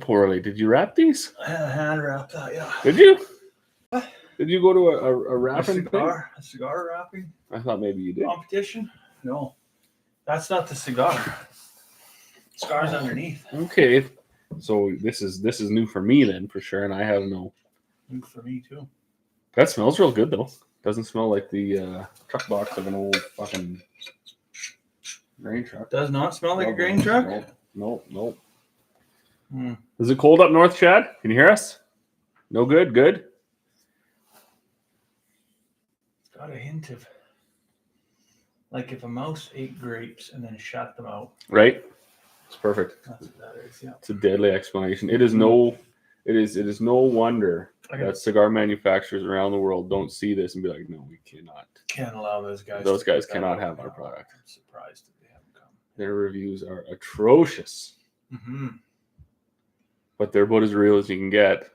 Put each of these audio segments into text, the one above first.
poorly. Did you wrap these? I had a hand wrap that, yeah. Did you? What? Did you go to a wrapping thing? A cigar wrapping I thought maybe you did. competition? No, that's not the cigar. Cigar's underneath. Okay, so this is new for me then for sure, and I have no. New for me too. That smells real good though. Doesn't smell like the truck box of an old fucking grain truck. Does not smell like a grain truck? Nope. Hmm. Is it cold up north, Chad? Can you hear us? No good? Good? It's got a hint of like if a mouse ate grapes and then shot them out. Right? It's perfect. That's what that is, yeah. It's a deadly explanation. It is no wonder that cigar manufacturers around the world don't see this and be like, no, we cannot. Can't allow those guys. Those guys cannot have our product. I'm surprised that they haven't come. Their reviews are atrocious. Mm-hmm. But they're about as real as you can get.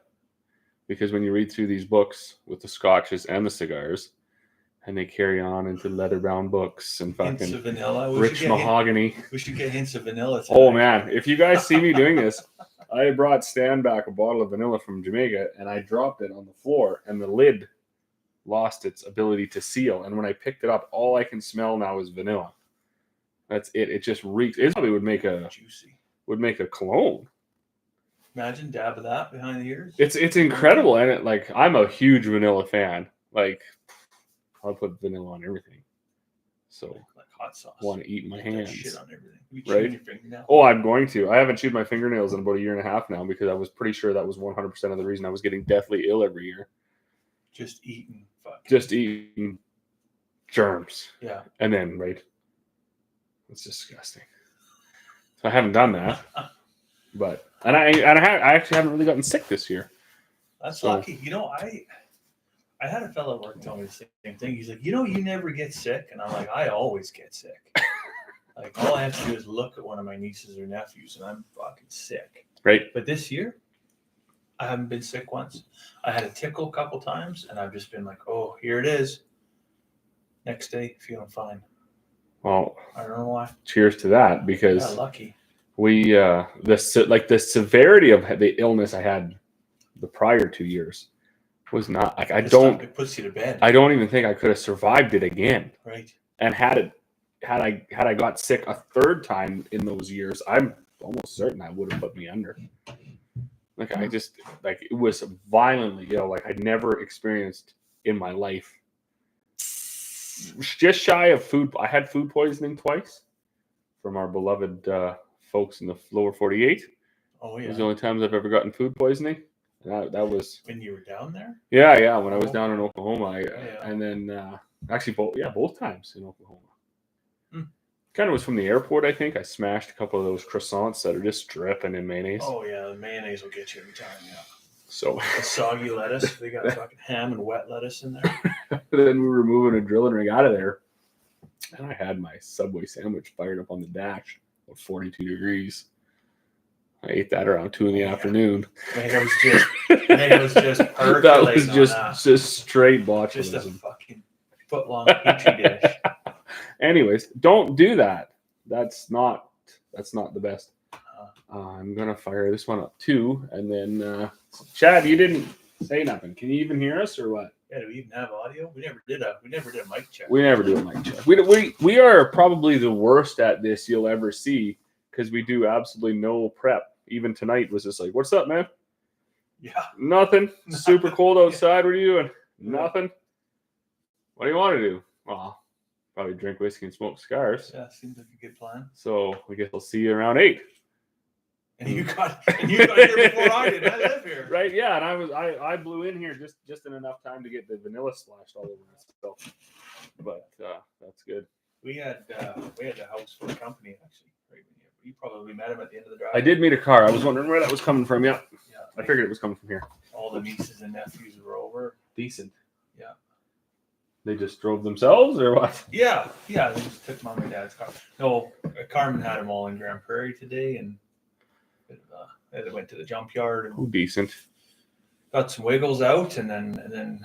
Because when you read through these books with the scotches and the cigars, and they carry on into leather-bound books and Hints fucking of vanilla. rich mahogany. We should get hints of vanilla tonight. Oh, man. If you guys see me doing this, I brought Stan back a bottle of vanilla from Jamaica, and I dropped it on the floor, and the lid lost its ability to seal. And when I picked it up, all I can smell now is vanilla. That's it. It just reeks. It probably would make a cologne. Imagine dab of that behind the ears. It's incredible, and I'm a huge vanilla fan. Like, I'll put vanilla on everything. So like hot sauce. I want to eat my hands. Shit on everything. Right? Your fingernails. Oh, I'm going to. I haven't chewed my fingernails in about a year and a half now because I was pretty sure that was 100% of the reason I was getting deathly ill every year. Just eating germs. Yeah. And then, right? It's disgusting. So I haven't done that. But I actually haven't really gotten sick this year. That's lucky. You know, I had a fellow at work tell me the same thing. He's like, you never get sick. And I'm like, I always get sick. Like, all I have to do is look at one of my nieces or nephews, and I'm fucking sick. Right. But this year, I haven't been sick once. I had a tickle a couple times, and I've just been like, oh, here it is. Next day, feeling fine. Well, I don't know why. Cheers to that, because lucky. We the severity of the illness I had the prior 2 years was not like it puts you to bed. I don't even think I could have survived it again. Right. And had I got sick a third time in those years, I'm almost certain that would have put me under. Like it was violently ill, like I'd never experienced in my life. Just shy of food. I had food poisoning twice from our beloved folks in the lower 48. Oh, yeah. It was the only times I've ever gotten food poisoning. That was when you were down there. Yeah. When I was down in Oklahoma, Yeah. and then actually both times in Oklahoma. Kind of was from the airport. I think I smashed a couple of those croissants that are just dripping in mayonnaise. Oh yeah, the mayonnaise will get you every time. Yeah. So the soggy lettuce. They got fucking ham and wet lettuce in there. Then we were moving a drilling rig out of there, and I had my Subway sandwich fired up on the dash at 42 degrees. I ate that around 2 in the afternoon. Man, it was just percolating. That was just straight botulism. Just a fucking foot-long petri dish. Anyways, don't do that. That's not the best. I'm gonna fire this one up too, and then Chad, you didn't say nothing. Can you even hear us or what? Yeah, do we even have audio? We never did a mic check. We never do a mic check. We are probably the worst at this you'll ever see because we do absolutely no prep. Even tonight was just like, "What's up, man?" Yeah. Nothing. Super cold outside. What are you doing? Nothing. What do you want to do? Well, probably drink whiskey and smoke cigars. Yeah, seems like a good plan. So we guess we'll see you around 8. And you got here before I did. I live here. Right? Yeah, and I blew in here just in enough time to get the vanilla splashed all over myself. But that's good. We had a house for a company actually. Right? You probably met him at the end of the drive. I did meet a car. I was wondering where that was coming from. Yeah. I figured it was coming from here. All the nieces and nephews were over. Decent. Yeah. They just drove themselves or what? Yeah. They just took mom and dad's car. No, Carmen had them all in Grand Prairie today, and they went to the jump yard. And decent. Got some wiggles out, and then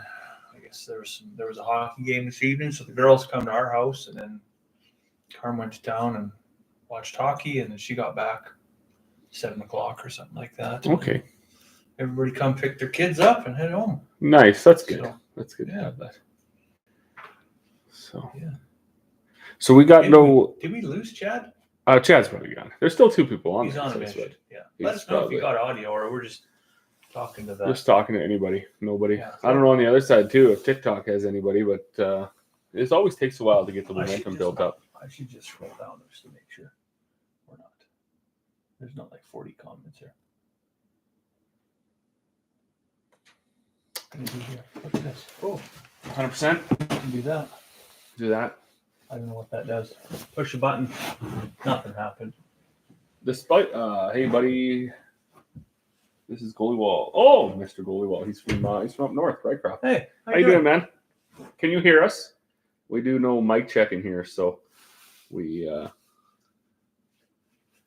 I guess there was a hockey game this evening, so the girls come to our house, and then Carmen went to town and watched hockey, and then she got back 7 o'clock or something like that. Okay. Everybody come pick their kids up and head home. Nice. That's good. So, That's good to yeah. have that. So Yeah. So we got no. Did we lose Chad? Chad's probably gone. There's still 2 people on. He's there, on a so mission. Yeah. he's Let us know if probably- you got audio or we're just talking to that. Just talking to anybody. Nobody. Yeah. I don't know on the other side too if TikTok has anybody, but it always takes a while to get the momentum built up. I should just scroll down just to make sure we're not. There's not like 40 comments here. What can you do here? Look at this. Oh, 100%. you can do that. Do that. I don't know what that does. Push a button. Nothing happened. Despite, hey buddy, this is Goaliewall. Oh, Mr. Goaliewall. He's from up north, right, Croft? Hey, How you doing, man? Can you hear us? We do no mic checking here, so we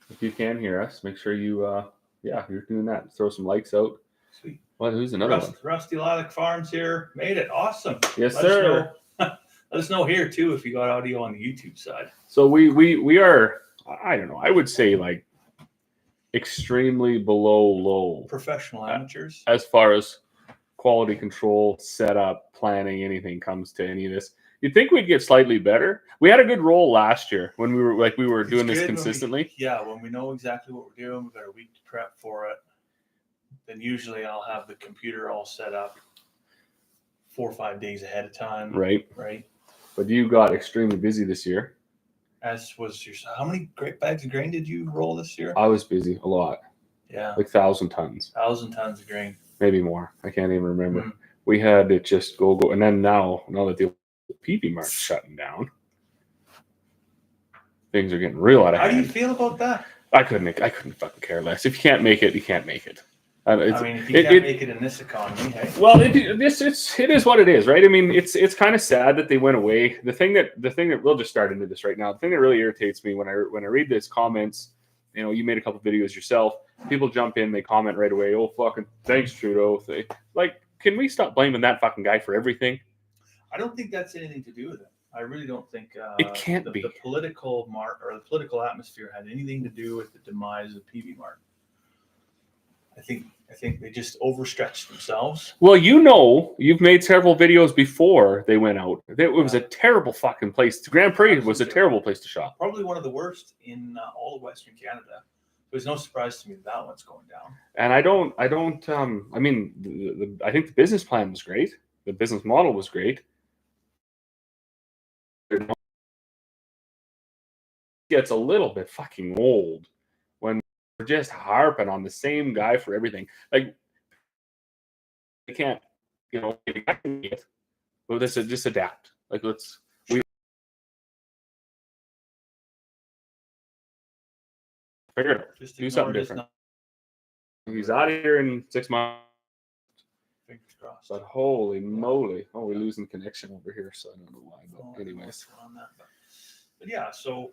if you can hear us, make sure you you're doing that. Throw some likes out. Sweet. Well, who's another one? Rusty Lilac Farms here. Made it. Awesome. Yes, Let sir. Let us know here too if you got audio on the YouTube side. So we are, I don't know, I would say like extremely below low Professional amateurs. as far as quality control, setup, planning, anything comes to any of this. You'd think we'd get slightly better. We had a good roll last year when we were It's doing this good when consistently. when we know exactly what we're doing, we've got a week to prep for it. Then usually I'll have the computer all set up 4 or 5 days ahead of time. Right. Right. But you got extremely busy this year. As was your. How many great bags of grain did you roll this year? I was busy a lot, Yeah. like 1,000 tons, 1,000 tons of grain. maybe more. I can't even remember. Mm. We had it just go, and then now that the PB market's shutting down, things are getting real out of How do you hand. feel about that? I couldn't fucking care less. If you can't make it, you can't make it. I mean, if you can't make it in this economy, hey. Well, it is what it is, right? I mean, it's kind of sad that they went away. The thing that we'll just start into this right now. The thing that really irritates me when I read these comments, you made a couple videos yourself. People jump in, they comment right away. Oh, fucking thanks, Trudeau. Can we stop blaming that fucking guy for everything? I don't think that's anything to do with it. I really don't think It can't be. The political the political atmosphere had anything to do with the demise of PB Mart. I think they just overstretched themselves. Well, you've made several videos before they went out. It was a terrible fucking place. Grand Prairie was a terrible place to shop. Probably one of the worst in all of Western Canada. It was no surprise to me that one's going down. And I think the business plan was great. The business model was great. It gets a little bit fucking old when we're just harping on the same guy for everything. Like, they can't, but this is just adapt. Like, we figure it out. Just Do ignore something it as different. He's out of here in 6 months. Fingers crossed. But holy moly. Oh, we're losing connection over here, so I don't know why. But anyways. But yeah, so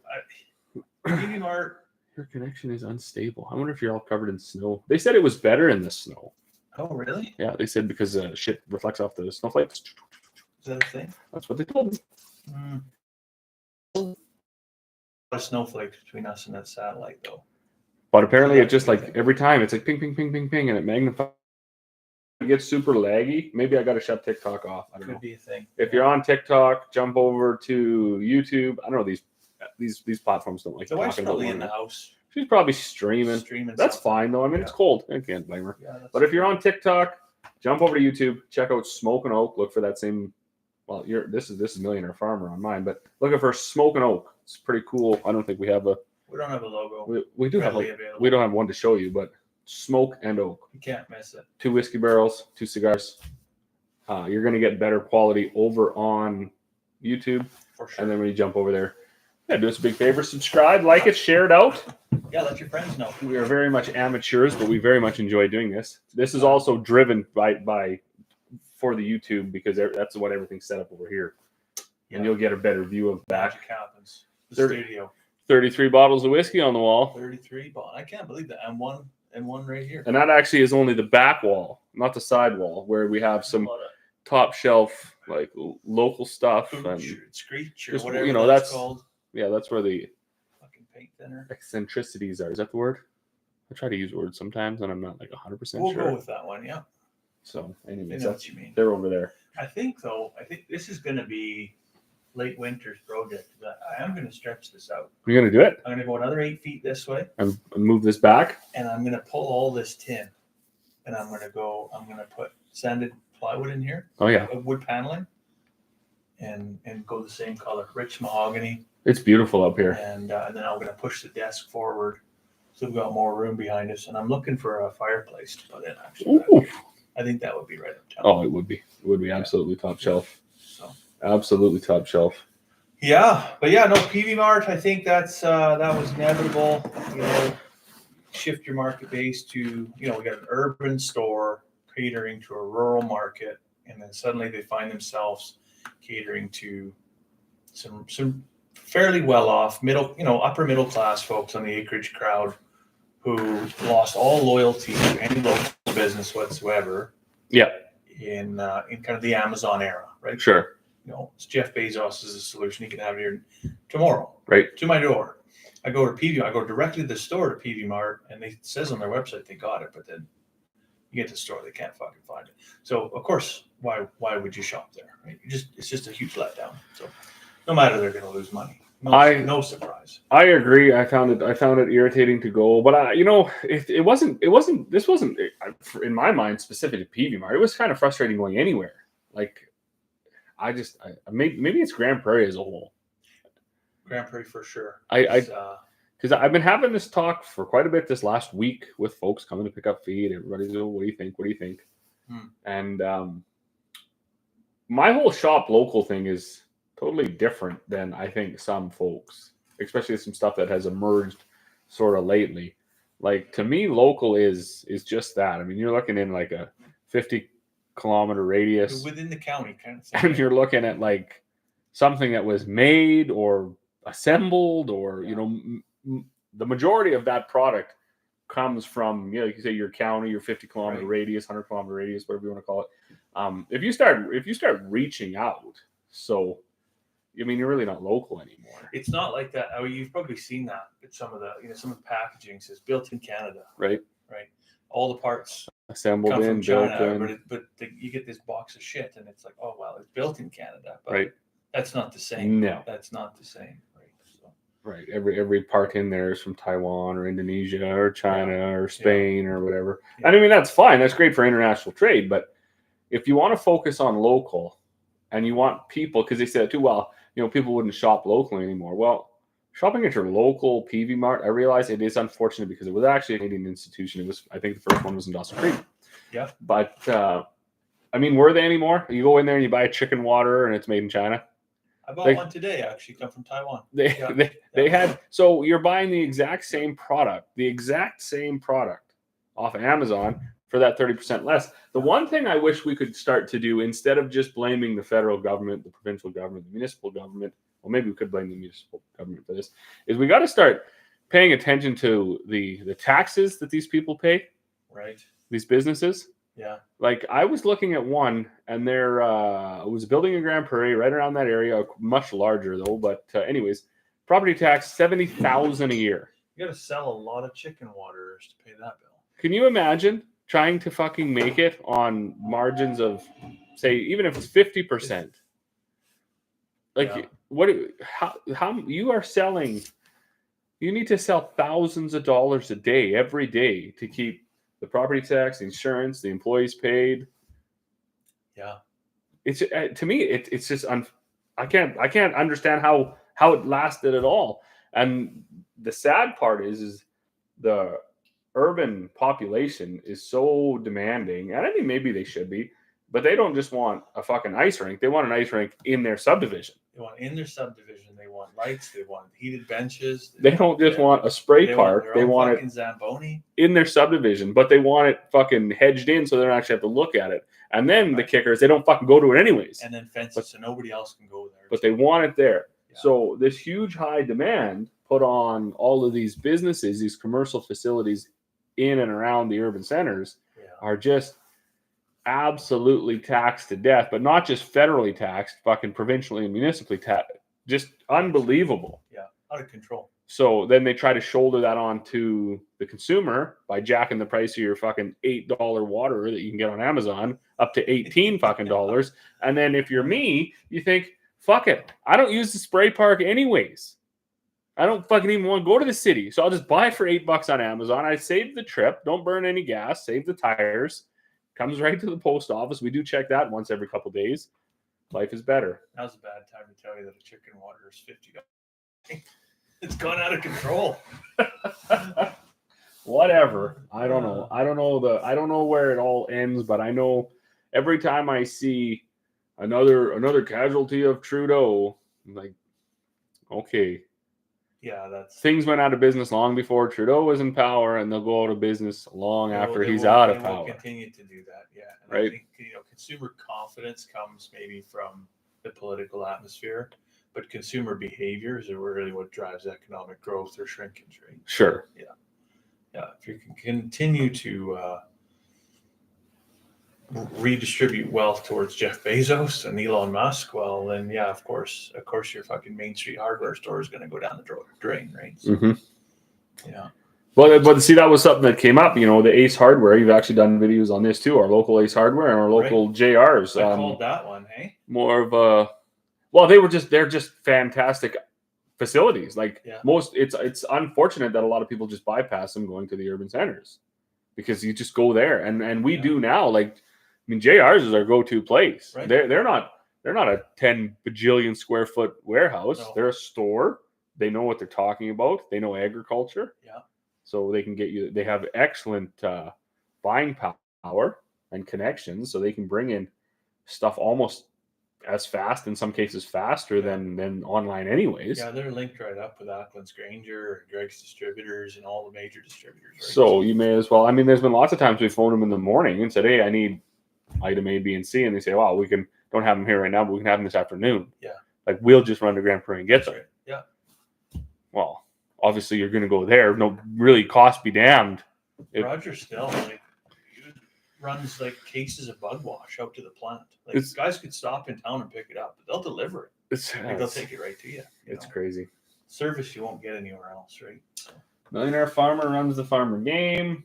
PB Mart. Your connection is unstable. I wonder if you're all covered in snow. They said it was better in the snow. Oh, really? Yeah, they said because shit reflects off the snowflakes. Is that a thing? That's what they told me. A lot of snowflakes between us and that satellite, though. But apparently, it just like every time it's like ping, ping, ping, ping, ping, and it magnifies. It gets super laggy. Maybe I got to shut TikTok off. I don't know. Could be a thing. If you're on TikTok, jump over to YouTube. I don't know, these platforms don't like The wife's talking about probably one in the another. house She's probably streaming. That's something. fine though. I mean, it's cold. I can't blame her. Yeah, that's But if you're on TikTok, jump over to YouTube. Check out Smoking Oak. Look for that same. Well, this is Millionaire Farmer on mine, but looking for Smoking Oak. It's pretty cool. I don't think we have a. We don't have a logo. We do have readily available. we don't have one to show you, but Smoke and Oak. You can't miss it. 2 whiskey barrels, 2 cigars. You're going to get better quality over on YouTube. For sure. And then when you jump over there, do us a big favor. Subscribe, like it, share it out. Yeah, let your friends know. We are very much amateurs, but we very much enjoy doing this. This is also driven by for the YouTube because that's what everything's set up over here. Yeah. And you'll get a better view of that. Magic happens. The 30. studio. 33 bottles of whiskey on the wall. 33 ball. I can't believe that. And one right here. And that actually is only the back wall, not the side wall, where we have some top shelf, like local stuff. And Screech or just, whatever that's called. Yeah, that's where the Fucking paint thinner. eccentricities are. Is that the word? I try to use words sometimes, and I'm not like 100% We'll sure. go with that one. Yeah. So, I anyways, know what you mean. they're over there. I think this is going to be late winter's project. I am going to stretch this out. You're gonna do it? I'm going to go another 8 feet this way, And move this back. and I'm going to pull all this tin, and I'm going to put sanded plywood in here. Oh yeah, Wood paneling, and go the same color, rich mahogany. it's beautiful up here. And then I'm going to push the desk forward, so we've got more room behind us. And I'm looking for a fireplace to put in. Actually, Ooh. I think that would be right up top. Oh, it would be. It would be absolutely top shelf. So Absolutely top shelf. yeah, but yeah, no PV Mart. I think that was inevitable. Shift your market base to we got an urban store catering to a rural market, and then suddenly they find themselves catering to some fairly well off upper middle class folks on the acreage crowd who lost all loyalty to any local business whatsoever. Yeah. In kind of the Amazon era, right? Sure. It's Jeff Bezos is a solution. He can have it here tomorrow, right to my door. I go to PV. I go directly to the store to PV Mart, and it says on their website they got it, but then you get to the store, they can't fucking find it. So of course, why would you shop there? Right? It's just a huge letdown. So no matter, they're going to lose money. No surprise. I agree. I found it irritating to go, but it wasn't in my mind specific to PV Mart. It was kind of frustrating going anywhere. Like, maybe it's Grand Prairie as a whole. Grand Prairie for sure. Because I've been having this talk for quite a bit this last week with folks coming to pick up feed. Everybody's going, what do you think? What do you think? And my whole shop local thing is totally different than I think some folks, especially some stuff that has emerged sort of lately. Like, to me, local is just that. I mean, you're looking in like a 50-kilometer radius within the county kind of thing. And you're looking at like something that was made or assembled or the majority of that product comes from you can say your county, your 50-kilometer radius, 100-kilometer radius, whatever you want to call it. If you start reaching out, so you're really not local anymore. It's not like that. I mean, you've probably seen that. But some of the packaging says built in Canada. Right. All the parts assembled come in, from China, built in. but you get this box of shit, and it's like, oh well, it's built in Canada. But right. That's not the same. No. That's not the same. Right. So. Right. Every part in there is from Taiwan or Indonesia or China or Spain or whatever. Yeah. And I mean, that's fine. That's great for international trade. But if you want to focus on local and you want people, because they said too, well, people wouldn't shop locally anymore. Well, shopping at your local PV Mart, I realize it is unfortunate because it was actually a Canadian institution. It was, I think the first one was in Dawson Creek. Yeah. But, were they anymore? You go in there and you buy a chicken water and it's made in China. I bought one today, actually, come from Taiwan. They had, so you're buying the exact same product off of Amazon for that 30% less. The one thing I wish we could start to do, instead of just blaming the federal government, the provincial government, the municipal government, well, maybe we could blame the municipal government for this, is we got to start paying attention to the taxes that these people pay. Right. These businesses. Yeah. Like, I was looking at one, and there was a building in Grand Prairie, right around that area, much larger though. But anyways, property tax $70,000 a year. You got to sell a lot of chicken waters to pay that bill. Can you imagine trying to fucking make it on margins of, say, even if it's 50%? Like, how you are selling? You need to sell thousands of dollars a day, every day, to keep the property tax, the insurance, the employees paid. Yeah, it's to me, it's just I can't understand how it lasted at all. And the sad part is the urban population is so demanding, and I mean maybe they should be, but they don't just want a fucking ice rink. They want an ice rink in their subdivision. They want in their subdivision. They want lights. They want heated benches. They don't just want a spray park. They want it Zamboni in their subdivision, but they want it fucking hedged in so they don't actually have to look at it. And then the kicker is they don't fucking go to it anyways. And then fences so nobody else can go there. But they want it there. Yeah. So this huge high demand put on all of these businesses, these commercial facilities in and around the urban centers are just absolutely taxed to death, but not just federally taxed, fucking provincially and municipally taxed. Just unbelievable. Yeah, out of control. So then they try to shoulder that on to the consumer by jacking the price of your fucking $8 water that you can get on Amazon up to 18 fucking dollars. And then if you're me, you think, fuck it, I don't use the spray park anyways. I don't fucking even want to go to the city. So I'll just buy it for $8 on Amazon. I save the trip, don't burn any gas, save the tires. Comes right to the post office. We do check that once every couple days. Life is better. Now's a bad time to tell you that a chicken water is $50. It's gone out of control. Whatever. I don't know. I don't know where it all ends, but I know every time I see another casualty of Trudeau, I'm like, okay. Yeah, that's things went out of business long before Trudeau was in power, and they'll go out of business long after he's out of power. Will continue to do that, yeah. And right. I think, consumer confidence comes maybe from the political atmosphere, but consumer behaviors are really what drives economic growth or shrinkage, right? Sure. Yeah. Yeah. If you can continue to redistribute wealth towards Jeff Bezos and Elon Musk, well, then, yeah, of course, your fucking Main Street hardware store is going to go down the drain, right? So, yeah. But see, that was something that came up, the Ace Hardware. You've actually done videos on this too, our local Ace Hardware and our local JRs. I called that one, hey? More of a, well, they're just fantastic facilities. Like it's unfortunate that a lot of people just bypass them going to the urban centers because you just go there. And we do now, like, I mean, JRs is our go-to place. Right. They're not a 10 bajillion square foot warehouse. No. They're a store. They know what they're talking about. They know agriculture. Yeah. So they can get you. They have excellent buying power and connections, so they can bring in stuff almost as fast, in some cases faster than online anyways. Yeah, they're linked right up with Ackland's Granger, Greg's Distributors, and all the major distributors. Right? So you may as well. I mean, there's been lots of times we phoned them in the morning and said, hey, I need item A, B, and C. And they say, wow, we don't have them here right now, but we can have them this afternoon. Yeah. Like, we'll just run to Grand Prairie and get them. Right. Yeah. Well, obviously you're going to go there. No, really, cost be damned. Roger Snell, runs like cases of bug wash out to the plant. Like, guys could stop in town and pick it up, but they'll deliver it. They'll take it right to you. It's crazy. Service you won't get anywhere else, right? So. Millionaire Farmer runs the farmer game.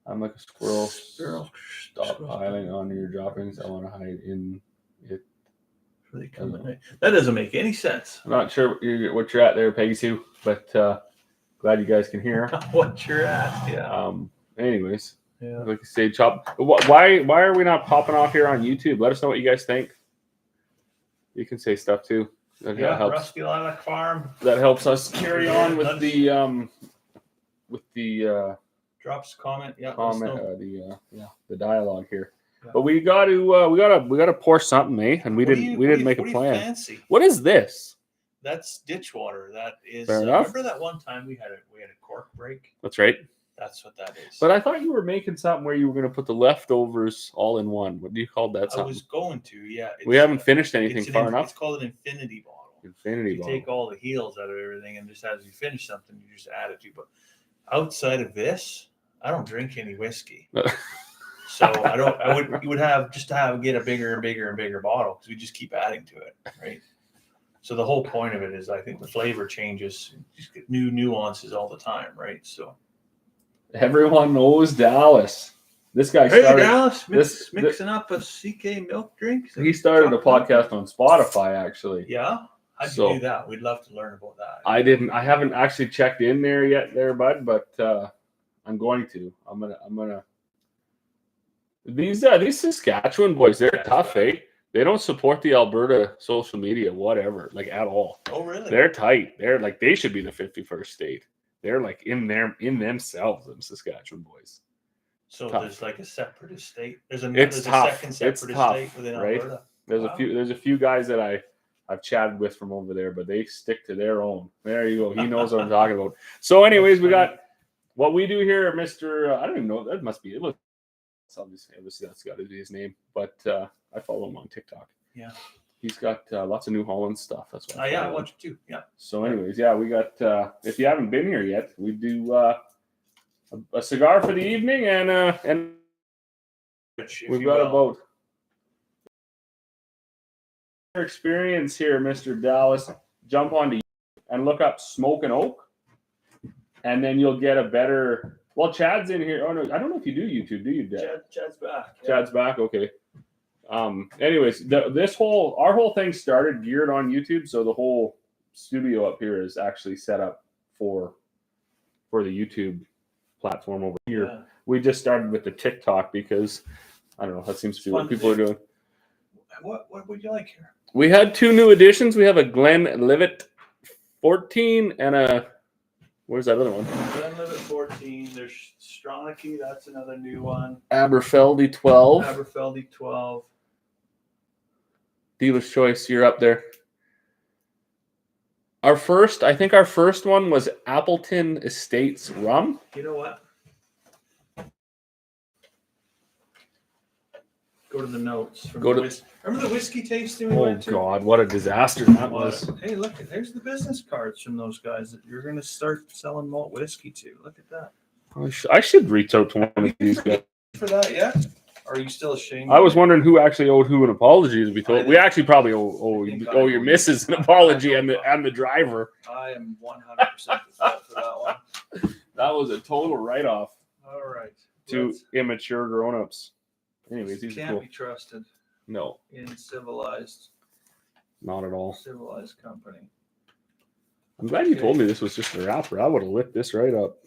I'm like a squirrel. Stop piling on your droppings. I want to hide in it. Really come at night. That doesn't make any sense. I'm not sure what you're at there, Peggy Sue, but glad you guys can hear what you're at. Yeah. Anyways. Yeah. Like I say, Chop. Why are we not popping off here on YouTube? Let us know what you guys think. You can say stuff too. That helps. Rusty Lilac Farm. That helps us carry on with the drops comment. Yeah. The dialogue here. Yeah. But we got to pour something, eh? And we didn't make a plan. Fancy? What is this? That's ditch water. That is. Fair enough. Remember that one time we had a cork break? That's right. That's what that is. But I thought you were making something where you were going to put the leftovers all in one. What do you call that? Something? I was going to, yeah. We haven't finished anything far enough. It's called an infinity bottle. Infinity bottle. You take all the heels out of everything, and just as you finish something, you just add it to. But outside of this, I don't drink any whiskey. So you would have to get a bigger and bigger and bigger bottle because we just keep adding to it, right? So the whole point of it is, I think the flavor changes, you just get new nuances all the time, right? So. Everyone knows Dallas. This guy started Dallas mixing up a CK milk drink. He started a podcast on Spotify, actually. Yeah, how'd you do that? We'd love to learn about that. I haven't actually checked in there yet, bud. But I'm going to. I'm gonna. These Saskatchewan boys, they're tough, eh? They don't support the Alberta social media, whatever, like at all. Oh, really? They're tight. They're like they should be the 51st state. They're like in themselves, them Saskatchewan boys. So tough. There's like a separatist state. There's a second separatist state within Alberta. There's a few guys that I've chatted with from over there, but they stick to their own. There you go. He knows what I'm talking about. So, anyways, we got what we do here, Mr. I don't even know. That must be it. Obviously that's got to be his name. But I follow him on TikTok. Yeah. He's got lots of New Holland stuff. That's what. I watch it too. Yeah. So, anyways, we got. If you haven't been here yet, we do a cigar for the evening, and we've got about experience here, Mr. Dallas. Jump onto and look up Smoke and Oak, and then you'll get a better. Well, Chad's in here. Oh no, I don't know if you do YouTube. Do you, Dad? Chad's back. Yeah. Chad's back. Okay. Anyways, our whole thing started geared on YouTube, so the whole studio up here is actually set up for the YouTube platform over here. Yeah. We just started with the TikTok because I don't know, that seems to be what people are doing. What would you like here? We had 2 new additions. We have a Glenlivet 14 and a where's that other one? Glenlivet 14. There's Stronachie. That's another new one. Aberfeldy 12. Aberfeldy 12. Dealer's Choice, you're up there. I think our first one was Appleton Estates Rum. You know what? Go to the notes. Remember the whiskey tasting we went to? Oh, God, what a disaster that was. Hey, look, there's the business cards from those guys that you're going to start selling malt whiskey to. Look at that. I should reach out to one of these guys. For that yet? Or are you still ashamed? I was wondering who actually owed who an apology. As we actually probably owe your missus an apology and the driver. I am 100% at fault for that one. That was a total write-off. All right. To immature grown-ups. Anyways, these can't are cool. Be trusted. No, in civilized. Not at all. Civilized company. I'm glad you told me this was just a wrapper. I would have lit this right up.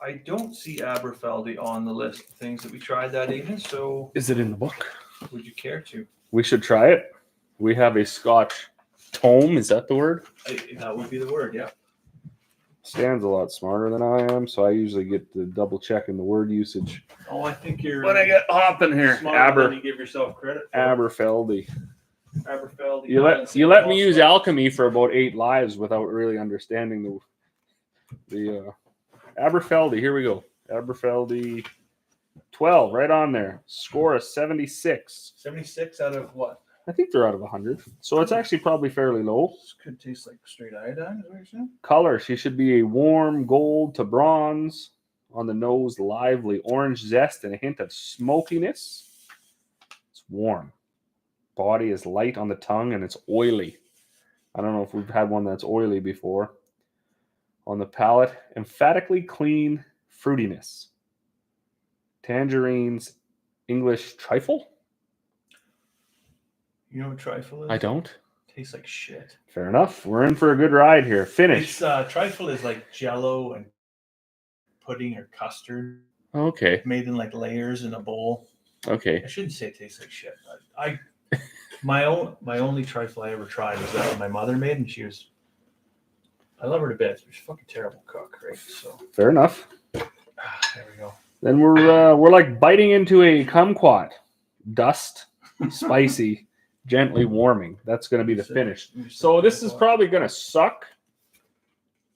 I don't see Aberfeldy on the list of things that we tried that evening, so... Is it in the book? Would you care to? We should try it. We have a Scotch tome. Is that the word? That would be the word, yeah. Stan's a lot smarter than I am, so I usually get to double check in the word usage. Oh, I think you're... When I get hopping here. Smarter than you give yourself credit for. Aberfeldy. Aberfeldy. You let me use alchemy for about 8 lives without really understanding the Aberfeldy. Here we go. Aberfeldy 12, right on there. Score a 76. 76 out of what? I think they're out of 100. So it's actually probably fairly low. This could taste like straight iodine, is what you're saying? Color. She should be a warm gold to bronze. On the nose, lively orange zest and a hint of smokiness. It's warm. Body is light on the tongue and it's oily. I don't know if we've had one that's oily before. On the palate, emphatically clean fruitiness. Tangerines, English trifle? You know what trifle is? I don't. Tastes like shit. Fair enough. We're in for a good ride here. Finish. It's trifle is like Jello and pudding or custard. Okay. Made in like layers in a bowl. Okay. I shouldn't say it tastes like shit. My only trifle I ever tried was that one my mother made, and I love her to bits, but she's a fucking terrible cook, right? So fair enough. There we go. Then we're like biting into a kumquat. Dust, spicy. Gently warming. That's going to be the finish. So this is probably going to suck,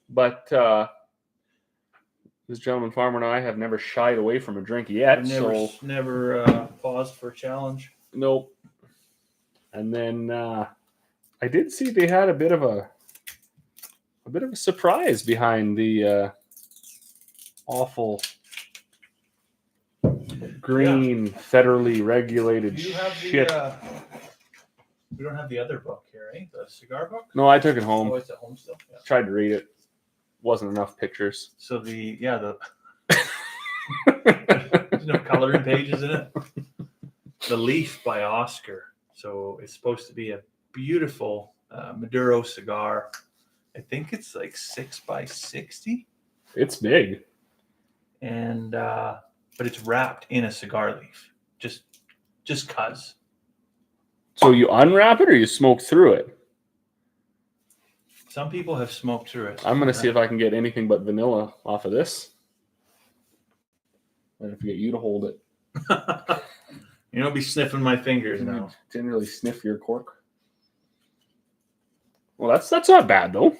but this gentleman farmer and I have never shied away from a drink yet. I've never paused for a challenge. Nope. And then I did see they had a bit of a surprise behind the awful green federally regulated shit. We don't have the other book here, eh? The cigar book? No, I took it home. Oh, it's at home still? Yeah. Tried to read it. Wasn't enough pictures. So there's no coloring pages in it. The Leaf by Oscar. So it's supposed to be a beautiful Maduro cigar. I think it's like 6x60. It's big. And but it's wrapped in a cigar leaf. Just cuz. So you unwrap it or you smoke through it? Some people have smoked through it. I'm going to see if I can get anything but vanilla off of this. I'm going to get you to hold it. You don't be sniffing my fingers now. Didn't really sniff your cork. Well, that's not bad, though.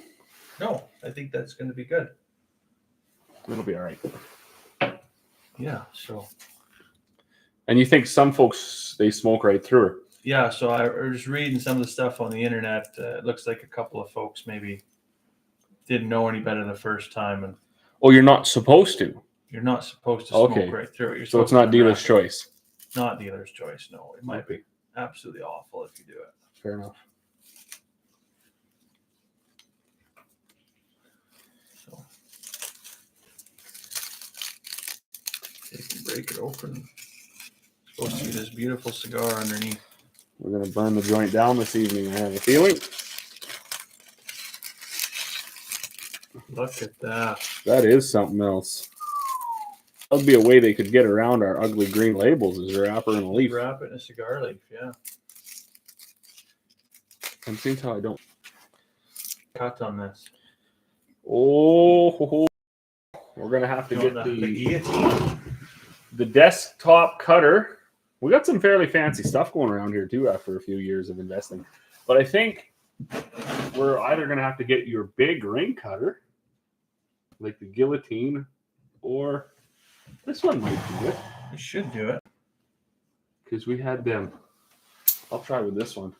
No, I think that's going to be good. It'll be all right. Yeah, so. And you think some folks, they smoke right through it? Yeah, so I was reading some of the stuff on the internet. It looks like a couple of folks maybe didn't know any better the first time. And oh, you're not supposed to? You're not supposed to smoke right through it. So it's not dealer's choice? Not dealer's choice, no. It might be absolutely awful if you do it. Fair enough. So you can break it open. Supposed to be this beautiful cigar underneath. We're gonna burn the joint down this evening, I have a feeling. Look at that. That is something else. That would be a way they could get around our ugly green labels, is wrap it in a leaf. Wrap it in a cigar leaf, yeah. And see how I don't Cut on this. Oh, we're gonna have to get the guillotine. the desktop cutter. We got some fairly fancy stuff going around here too after a few years of investing. But I think we're either gonna have to get your big ring cutter, like the guillotine, or this one might do it. It should do it. Because we had them. I'll try with this one.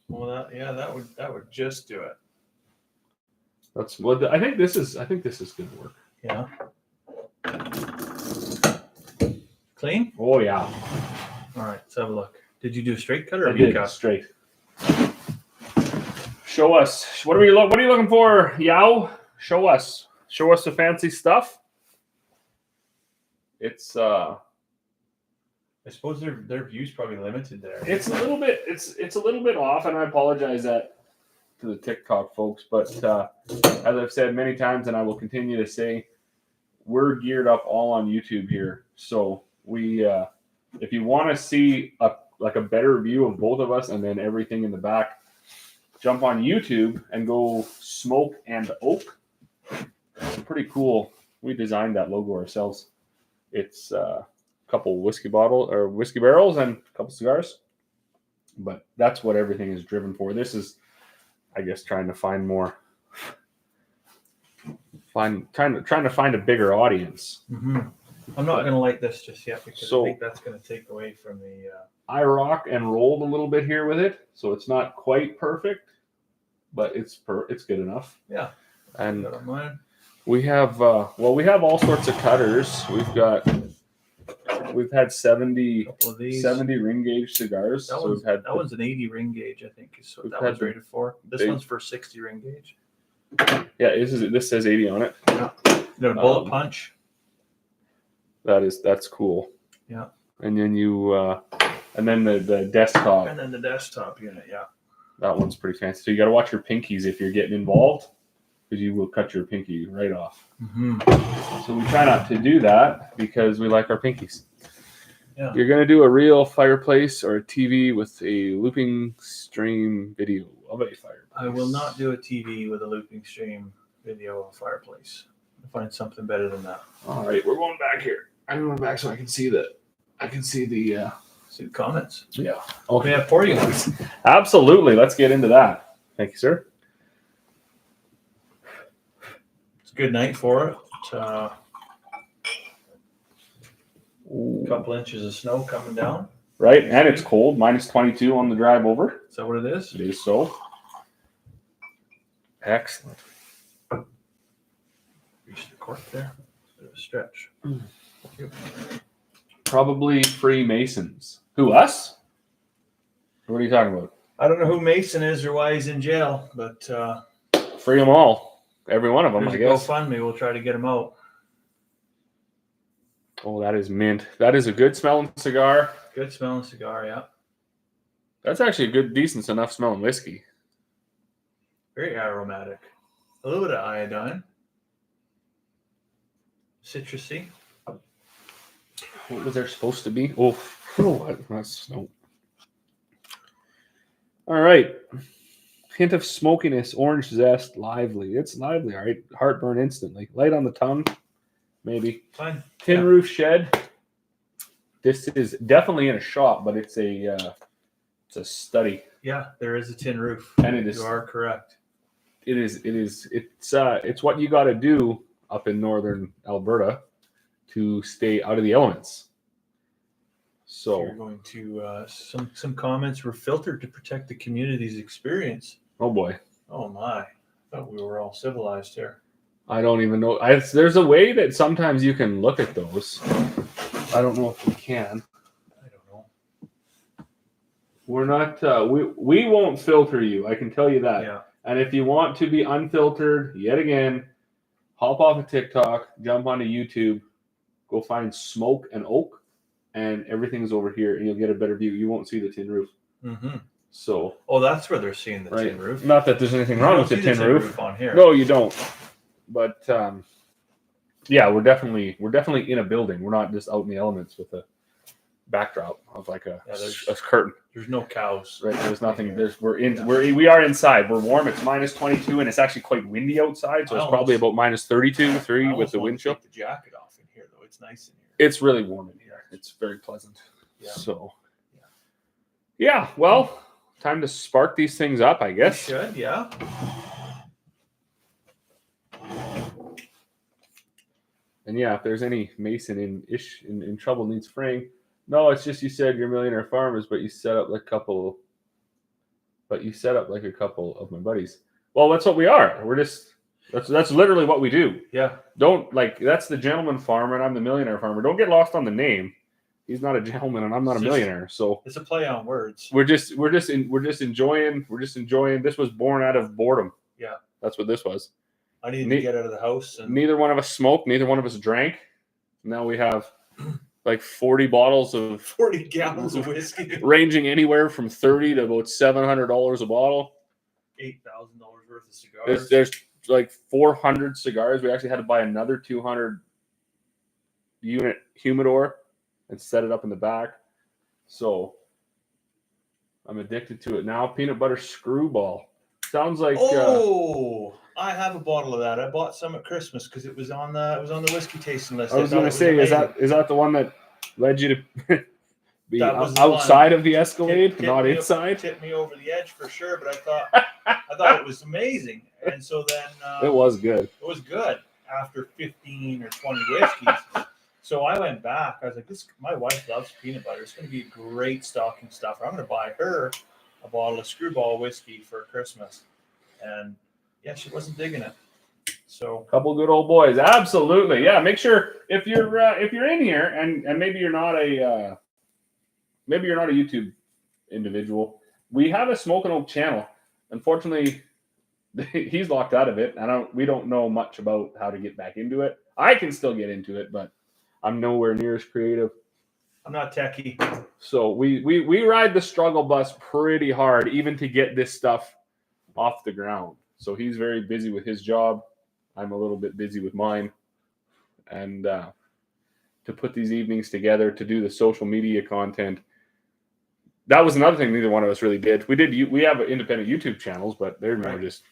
Well, that would just do it. That's what I think. This is good work. Yeah. Clean? Oh yeah. All right, let's have a look. Did you do a straight cut or I a V did cut? straight. Show us. What are you looking for, Yao? Show us. Show us the fancy stuff. It's I suppose their view's probably limited there. it's a little bit off, and I apologize to the TikTok folks, but as I've said many times, and I will continue to say, we're geared up all on YouTube here. So we if you want to see a better view of both of us and then everything in the back, jump on YouTube and go Smoke and Oak. It's pretty cool. We designed that logo ourselves. It's a couple whiskey barrels and a couple cigars, but that's what everything is driven for. This is, I guess, trying to find a bigger audience. Mm-hmm. I'm not going to light this just yet because I think that's going to take away from the. I rock and rolled a little bit here with it, so it's not quite perfect, but it's good enough. Yeah. And we have all sorts of cutters. We've had 70 ring gauge cigars. That one's an 80 ring gauge, I think, is what that was rated for. This one's for 60 ring gauge. Yeah, this says 80 on it. Yeah. You got a bullet punch. That's cool. Yeah. And then and then the desktop. And then the desktop unit, yeah. That one's pretty fancy. So you got to watch your pinkies if you're getting involved, because you will cut your pinky right off. Mm-hmm. So we try not to do that because we like our pinkies. Yeah. You're going to do a real fireplace or a TV with a looping stream video of a fireplace. I will not do a TV with a looping stream video of a fireplace. I'll find something better than that. All right, we're going back here. I'm going back so I can see the comments. Yeah. Okay. We have pour you ones. Absolutely. Let's get into that. Thank you, sir. It's a good night for it. A couple inches of snow coming down. Right, and it's cold, -22 on the drive over. Is that what it is? It is so. Excellent. Reach the cork there. Bit of a stretch. Probably Freemasons. Who, us? What are you talking about? I don't know who Mason is or why he's in jail, but free them all. Every one of them, I guess. GoFundMe. We'll try to get him out. Oh, that is mint. That is a good smelling cigar. Good smelling cigar, yeah. That's actually a good, decent enough smelling whiskey. Very aromatic. A little bit of iodine. Citrusy. What was there supposed to be? Oh, that's snow. All right. Hint of smokiness, orange zest, lively. It's lively, all right. Heartburn instantly. Light on the tongue, maybe. Fine. Tin roof shed. This is definitely in a shop, but it's a study. Yeah, there is a tin roof. And it is. You are correct. It's what you got to do up in northern Alberta to stay out of the elements. So you're going to some comments were filtered to protect the community's experience. Oh boy. Oh my. I thought we were all civilized here. I don't even know. There's a way that sometimes you can look at those. I don't know if we can. I don't know. We're not. We won't filter you. I can tell you that. Yeah. And if you want to be unfiltered, yet again, hop off of TikTok, jump onto YouTube, go find smoke and oak, and everything's over here, and you'll get a better view. You won't see the tin roof. Mm-hmm. So, that's where they're seeing the tin roof. Not that there's anything wrong with the tin roof on here. No, you don't. But yeah, we're definitely in a building. We're not just out in the elements with a backdrop of like a curtain. There's no cows. Right. There's nothing. We are inside. We're warm. It's minus 22, and it's actually quite windy outside. So it's probably about minus 32, 3 with the wind chill. Take the jacket off in here though. It's nice in here. It's really warm in here. It's very pleasant. Yeah. So. Yeah. Well, time to spark these things up, I guess. We should. Yeah. And yeah, if there's any Mason in trouble needs fraying, no, it's just you said you're millionaire farmers, but you set up like a couple of my buddies. Well, that's what we are. We're just that's literally what we do. Yeah. Don't that's the gentleman farmer and I'm the millionaire farmer. Don't get lost on the name. He's not a gentleman and I'm not a millionaire. So it's a play on words. We're just enjoying. This was born out of boredom. Yeah. That's what this was. I needed to get out of the house. And neither one of us smoked. Neither one of us drank. Now we have like 40 gallons of whiskey, ranging anywhere from $30 to about $700 a bottle. $8,000 worth of cigars. There's like 400 cigars. We actually had to buy another 200 unit humidor and set it up in the back. So I'm addicted to it now. Peanut butter screwball. Sounds like. I have a bottle of that. I bought some at Christmas because it was on the whiskey tasting list. I was going to say, is that the one that led you to be outside of the Escalade, not inside? Tipped me over the edge for sure, but I thought it was amazing. And so then it was good. It was good after 15 or 20 whiskeys. So I went back. I was like, my wife loves peanut butter. It's going to be a great stocking stuffer. I'm going to buy her a bottle of Screwball whiskey for Christmas. And yeah, she wasn't digging it. So couple good old boys, absolutely. Yeah, make sure if you're in here and maybe you're not a YouTube individual, we have a Smoking Oak channel. Unfortunately, he's locked out of it. We don't know much about how to get back into it. I can still get into it, but I'm nowhere near as creative. I'm not techie. So we ride the struggle bus pretty hard, even to get this stuff off the ground. So he's very busy with his job. I'm a little bit busy with mine. And to put these evenings together, to do the social media content, that was another thing neither one of us really did. We have independent YouTube channels, but they're more just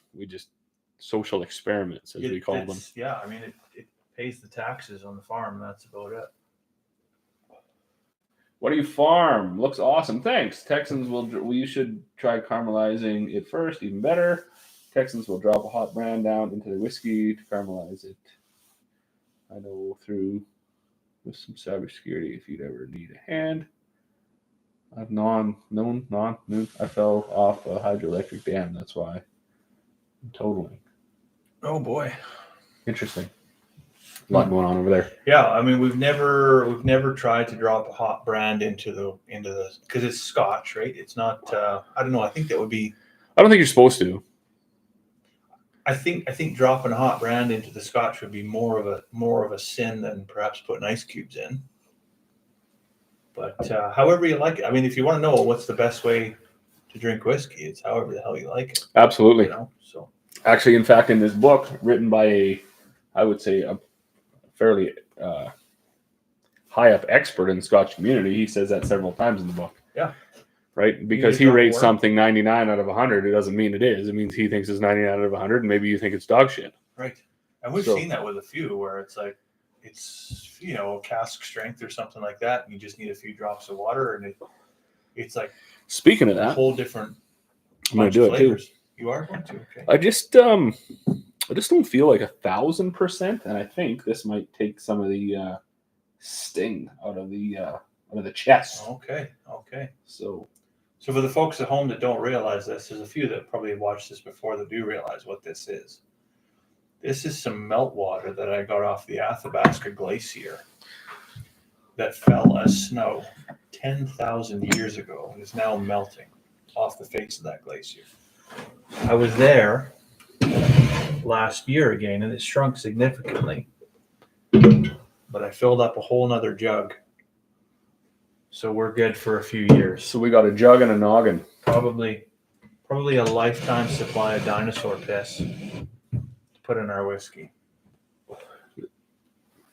social experiments, as we call them. Yeah, I mean, it pays the taxes on the farm. That's about it. What do you farm? Looks awesome. Thanks. Texans you should try caramelizing it first, even better. Texans will drop a hot brand down into the whiskey to caramelize it. I know with some cybersecurity if you'd ever need a hand. I've I fell off a hydroelectric dam. That's why I'm totaling. Oh boy. Interesting. A lot going on over there. Yeah, I mean we've never tried to drop a hot brand into the because it's Scotch, right? It's not I don't know, I think that would be I don't think you're supposed to. I think dropping a hot brand into the Scotch would be more of a sin than perhaps putting ice cubes in. But however you like it. I mean, if you want to know what's the best way to drink whiskey, it's however the hell you like it. Absolutely. You know? So actually, in fact, in this book written by I would say a fairly high up expert in the Scotch community, he says that several times in the book. Yeah. Right? Because he rates something 99 out of 100, it doesn't mean it is. It means he thinks it's 99 out of 100, and maybe you think it's dog shit. Right. And we've seen that with a few where it's like, it's, cask strength or something like that, and you just need a few drops of water, and it's like speaking of that, a whole different I'm going to do flavors. It too. You are going to? Okay. I just don't feel like 1,000%, and I think this might take some of the sting out of the chest. Okay. So for the folks at home that don't realize this, there's a few that probably have watched this before that do realize what this is. This is some meltwater that I got off the Athabasca Glacier that fell as snow 10,000 years ago and is now melting off the face of that glacier. I was there last year again, and it shrunk significantly. But but I filled up a whole nother jug. So we're good for a few years. So we got a jug and a noggin. Probably a lifetime supply of dinosaur piss to put in our whiskey.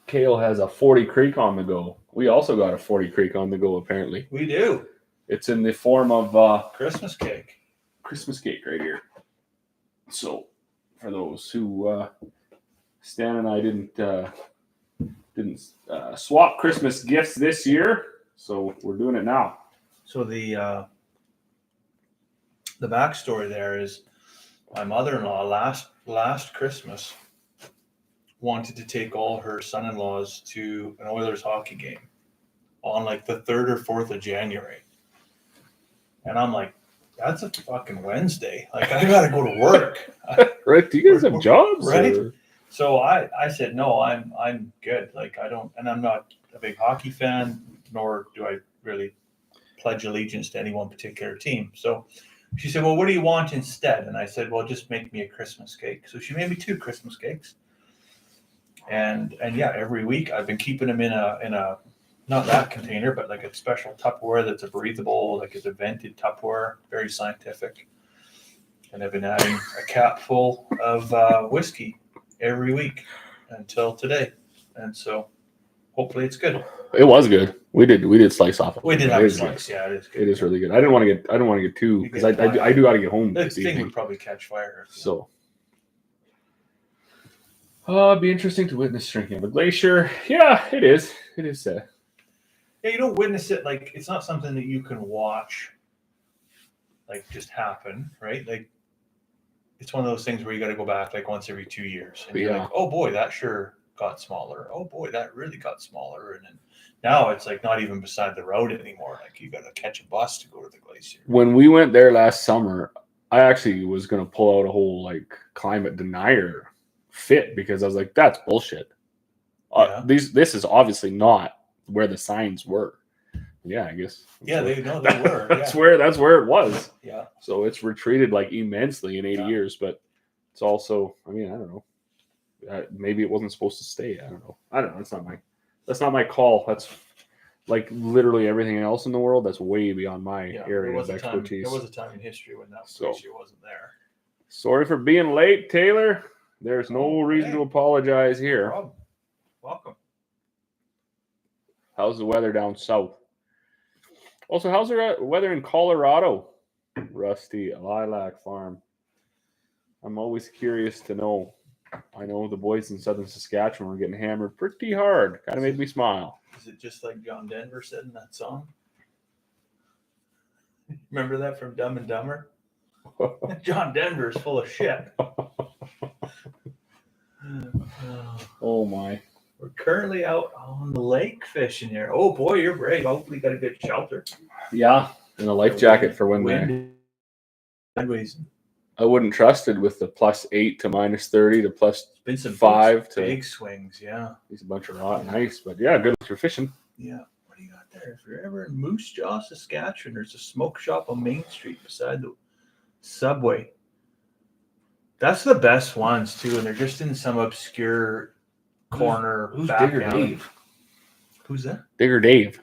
Kale has a 40 Creek on the go. We also got a 40 Creek on the go, apparently. We do. It's in the form of Christmas cake. Christmas cake right here. So, for those who Stan and I didn't swap Christmas gifts this year, so we're doing it now. So the backstory there is my mother-in-law last Christmas wanted to take all her son-in-laws to an Oilers hockey game on like the 3rd or 4th of January. And I'm like, that's a fucking Wednesday. Like, I got to go to work. Right? Do you guys have jobs? Right. Or? So I said, no, I'm good. Like, I don't, and I'm not a big hockey fan, nor do I really pledge allegiance to any one particular team. So she said, well, what do you want instead? And I said, well, just make me a Christmas cake. So she made me 2 Christmas cakes. And yeah, every week I've been keeping them in a not that container, but like a special Tupperware that's a breathable, like it's a vented Tupperware, very scientific. And I've been adding a cap full of whiskey every week until today. And so hopefully it's good. It was good. We did slice off. We did have a slice. Yeah, it is good. It is really good. I didn't want to get too, because I do got to get home The this thing evening. would probably catch fire. So. It'd be interesting to witness drinking of a glacier. Yeah, it is. It is sad. Yeah, you don't witness it, like, it's not something that you can watch, like, just happen, right? Like, it's one of those things where you got to go back, like, once every 2 years. And you're like, oh, boy, that sure got smaller. Oh, boy, that really got smaller. And then now it's, like, not even beside the road anymore. Like, you got to catch a bus to go to the glacier. When we went there last summer, I actually was going to pull out a whole, like, climate denier fit, because I was like, that's bullshit. This is obviously not where the signs were. Yeah, I guess. Yeah, they were. That's where it was. Yeah. So it's retreated like immensely in 80 years, but it's also, I mean, I don't know. Maybe it wasn't supposed to stay. I don't know. That's not my call. That's like literally everything else in the world. That's way beyond my area of expertise. There was a time in history when that glacier wasn't there. Sorry for being late, Taylor. There's no reason to apologize here. No problem. Welcome. How's the weather down south? Also, how's the weather in Colorado? Rusty, Lilac Farm. I'm always curious to know. I know the boys in southern Saskatchewan were getting hammered pretty hard. Kind of made me smile. Is it just like John Denver said in that song? Remember that from Dumb and Dumber? John Denver is full of shit. Oh my. We're currently out on the lake fishing here. Oh boy, you're brave. Hopefully you got a good shelter. Yeah, and a life jacket for when wind. I wouldn't trust it with the +8 to -30 to been some +5 to big swings, yeah. He's a bunch of rotten ice, but yeah, good for fishing. Yeah. What do you got there? If you're ever in Moose Jaw, Saskatchewan, there's a smoke shop on Main Street beside the subway. That's the best ones too, and they're just in some obscure corner. Who's back Digger alley. Dave? Who's that? Digger Dave.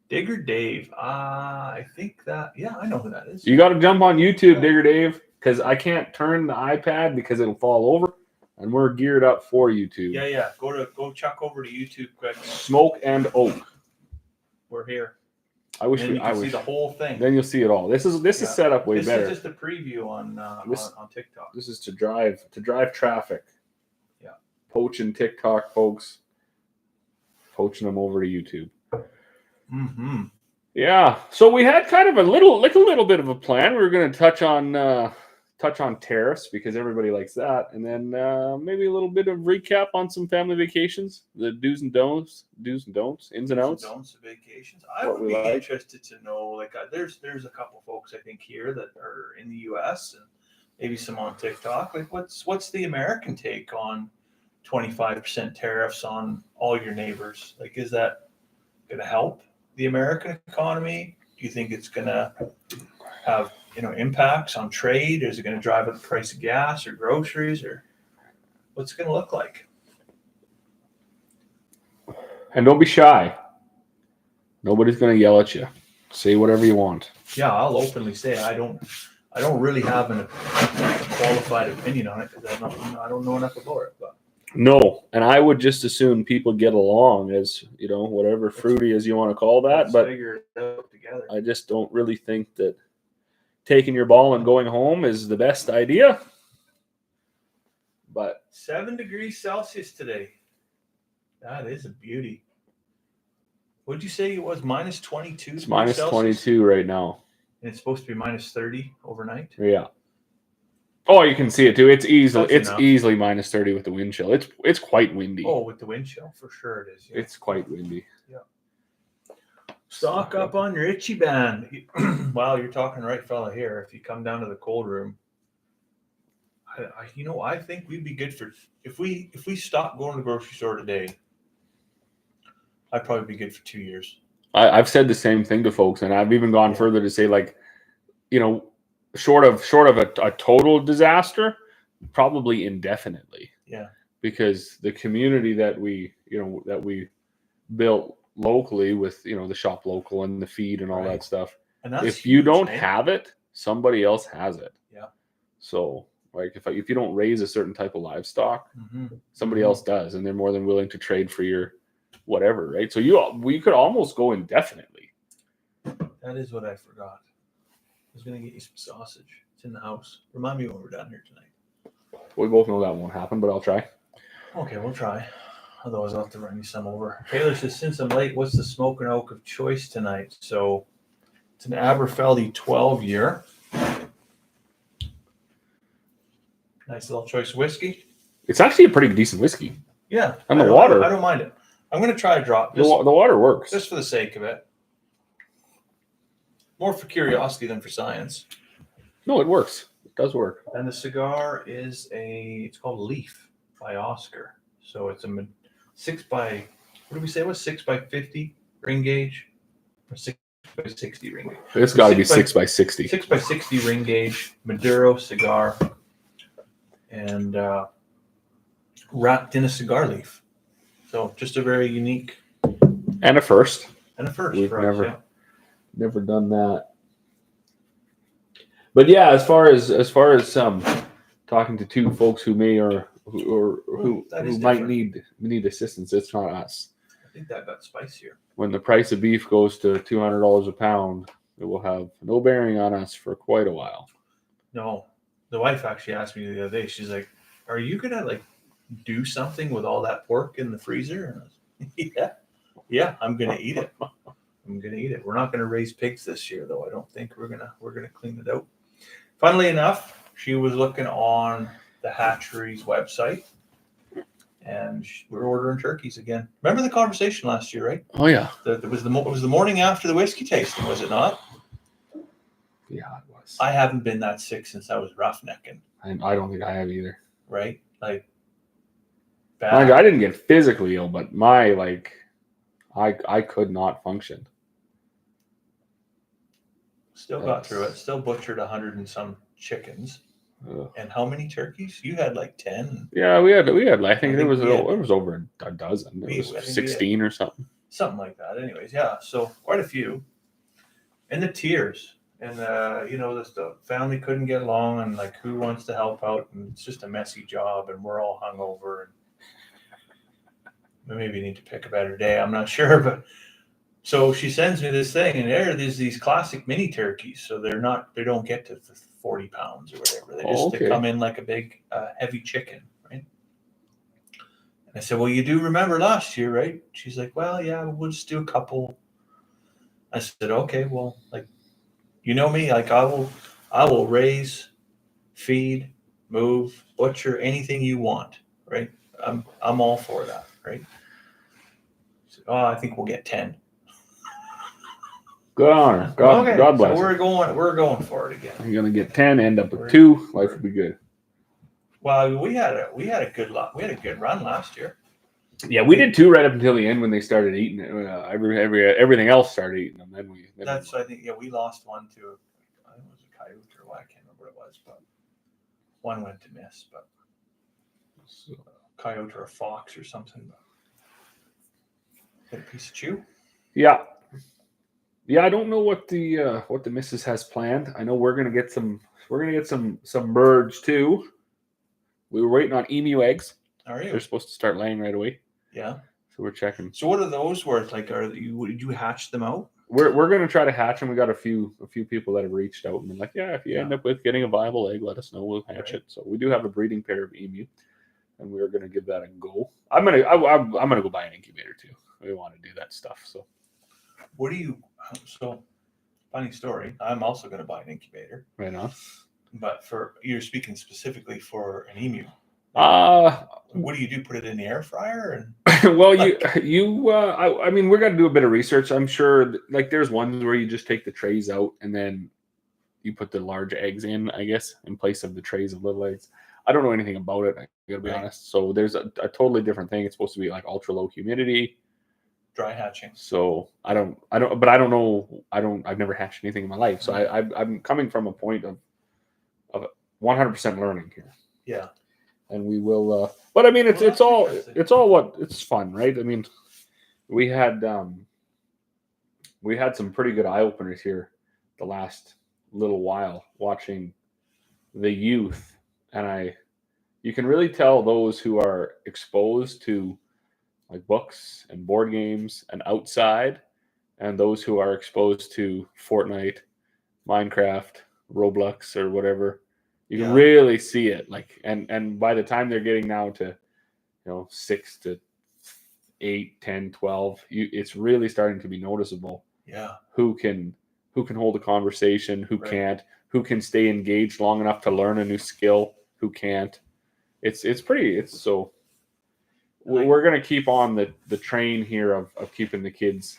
Digger Dave. I think that. Yeah, I know who that is. You got to jump on YouTube, Digger Dave, because I can't turn the iPad because it'll fall over, and we're geared up for YouTube. Yeah. Go chuck over to YouTube quick. Smoke and Oak. We're here. I wish you can see the whole thing. Then you'll see it all. This is set up way better. This is just a preview on TikTok. This is to drive traffic. Yeah. Poaching TikTok folks. Poaching them over to YouTube. Mm-hmm. Yeah. So we had kind of a little bit of a plan. We were going to touch on tariffs because everybody likes that, and then maybe a little bit of recap on some family vacations, the do's and don'ts, ins and outs. Do's and don'ts of vacations. I would be interested to know. Like, there's a couple folks I think here that are in the U.S. and maybe some on TikTok. Like, what's the American take on 25% tariffs on all your neighbors? Like, is that going to help the American economy? Do you think it's going to have impacts on trade? Is it going to drive up the price of gas or groceries, or what's it going to look like? And don't be shy. Nobody's going to yell at you. Say whatever you want. Yeah, I'll openly say I don't really have a qualified opinion on it because I don't know enough about it. But No, and I would just assume people get along as, whatever fruity as you want to call that. But figure it out together. I just don't really think that taking your ball and going home is the best idea. But 7 degrees Celsius today. That is a beauty. What did you say it was? Minus 22? It's minus 22 right now. And it's supposed to be minus 30 overnight? Yeah. Oh, you can see it too. It's That's easily minus 30 with the wind chill. It's quite windy. Oh, with the wind chill, for sure it is. Yeah. It's quite windy. Yeah. Stock up on your itchy band. Wow, you're talking the right fella here. If you come down to the cold room, I think we'd be good for if we stopped going to the grocery store today. I'd probably be good for 2 years. I've said the same thing to folks, and I've even gone further to say, like, short of a total disaster, probably indefinitely. Yeah. Because the community that we built locally with the shop local and the feed and all that stuff. And that's if you huge, don't man. have it, somebody else has it. Yeah. So like if you don't raise a certain type of livestock, somebody else does, and they're more than willing to trade for your whatever, right? So we could almost go indefinitely. That is what I forgot. I was gonna get you some sausage. It's in the house. Remind me when we're down here tonight. We both know that won't happen, but I'll try. Okay, we'll try. Otherwise, I'll have to run you some over. Taylor says, since I'm late, what's the smoking oak of choice tonight? So it's an Aberfeldy 12-year. Nice little choice of whiskey. It's actually a pretty decent whiskey. Yeah. And the water. I don't mind it. I'm going to try a drop. The water works. Just for the sake of it. More for curiosity than for science. No, it works. It does work. And the cigar is it's called Leaf by Oscar. So it's a 6 by, what did we say it was? 6 by 50 ring gauge? Or 6 by 60 ring gauge? It's got to be 6 by 60. 6 by 60 ring gauge Maduro cigar. And wrapped in a cigar leaf. So just a very unique. And a first. We've never done that. But yeah, as far as talking to two folks who may or who might need assistance, it's not us. I think that got spicier. When the price of beef goes to $200 a pound, it will have no bearing on us for quite a while. No, the wife actually asked me the other day. She's like, "Are you gonna do something with all that pork in the freezer?" And I was, yeah, I'm gonna eat it. We're not gonna raise pigs this year, though. I don't think we're gonna clean it out. Funnily enough, she was looking on the hatchery's website, and we're ordering turkeys again. Remember the conversation last year, right? Oh yeah. It was the morning after the whiskey tasting, was it not? Yeah, it was. I haven't been that sick since I was roughnecking. I don't think I have either. Right? Bad. I didn't get physically ill, but I could not function. Still got through it. Still butchered 100 and some chickens. Ugh. And how many turkeys? You had 10. Yeah, we had. I think it was over a dozen. It was 16 or something. Something like that. Anyways, yeah. So quite a few. And the tears. And the family couldn't get along, and who wants to help out, and it's just a messy job, and we're all hungover, and maybe need to pick a better day. I'm not sure, but so she sends me this thing, and there's these classic mini turkeys, so they don't get to 40 pounds or whatever. They come in like a big heavy chicken, right? And I said, well, you do remember last year, right? She's like, well, yeah, we'll just do a couple. I said, okay, well, you know me, I will raise, feed, move, butcher, anything you want, right? I'm all for that, right? So, I think we'll get 10. Good on her. God bless. So we're going for it again. You're gonna get 10, end up with 2. Life will be good. Well, we had a good lot. We had a good run last year. Yeah, we did 2 right up until the end when they started eating it. Everything else started eating them. I think we lost one to I think it was a coyote or what, I can't remember what it was, but one went to miss, but a coyote or a fox or something. Get a piece of chew. Yeah. Yeah, I don't know what the missus has planned. I know we're gonna get some birds too. We were waiting on emu eggs. Are you? They're supposed to start laying right away. Yeah. So we're checking. So what are those worth? Like, did you hatch them out? We're gonna try to hatch them. We got a few people that have reached out and been like, yeah, if you end Yeah. up with getting a viable egg, let us know. We'll hatch Right. it. So we do have a breeding pair of emu, and we're gonna give that a go. I'm gonna go buy an incubator too. We want to do that stuff. So What do you? So funny story. I'm also going to buy an incubator, right on. but you're speaking specifically for an emu. What do you do? Put it in the air fryer and Well, I mean, we're gonna do a bit of research. I'm sure, like, there's ones where you just take the trays out and then you put the large eggs in, I guess, in place of the trays of little eggs. I don't know anything about it. I gotta be honest. So there's a totally different thing. It's supposed to be like ultra low humidity, dry hatching. So I don't know. I've never hatched anything in my life. So I'm coming from a point of 100% learning here. Yeah. And we will, but I mean, it's fun, right? I mean, we had some pretty good eye openers here the last little while watching the youth, and you can really tell those who are exposed to like books and board games and outside, and those who are exposed to Fortnite, Minecraft, Roblox, or whatever. You can really see it, like, and by the time they're getting now to 6 to 8, 10, 12, it's really starting to be noticeable. Yeah. Who can hold a conversation, who can't, who can stay engaged long enough to learn a new skill, who can't. So we're going to keep on the train here of keeping the kids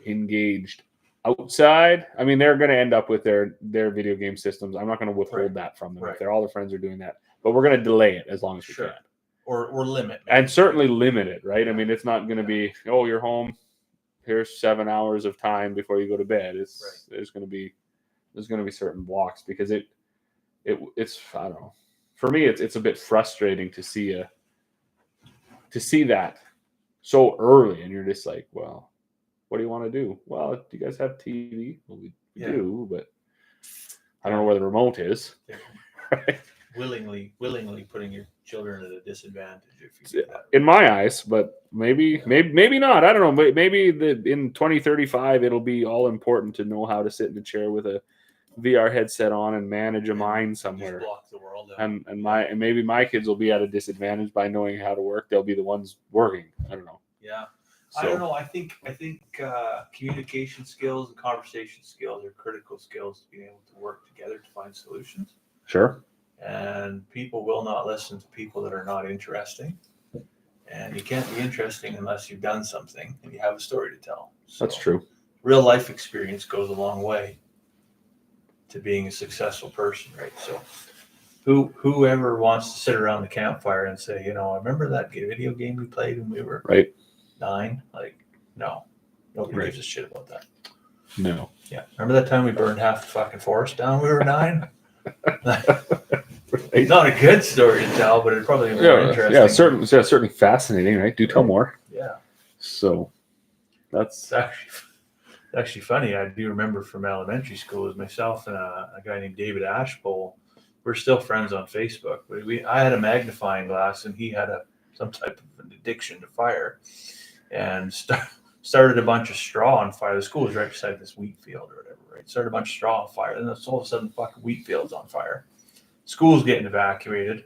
engaged outside. I mean, they're going to end up with their video game systems. I'm not going to withhold that from them if all their friends are doing that, but we're going to delay it as long as we can, or limit, maybe. And certainly limit it. Right? I mean, it's not going to be, oh, you're home, here's 7 hours of time before you go to bed. There's going to be certain blocks, because it's I don't know. For me, it's a bit frustrating to see that so early, and you're just like, well, what do you want to do? Well, do you guys have TV? Well, we do, but I don't know where the remote is. Willingly putting your children at a disadvantage if you do that. In my eyes, but maybe not. I don't know. Maybe in 2035 it'll be all important to know how to sit in a chair with a VR headset on and manage a mine somewhere. Just block the world out. And maybe my kids will be at a disadvantage by knowing how to work. They'll be the ones working. I don't know. Yeah. So, I don't know. I think communication skills and conversation skills are critical skills to being able to work together to find solutions. Sure. And people will not listen to people that are not interesting. And you can't be interesting unless you've done something and you have a story to tell. So that's true. Real life experience goes a long way to being a successful person, right? So whoever wants to sit around the campfire and say, I remember that video game we played when we were 9, like, no, nobody gives a shit about that. No. Yeah. Remember that time we burned half the fucking forest down when we were 9? It's not a good story to tell, but it's probably more interesting. Yeah, certainly fascinating, right? Do tell more. Yeah. So that's actually funny. I do remember from elementary school, was myself and a guy named David Ashpole. We're still friends on Facebook, but I had a magnifying glass and he had some type of an addiction to fire, and started a bunch of straw on fire. The school was right beside this wheat field or whatever, right? Started a bunch of straw on fire, and then all of a sudden, fucking wheat field's on fire. School's getting evacuated.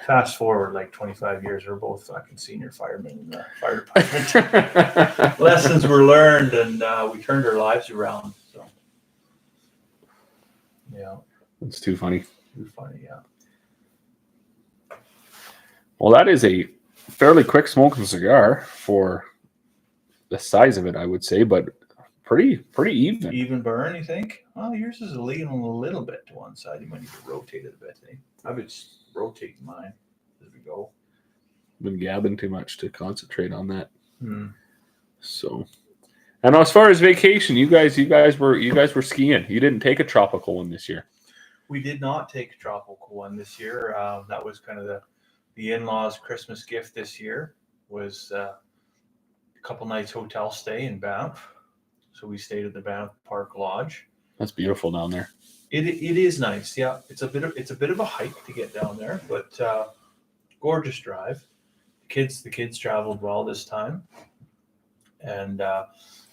Fast forward like 25 years, we're both fucking senior firemen in the fire department. Lessons were learned, and we turned our lives around. So, yeah, it's too funny. Yeah. Well, that is a fairly quick smoking cigar for the size of it, I would say, but pretty even. Even burn, you think? Well, yours is leaning a little bit to one side. You might need to rotate it a bit. I've been rotating mine as we go. Been gabbing too much to concentrate on that. So, and as far as vacation, you guys were skiing. You didn't take a tropical one this year. We did not take a tropical one this year. That was kind of the in-laws' Christmas gift this year. Was a couple nights hotel stay in Banff. So we stayed at the Banff Park Lodge. That's beautiful down there. It is nice, yeah. It's a bit of a hike to get down there, but gorgeous drive. The kids traveled well this time, and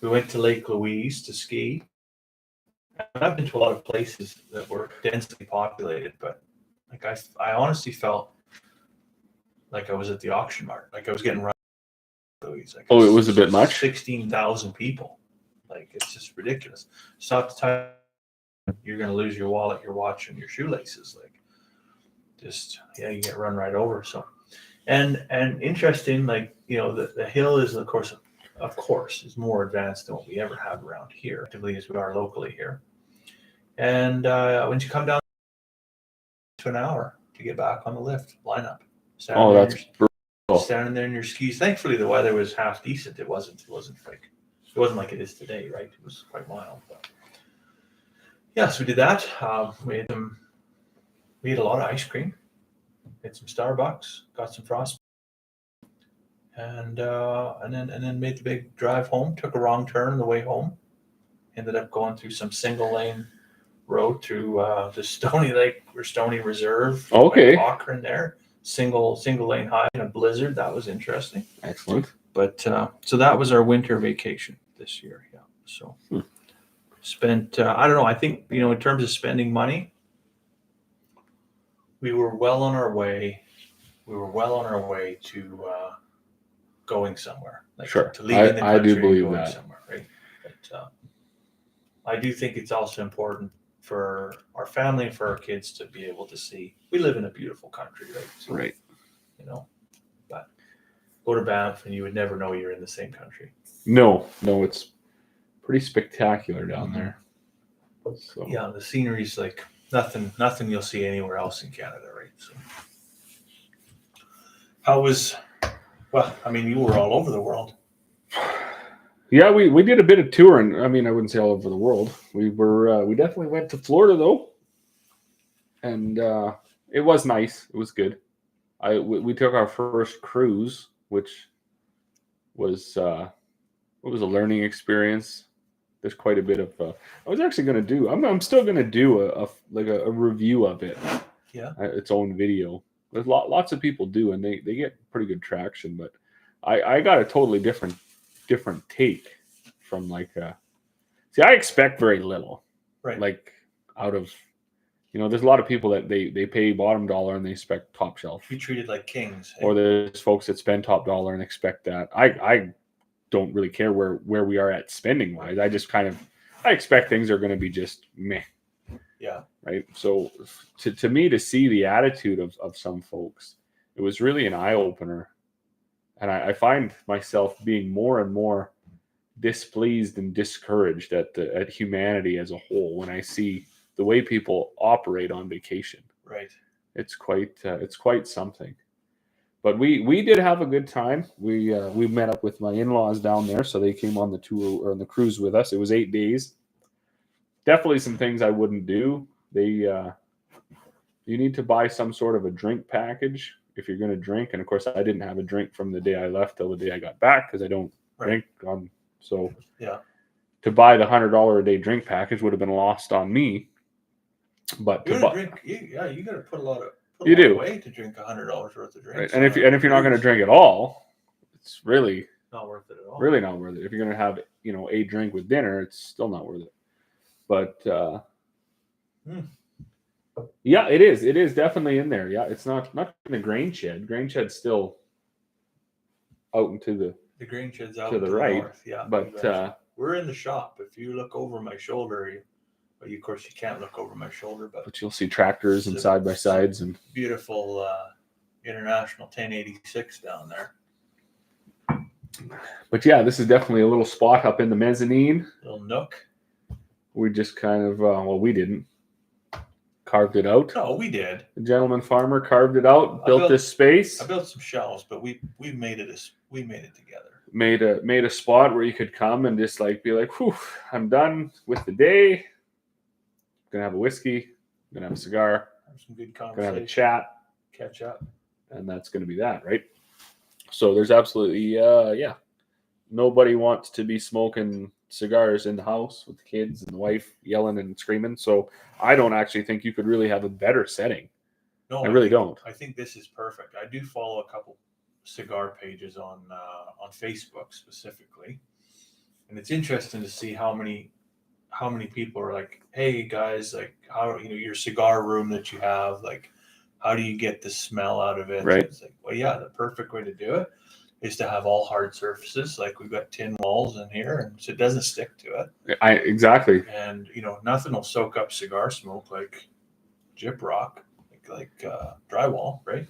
we went to Lake Louise to ski. I've been to a lot of places that were densely populated, but like I honestly felt like I was at the auction mart, like I was getting run. Louise. Like, Oh, it was a bit much. 16,000 people, like it's just ridiculous. Stop the time. You're going to lose your wallet, your watch, and your shoelaces. Like, just you get run right over. So, and interesting, like the hill is of course is more advanced than what we ever have around here, actively as we are locally here. And when you come down to an hour to get back on the lift lineup. Oh, that's brutal. Standing there in your skis. Thankfully, the weather was half decent. It wasn't like it is today, right? It was quite mild. But yeah, so we did that. We ate a lot of ice cream, had some Starbucks, got some frost, and then made the big drive home. Took a wrong turn on the way home. Ended up going through some single lane road through the Stony Lake or Stony Reserve. Okay. Cochrane there. Single lane high in a blizzard. That was interesting. Excellent. But so that was our winter vacation this year. Yeah. So spent, I don't know, I think, in terms of spending money, we were well on our way. To going somewhere. Like sure. To leaving the country I do believe and going that. somewhere, right? But I do think it's also important for our family and for our kids to be able to see. We live in a beautiful country, right? So, right. But go to Banff and you would never know you're in the same country. No, it's pretty spectacular down there. So. Yeah, the scenery's like nothing you'll see anywhere else in Canada, right? So you were all over the world. Yeah, we did a bit of touring. I mean, I wouldn't say all over the world. We definitely went to Florida though, and it was nice. It was good. We took our first cruise, which was it was a learning experience. There's quite a bit of. I was actually going to do. I'm still going to do a review of it. Yeah. Its own video. There's lots of people do, and they get pretty good traction. But I got a totally different take from see, I expect very little, right? Like out of, there's a lot of people that they pay bottom dollar and they expect top shelf. Be treated like kings. Or there's folks that spend top dollar and expect that. I don't really care where we are at spending wise. I just I expect things are going to be just meh. Yeah. Right. So to me, to see the attitude of some folks, it was really an eye opener. And I find myself being more and more displeased and discouraged at humanity as a whole when I see the way people operate on vacation. Right. It's quite something. But we did have a good time. We met up with my in-laws down there, so they came on the tour or on the cruise with us. It was 8 days. Definitely some things I wouldn't do. You need to buy some sort of a drink package if you're going to drink. And of course, I didn't have a drink from the day I left till the day I got back because I don't drink. So yeah, to buy the $100 a day drink package would have been lost on me. But you got to put a lot of way to drink $100 worth of drinks. Right. And if you're not going to drink at all, it's really not worth it at all. Really not worth it. If you're going to have a drink with dinner, it's still not worth it. But yeah, it is. It is definitely in there. Yeah, it's not in the grain shed. Grain shed's still out into the grain shed's out to the right. North. Yeah, but we're in the shop. If you look over my shoulder, of course you can't look over my shoulder, but you'll see tractors and side by sides and beautiful International 1086 down there. But yeah, this is definitely a little spot up in the mezzanine. Little nook. We just kind of we didn't. Carved it out. No, we did. The gentleman farmer carved it out, built this space. I built some shelves, but we made it together. Made a spot where you could come and just be like, whew, I'm done with the day. Gonna have a whiskey, gonna have a cigar, have some good conversation, gonna have a chat, catch up. And that's gonna be that, right? So there's absolutely nobody wants to be smoking cigars in the house with the kids and the wife yelling and screaming. So I don't actually think you could really have a better setting. No, I really don't. I think this is perfect. I do follow a couple cigar pages on Facebook specifically, and it's interesting to see how many people are like, "Hey guys, like how your cigar room that you have, like how do you get the smell out of it?" Right. It's like, well, yeah, the perfect way to do it is to have all hard surfaces. Like we've got tin walls in here, and so it doesn't stick to it. Exactly. And nothing will soak up cigar smoke like gyprock, like drywall, right?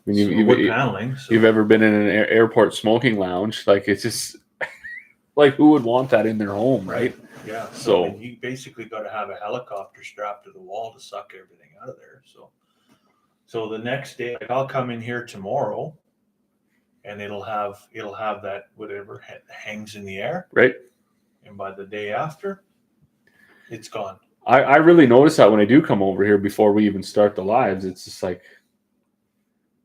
I mean, So wood paneling. So. You've ever been in an airport smoking lounge? Like it's just like who would want that in their home, right? Yeah. So I mean, you basically got to have a helicopter strapped to the wall to suck everything out of there. So the next day, like, I'll come in here tomorrow, and it'll have that whatever hangs in the air, right. And by the day after, it's gone. I really notice that when I do come over here before we even start the lives, it's just like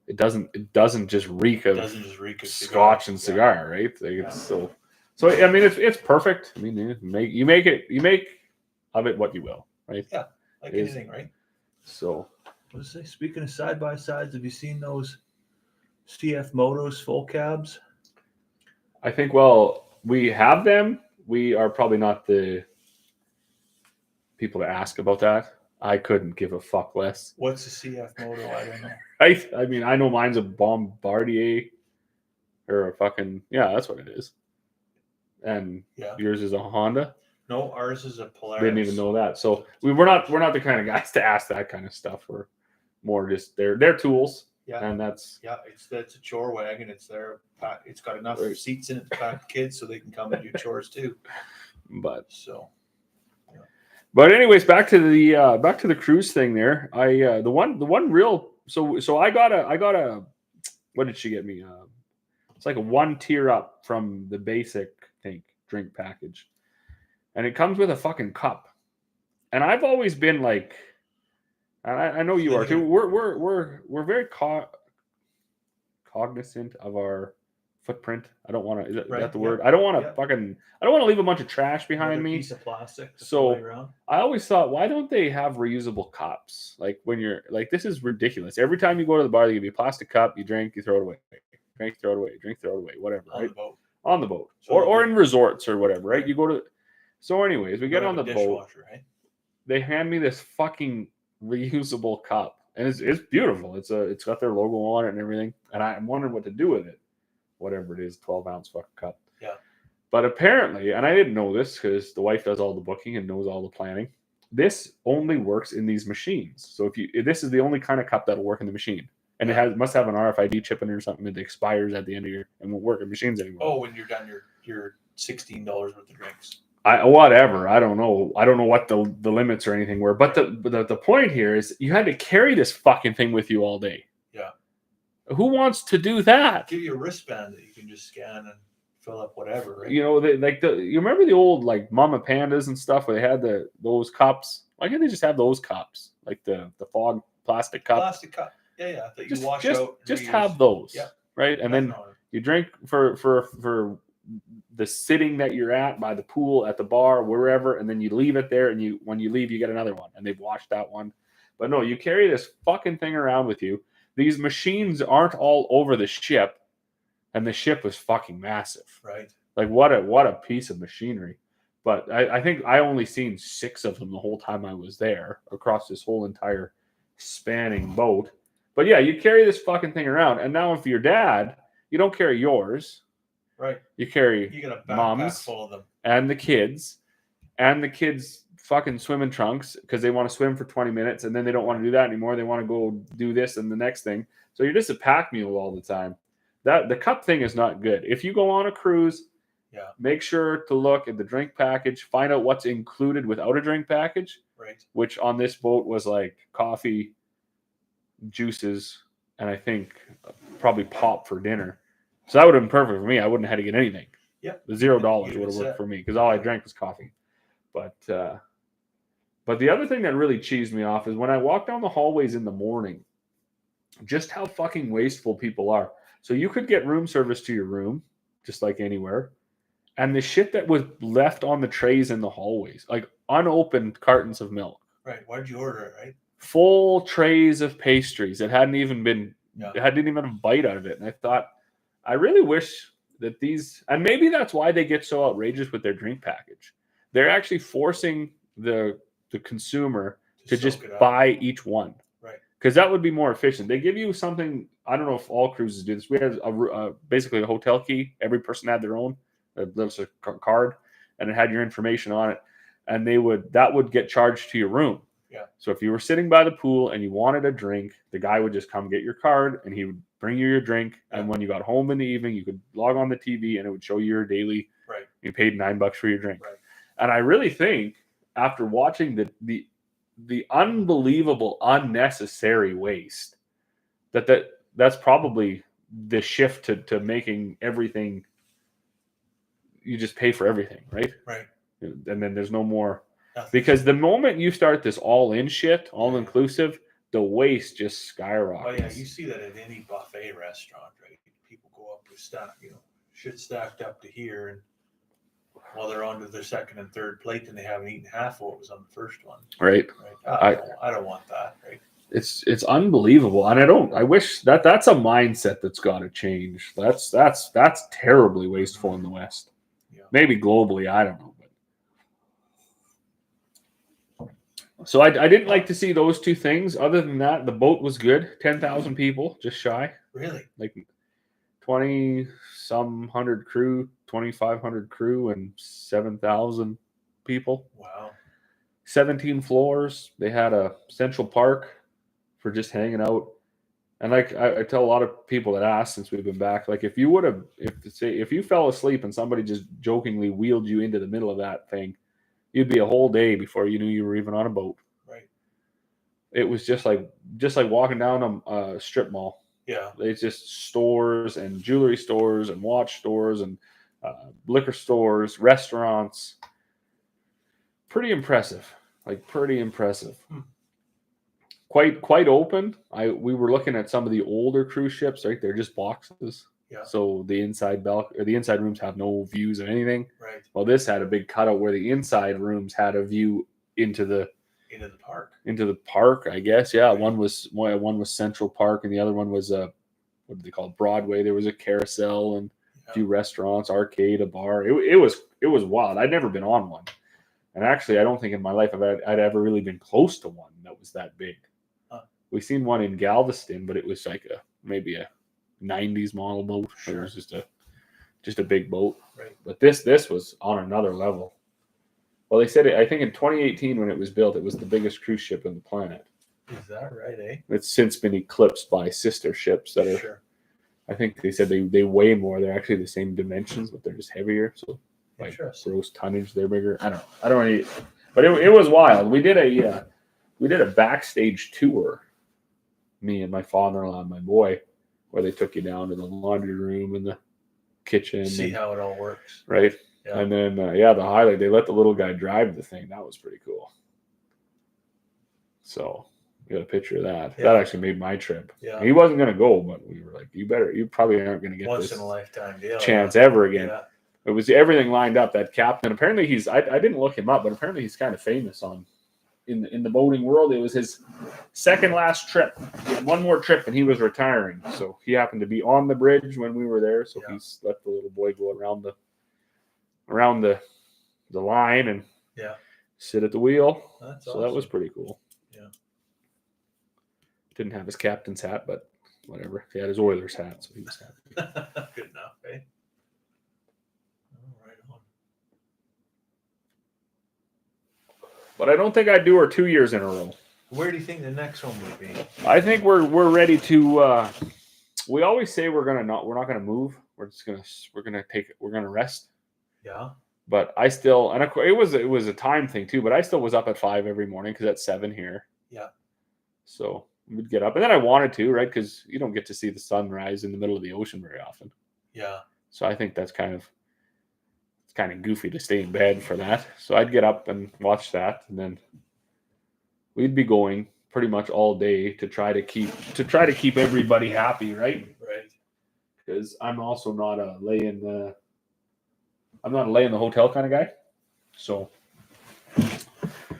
it doesn't just reek of scotch and cigar, right? Like it's so I mean it's perfect. I mean you make of it what you will, right? Yeah, like anything, right? So let's say, speaking of side by sides, have you seen those CF Motos full cabs? I think we have them. We are probably not the people to ask about that. I couldn't give a fuck less. What's a CF Moto? I don't know. I mean, I know mine's a Bombardier or a fucking that's what it is. And yours is a Honda. No, ours is a Polaris. Didn't even know that. So we're not the kind of guys to ask that kind of stuff. We're more just they're tools. Yeah, and that's a chore wagon. It's there. It's got enough seats in it to pack kids so they can come and do chores too. But But anyways, back to the cruise thing there. The one real so I got a what did she get me? It's like a 1 tier up from the basic drink package, and it comes with a fucking cup. And I've always been like, and I know you are too. We're very cognizant of our footprint. I don't want to. Is that the word? I don't want to I don't want to leave a bunch of trash behind me. Piece of plastic. So I always thought, why don't they have reusable cups? Like when you're like, this is ridiculous. Every time you go to the bar, they give you a plastic cup. You drink, you throw it away. Drink, throw it away. Drink, throw it away. Whatever. On the boat. On the boat, or in resorts or whatever. Right? You go to. So, anyways, we get on the boat. Right? They hand me this fucking reusable cup, and it's beautiful. It's got their logo on it and everything. And I'm wondering what to do with it. Whatever it is, 12-ounce fucking cup. Yeah. But apparently, and I didn't know this because the wife does all the booking and knows all the planning. This only works in these machines. So this is the only kind of cup that'll work in the machine, and it must have an RFID chip in it or something that expires at the end of your and won't work in machines anymore. Oh, when you're done your $16 worth of drinks. Whatever. I don't know. I don't know what the limits or anything were. But the point here is you had to carry this fucking thing with you all day. Yeah. Who wants to do that? Give you a wristband that you can just scan and fill up whatever, right? You remember the old like Mama Pandas and stuff where they had those cups? Why can't they just have those cups? Like the fog plastic cup. Plastic cup. Yeah. That you wash out. Just have those. Yeah. Right? And then you drink for the sitting that you're at by the pool, at the bar, wherever, and then you leave it there, and when you leave, you get another one, and they've washed that one. But no, you carry this fucking thing around with you. These machines aren't all over the ship, and the ship was fucking massive. Right. Like what a piece of machinery. But I think I only seen 6 of them the whole time I was there across this whole entire spanning boat. But yeah, you carry this fucking thing around, and now if you're dad, you don't carry yours. Right. You carry got a mom's full of them. and the kids fucking swimming trunks because they want to swim for 20 minutes and then they don't want to do that anymore. They want to go do this and the next thing. So you're just a pack mule all the time. The cup thing is not good. If you go on a cruise, make sure to look at the drink package, find out what's included without a drink package. Right. Which on this boat was like coffee, juices, and I think probably pop for dinner. So that would have been perfect for me. I wouldn't have had to get anything. Yeah. The $0 would have worked for me because all I drank was coffee. But the other thing that really cheesed me off is when I walk down the hallways in the morning, just how fucking wasteful people are. So you could get room service to your room, just like anywhere. And the shit that was left on the trays in the hallways, like unopened cartons of milk. Right. Why did you order it, right? Full trays of pastries that hadn't even been, Yeah. hadn't even a bite out of it. And I thought, I really wish that these, and maybe that's why they get so outrageous with their drink package. They're actually forcing the consumer to just soak it up. buy each one. Right. Because that would be more efficient. They give you something, I don't know if all cruises do this. We had basically a hotel key. Every person had their own. There's a card, and it had your information on it. And that would get charged to your room. Yeah. So if you were sitting by the pool and you wanted a drink, the guy would just come get your card and he would bring you your drink. Yeah. And when you got home in the evening, you could log on the TV and it would show you your daily. Right. You paid $9 for your drink. Right. And I really think after watching the unbelievable unnecessary waste that's probably the shift to making everything, you just pay for everything, right? Right. And then there's no more. Nothing. Because the moment you start this all-in shit, all-inclusive, the waste just skyrockets. Oh, yeah, you see that at any buffet restaurant, right? People go up with shit stacked up to here, and while they're on to their second and third plate, and they haven't eaten half of what was on the first one. Right. I don't want that, right? It's unbelievable, and I wish that's a mindset that's got to change. That's terribly wasteful in the West. Yeah. Maybe globally, I don't know. So I didn't like to see those two things. Other than that, the boat was good. 10,000 people, just shy. Really? Like 20-some hundred crew, 2,500 crew, and 7,000 people. Wow. 17 floors. They had a central park for just hanging out. And like I tell a lot of people that ask since we've been back, like if you fell asleep and somebody just jokingly wheeled you into the middle of that thing, you'd be a whole day before you knew you were even on a boat. Right. It was just like walking down a strip mall. Yeah. It's just stores and jewelry stores and watch stores and liquor stores, restaurants. Pretty impressive. Pretty impressive. Quite open. We were looking at some of the older cruise ships, right? They're just boxes. Yeah. So the inside rooms have no views of anything. Right. Well, this had a big cutout where the inside rooms had a view into the park. Into the park, I guess. Yeah. Right. One was Central Park, and the other one was what do they call it? Broadway. There was a carousel and a few restaurants, arcade, a bar. It was wild. I'd never been on one, and actually, I don't think in my life I'd ever really been close to one that was that big. Huh. We seen one in Galveston, but it was like maybe a 90s model boat. Sure. It was just a big boat. Right. But this was on another level. Well, they said I think in 2018 when it was built, it was the biggest cruise ship on the planet. Is that right, eh? It's since been eclipsed by sister ships that are. Sure. I think they said they weigh more. They're actually the same dimensions, but they're just heavier. So like gross tonnage, they're bigger. I don't really. But it was wild. We did a backstage tour. Me and my father-in-law and my boy, where they took you down to the laundry room and the kitchen. See how it all works. Right. Yeah. And then, the highlight, they let the little guy drive the thing. That was pretty cool. So we got a picture of that. Yeah. That actually made my trip. Yeah. He wasn't going to go, but we were like, you probably aren't going to get once this in a lifetime deal, chance ever again. Yeah. It was everything lined up. That captain, apparently I didn't look him up, but apparently he's kind of famous in the boating world. It was his second last trip. He had one more trip and he was retiring. So he happened to be on the bridge when we were there. So he's let the little boy go around the line and sit at the wheel. That's so awesome. That was pretty cool. Yeah. Didn't have his captain's hat, but whatever. He had his Oilers hat, so he was happy. Good enough, eh? All right on. But I don't think I'd do her 2 years in a row. Where do you think the next one would be? I think we're ready to. We always say we're not gonna move. We're gonna rest. Yeah. But I still, and it was a time thing too. But I still was up at 5 every morning because it's 7 here. Yeah. So we'd get up, and then I wanted to, right? Because you don't get to see the sunrise in the middle of the ocean very often. Yeah. So I think it's kind of goofy to stay in bed for that. So I'd get up and watch that, and then we'd be going pretty much all day to try to keep everybody happy, right? Right. because I'm also not a I'm not a lay in the hotel kind of guy. So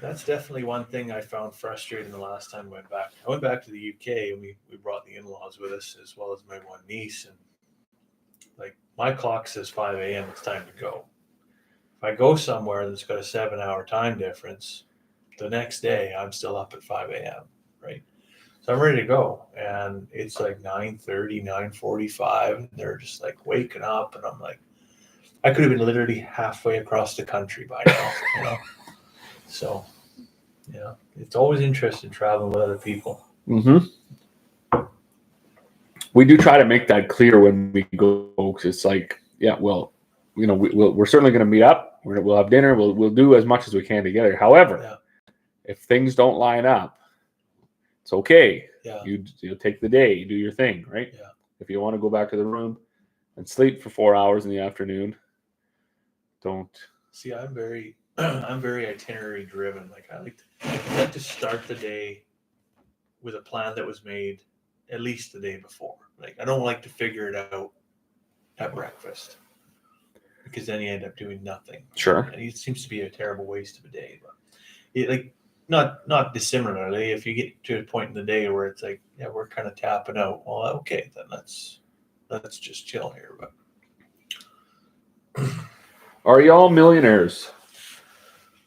That's definitely one thing I found frustrating the last time I went back. I went back to the UK and we brought the in-laws with us as well as my one niece. And like my clock says 5 a.m. It's time to go. If I go somewhere that's got a 7-hour time difference, the next day I'm still up at 5 a.m. Right. So I'm ready to go. And it's like 9:30, 9:45. And they're just like waking up. And I'm like, I could have been literally halfway across the country by now, you know? So, yeah, it's always interesting traveling with other people. We do try to make that clear when we go, folks. It's like, yeah, well, you know, we're certainly going to meet up. We'll have dinner. We'll do as much as we can together. However, if things don't line up, it's okay. Yeah. You take the day, you do your thing, right? Yeah. If you want to go back to the room and sleep for 4 hours in the afternoon, don't. See, I'm very itinerary driven. Like I like to start the day with a plan that was made at least the day before. Like I don't like to figure it out at breakfast because then you end up doing nothing. Sure. And it seems to be a terrible waste of a day. But it, like not dissimilarly, if you get to a point in the day where it's like, yeah, we're kind of tapping out. Well, okay, then let's just chill here. But are y'all millionaires?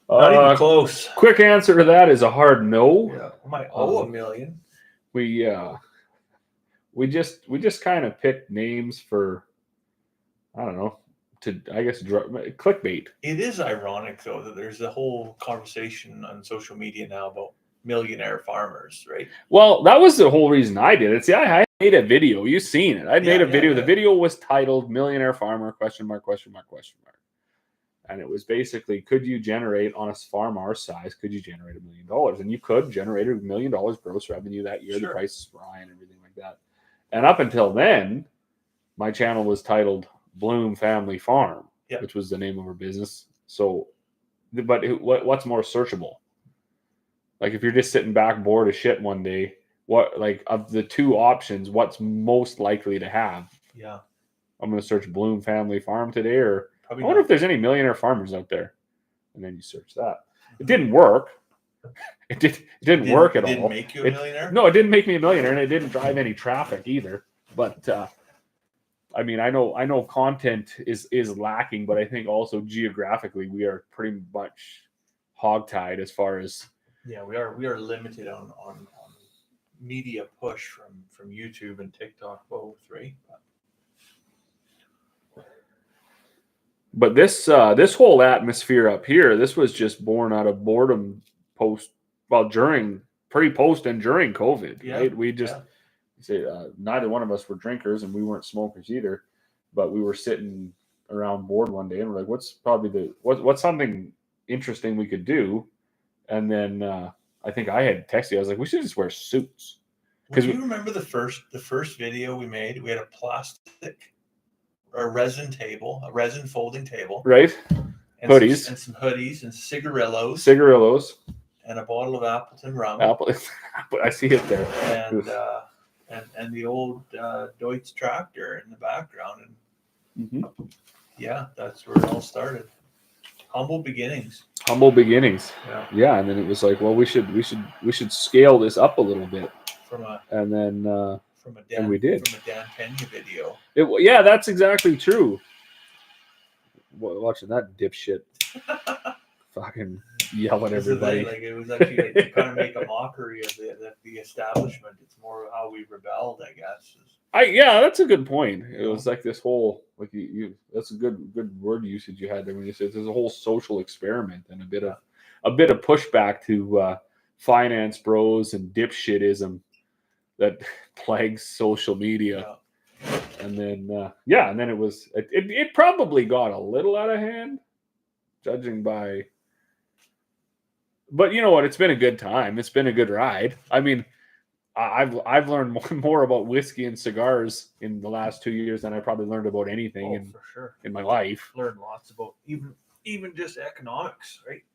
Not even close. Quick answer to that is a hard no. Yeah, I might owe $1 million. We just kind of picked names for, I don't know, to, I guess, clickbait. It is ironic though that there's a whole conversation on social media now about millionaire farmers, right? Well, that was the whole reason I did it. See, I made a video. You've seen it. I made a video. Yeah. The video was titled "Millionaire Farmer?" ? And it was basically, could you generate on a farm our size? Could you generate $1 million? And you could generate $1 million gross revenue that year. Sure. The prices were high and everything like that. And up until then, my channel was titled Bloom Family Farm, which was the name of our business. So, but what's more searchable? Like if you're just sitting back bored as shit one day, what, like, of the two options, what's most likely to have? Yeah. I'm going to search Bloom Family Farm today, or probably I wonder if there's any millionaire farmers out there. And then you search that. It didn't work. It didn't work at all. It didn't make you a millionaire? No, it didn't make me a millionaire, and it didn't drive any traffic either. But I mean, I know content is lacking, but I think also geographically we are pretty much hogtied as far as. Yeah, we are limited on media push from YouTube and TikTok both, right? But this whole atmosphere up here, this was just born out of boredom pre-post and during COVID, right? We just say neither one of us were drinkers and we weren't smokers either, but we were sitting around bored one day and we're like, what's something interesting we could do? And then I think I had texted you. I was like, we should just wear suits. Because you remember the first video we made? We had a plastic. A resin table, a resin folding table, right? And hoodies, some hoodies, and cigarillos, and a bottle of Appleton rum. I see it there, and the old Deutz tractor in the background, and yeah, that's where it all started. Humble beginnings. Yeah, and then it was like, well, we should scale this up a little bit. And we did. From a Dan Pena video. Yeah, that's exactly true. Watching that dipshit fucking yell at everybody. Like it was actually to kind of make a mockery of the establishment. It's more how we rebelled, I guess. Yeah, that's a good point. It was like this whole, like you that's a good word usage you had there when you said there's a whole social experiment and a bit of pushback to finance bros and dipshitism that plagues social media. And then and then it probably got a little out of hand, judging by, but you know what, it's been a good time. It's been a good ride. I mean, I've learned more about whiskey and cigars in the last 2 years than I probably learned about anything for sure in my life. Learned lots about even just economics, right?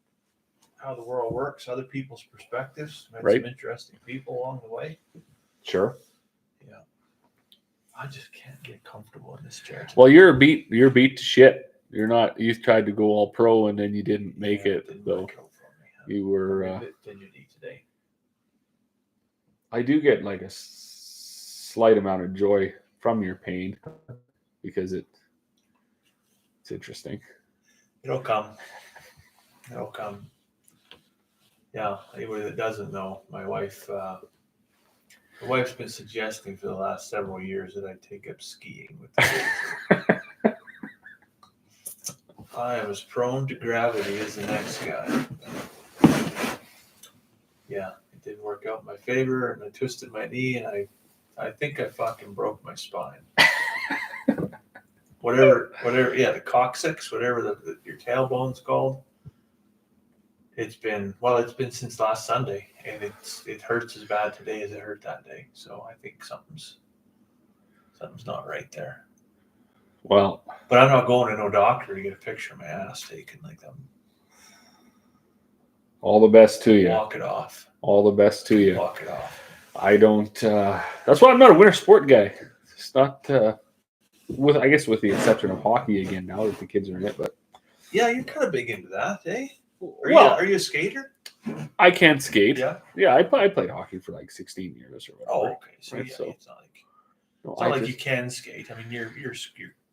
How the world works, other people's perspectives, met some interesting people along the way. Sure. Yeah. I just can't get comfortable in this chair. Well, you're beat to shit. You're not. You tried to go all pro and then you didn't make it. Didn't So work out for me. you were. I'm a bit fidgety today. I do get like a slight amount of joy from your pain because it's interesting. It'll come. It'll come. Yeah, anybody that doesn't know, my wife's been suggesting for the last several years that I take up skiing with the kids. I am as prone to gravity as the next guy. Yeah, it didn't work out in my favor, and I twisted my knee, and I think I fucking broke my spine. whatever, yeah, the coccyx, whatever your tailbone's called. It's been since last Sunday, and it hurts as bad today as it hurt that day. So I think something's not right there. Well, but I'm not going to no doctor to get a picture of my ass taken like them. All the best to you. Walk it off. All the best to you. Walk it off. I don't. That's why I'm not a winter sport guy. It's not. With the exception of hockey again now that the kids are in it, but yeah, you're kind of big into that, eh? Are you a skater? I can't skate. Yeah. I played hockey for like 16 years or whatever. Oh, okay. So right? yeah, So, it's not like you can skate. I mean, you're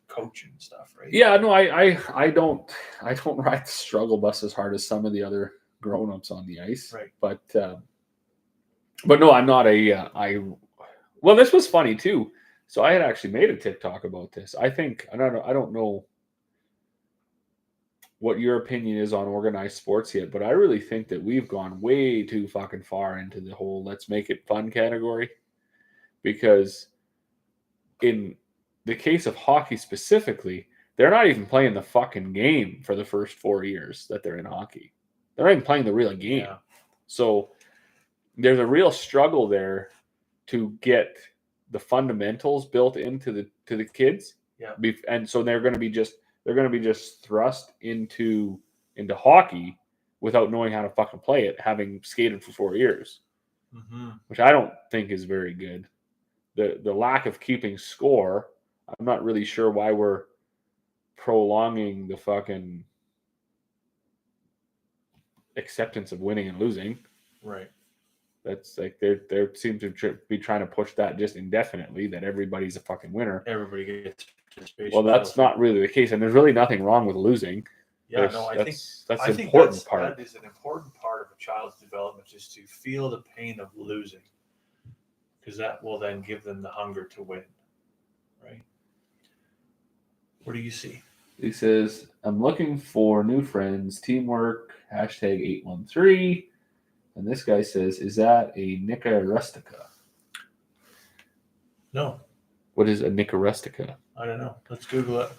coaching stuff, right? Yeah, no, I don't ride the struggle bus as hard as some of the other grown-ups on the ice. Right. But no, I'm not well, this was funny too. So I had actually made a TikTok about this. I don't know what your opinion is on organized sports yet, but I really think that we've gone way too fucking far into the whole let's make it fun category. Because in the case of hockey specifically, they're not even playing the fucking game for the first 4 years that they're in hockey. They're not even playing the real game. Yeah. So there's a real struggle there to get the fundamentals built into the kids. Yeah. And so they're going to be just thrust into hockey without knowing how to fucking play it, having skated for 4 years, which I don't think is very good. The lack of keeping score, I'm not really sure why we're prolonging the fucking acceptance of winning and losing. Right. That's like they seem to be trying to push that just indefinitely, that everybody's a fucking winner. Everybody gets participation. Well, that's not really the case, and there's really nothing wrong with losing. Yeah, no, I think that's an important part. That is an important part of a child's development, is to feel the pain of losing, because that will then give them the hunger to win. Right? What do you see? He says, "I'm looking for new friends, teamwork, #813." And this guy says, "Is that a Nika rustica?" No. What is a Nika rustica? I don't know. Let's Google it.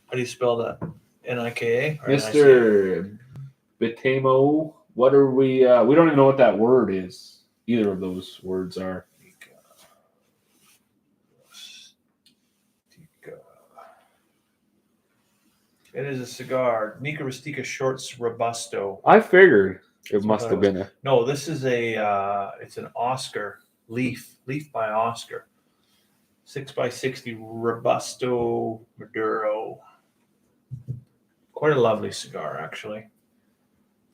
How do you spell that? Nika? Mr. Bitamo, what are we? We don't even know what that word is. Either of those words are. It is a cigar. Nika Rustica Shorts Robusto. I figured it must have been a. No, this is it's an Oscar leaf by Oscar. 6x60 Robusto Maduro. Quite a lovely cigar, actually.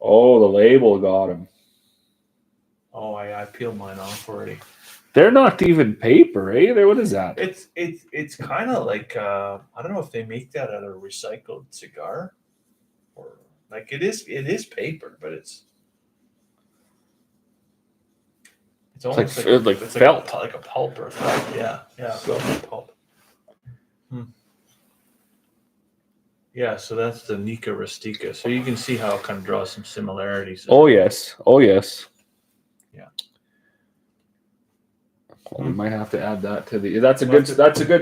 Oh, the label got him. Oh, I peeled mine off already. They're not even paper, eh? What is that? It's kind of like I don't know if they make that out of recycled cigar, or like it is paper, but it's almost like felt, like a pulp or felt. Yeah, so. Pulp. Yeah, so that's the Nika Rustica. So you can see how it kind of draws some similarities. Oh yes. Yeah. Well, we might have to add that to the. That's a good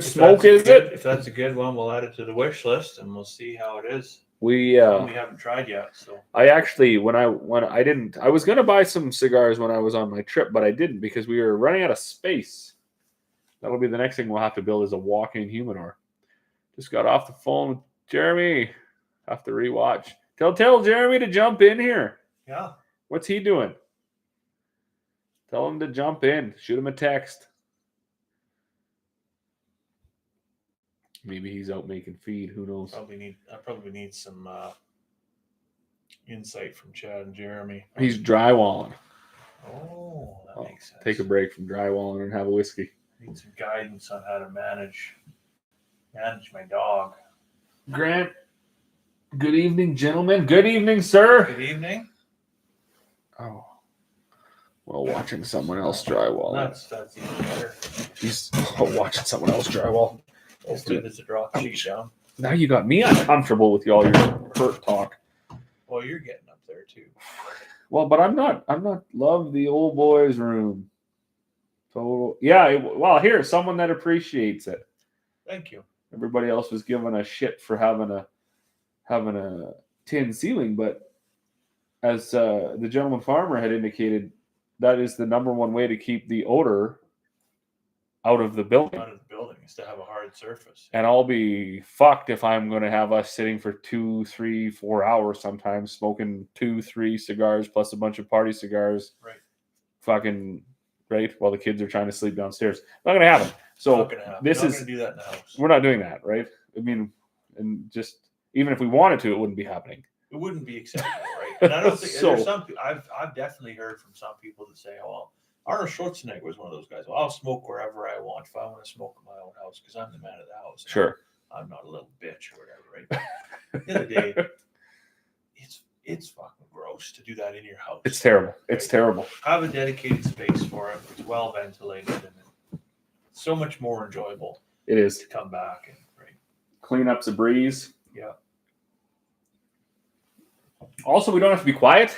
smoke, is it? If that's a good one, we'll add it to the wish list, and we'll see how it is. We haven't tried yet, so. I actually I was gonna buy some cigars when I was on my trip, but I didn't because we were running out of space. That'll be the next thing we'll have to build, is a walk-in humidor. Just got off the phone with Jeremy. Have to rewatch. Tell Jeremy to jump in here. Yeah. What's he doing? Tell him to jump in. Shoot him a text. Maybe he's out making feed. Who knows? I probably need some insight from Chad and Jeremy. He's drywalling. Oh, that makes sense. Take a break from drywalling and have a whiskey. Need some guidance on how to manage my dog. Grant, good evening, gentlemen. Good evening, sir. Good evening. Oh, well, watching someone else drywall. That's even better. He's watching someone else drywall. Hopefully, there's a drop sheet down. Now you got me uncomfortable with all your hurt talk. Well, you're getting up there too. Well, but I'm not. Love the old boys' room. Total. Yeah. Well, here's someone that appreciates it. Thank you. Everybody else was giving a shit for having a tin ceiling, but as the gentleman farmer had indicated, that is the number one way to keep the odor out of the building. Out of the building is to have a hard surface. And I'll be fucked if I'm going to have us sitting for 2, 3, 4 hours sometimes smoking 2, 3 cigars plus a bunch of party cigars. Right. Fucking right while the kids are trying to sleep downstairs. Not going to happen. So this is. We're not going to do that in the house. We're not doing that, right? I mean, and just even if we wanted to, it wouldn't be happening. It wouldn't be acceptable, right? And I don't think there's some. I've definitely heard from some people that say, "Oh, well, Arnold Schwarzenegger was one of those guys. Well, I'll smoke wherever I want if I want to smoke in my own house because I'm the man of the house. Sure, I'm not a little bitch or whatever, right?" But the other day, it's fucking gross to do that in your house. It's terrible. Right? It's terrible. Have a dedicated space for it. It's well ventilated and so much more enjoyable. It is to come back and right. Cleanup's a breeze. Yeah. Also, we don't have to be quiet.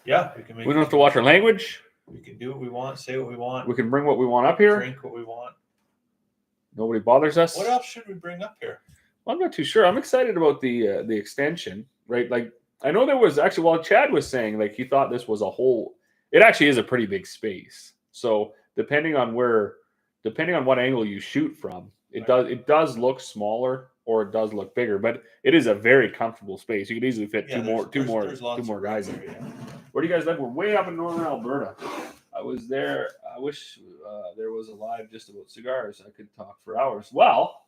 Yeah, we don't have to watch our language. We can do what we want, say what we want. We can bring what we want up here. Drink what we want. Nobody bothers us. What else should we bring up here? Well, I'm not too sure. I'm excited about the extension, right? Like, I know there was actually, well, Chad was saying, like, he thought this was a whole, it actually is a pretty big space. So depending on what angle you shoot from, it does look smaller or it does look bigger, but it is a very comfortable space. You could easily fit two more guys in. Yeah. Where do you guys live? We're way up in northern Alberta. I was there. I wish there was a live just about cigars. I could talk for hours. Well,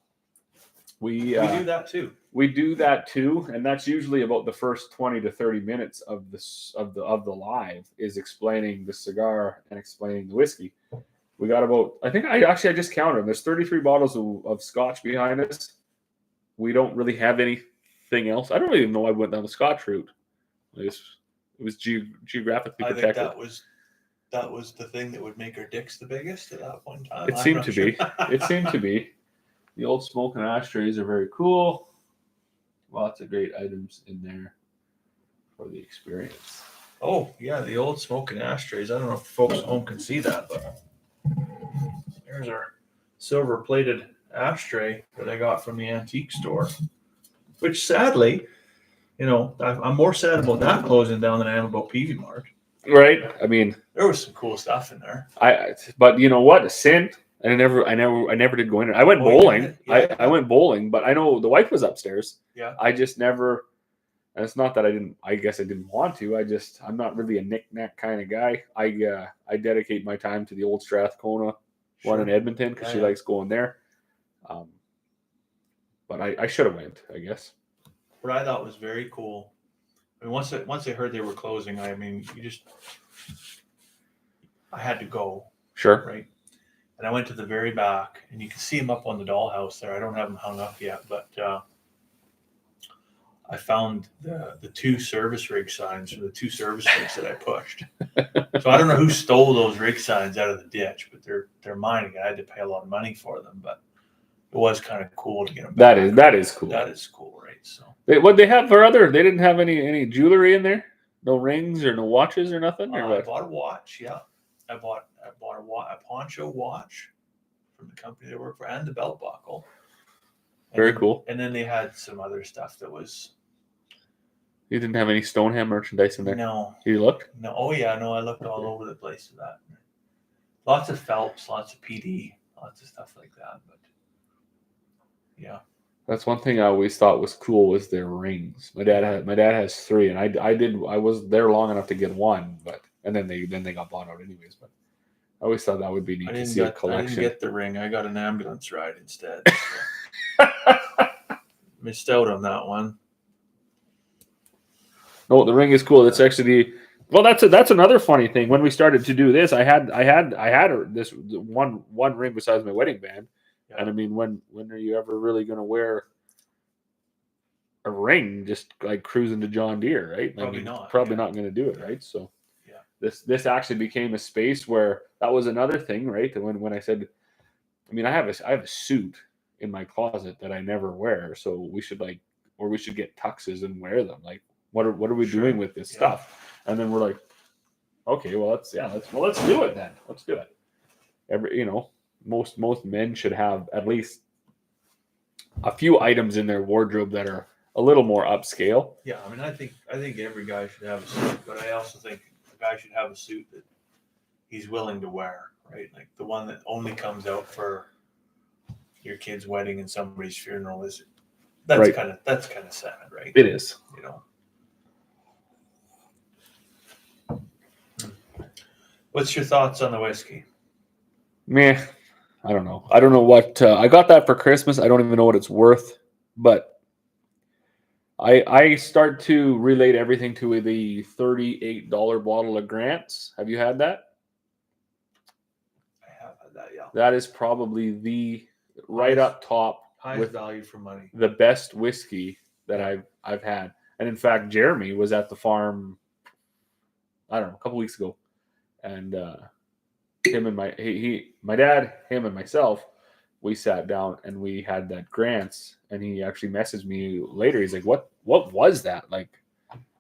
we do that too. We do that too, and that's usually about the first 20 to 30 minutes of the live is explaining the cigar and explaining the whiskey. We got about, I think I just counted them. There's 33 bottles of scotch behind us. We don't really have anything else. I don't even know why I went down the scotch route. It was geographically protected. I think that was the thing that would make our dicks the biggest at that one time. It seemed to be. It seemed to be. The old smoking ashtrays are very cool. Lots of great items in there for the experience. Oh, yeah, the old smoking ashtrays. I don't know if folks at home can see that, but there's our silver-plated ashtray that I got from the antique store, which sadly, I'm more sad about that closing down than I am about PV Mart. Right. I mean, there was some cool stuff in there. But you know what? A sin. I never did go in there. I went bowling. Yeah. I went bowling, but I know the wife was upstairs. Yeah. I just never. And it's not that I didn't. I guess I didn't want to. I'm not really a knick-knack kind of guy. I dedicate my time to the old Strathcona one in Edmonton because she likes going there. But I should have went, I guess. What I thought was very cool. I mean, once I heard they were closing, I had to go. Sure. Right. And I went to the very back, and you can see them up on the dollhouse there. I don't have them hung up yet, but I found the 2 service rig signs for the 2 service rigs that I pushed. So I don't know who stole those rig signs out of the ditch, but they're mine again. I had to pay a lot of money for them, but it was kind of cool to get them back. That is cool. That is cool, right? So what they have for other? They didn't have any jewelry in there, no rings or no watches or nothing. I bought a watch. Yeah, I bought a poncho watch from the company they work for, and the belt buckle. Very cool. And then they had some other stuff that was. You didn't have any Stoneham merchandise in there? No. You looked? No. Oh yeah, no. I looked all over the place for that. Lots of Phelps, lots of PD, lots of stuff like that. But yeah. That's one thing I always thought was cool was their rings. My dad has 3, and I was there long enough to get one, and then they got bought out anyways. But I always thought that would be neat to see a collection. I didn't get the ring. I got an ambulance ride instead. Missed out on that one. No, the ring is cool. That's actually that's another funny thing. When we started to do this, I had this one ring besides my wedding band, Yeah. and I mean, when are you ever really going to wear a ring just like cruising to John Deere, right? Probably I mean, not. Probably Yeah. not going to do it, Yeah. right? So Yeah. This actually became a space where that was another thing, right? When I said, I mean, I have a suit in my closet that I never wear, so we should get tuxes and wear them. Like, what are we Sure. doing with this stuff? And then we're like, okay, well let's do it then. Let's do it. Most men should have at least a few items in their wardrobe that are a little more upscale. Yeah, I mean, I think every guy should have a suit, but I also think a guy should have a suit that he's willing to wear, right? Like the one that only comes out for your kid's wedding and somebody's funeral that's Right. kind of sad, right? It is. You know. What's your thoughts on the whiskey? Meh. I don't know. I don't know what I got that for Christmas. I don't even know what it's worth, but I start to relate everything to the $38 bottle of Grant's. Have you had that? I have had that, yeah. That is probably the right up top highest with value for money. the best whiskey that I've had. And in fact, Jeremy was at the farm, I don't know, a couple weeks ago, and him and my dad, him and myself, we sat down and we had that Grant's, and he actually messaged me later. He's like, "What was that?" Like,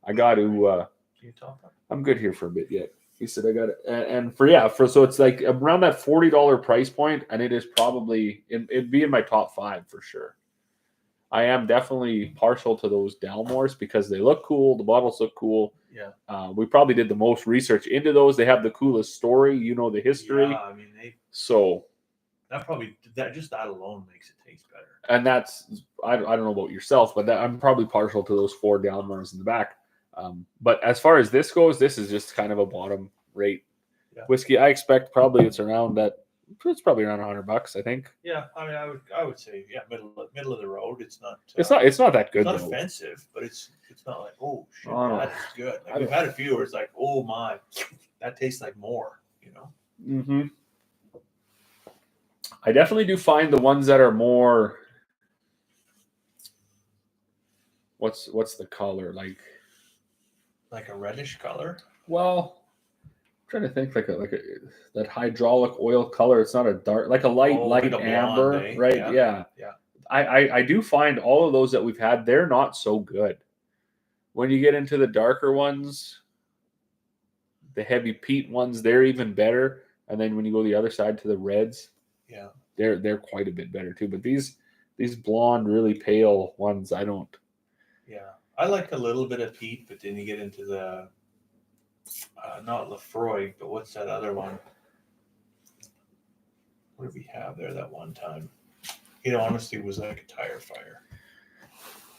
I got to. Can you talk? I'm good here for a bit yet. He said, "I got it," and so it's like around that $40 price point, and it is probably it'd be in my top 5 for sure. I am definitely partial to those Dalmores because they look cool. The bottles look cool. Yeah. We probably did the most research into those. They have the coolest story, the history. Yeah, I mean, So that alone makes it taste better. And that's I don't know about yourself, but I'm probably partial to those 4 Dalmores in the back. But as far as this goes, this is just kind of a bottom rate whiskey. I expect probably it's probably around $100, I think. Yeah, I mean, I would say middle of the road. It's not that good. It's not though. offensive, but it's not like, oh shit, Oh, that is good. Like, we've had a few where it's like, oh my, that tastes like more. Mm-hmm. I definitely do find the ones that are more. What's the color like? Like a reddish color. Well, I'm trying to think like that hydraulic oil color. It's not a dark, like a light like a amber, blonde, eh? right? Yeah. I do find all of those that we've had, they're not so good. When you get into the darker ones, the heavy peat ones, they're even better. And then when you go the other side to the reds, they're quite a bit better too. But these blonde, really pale ones, I don't. Yeah, I like a little bit of peat, but then you get into the not Lefroy, but what's that other one? What did we have there that one time? It honestly was like a tire fire.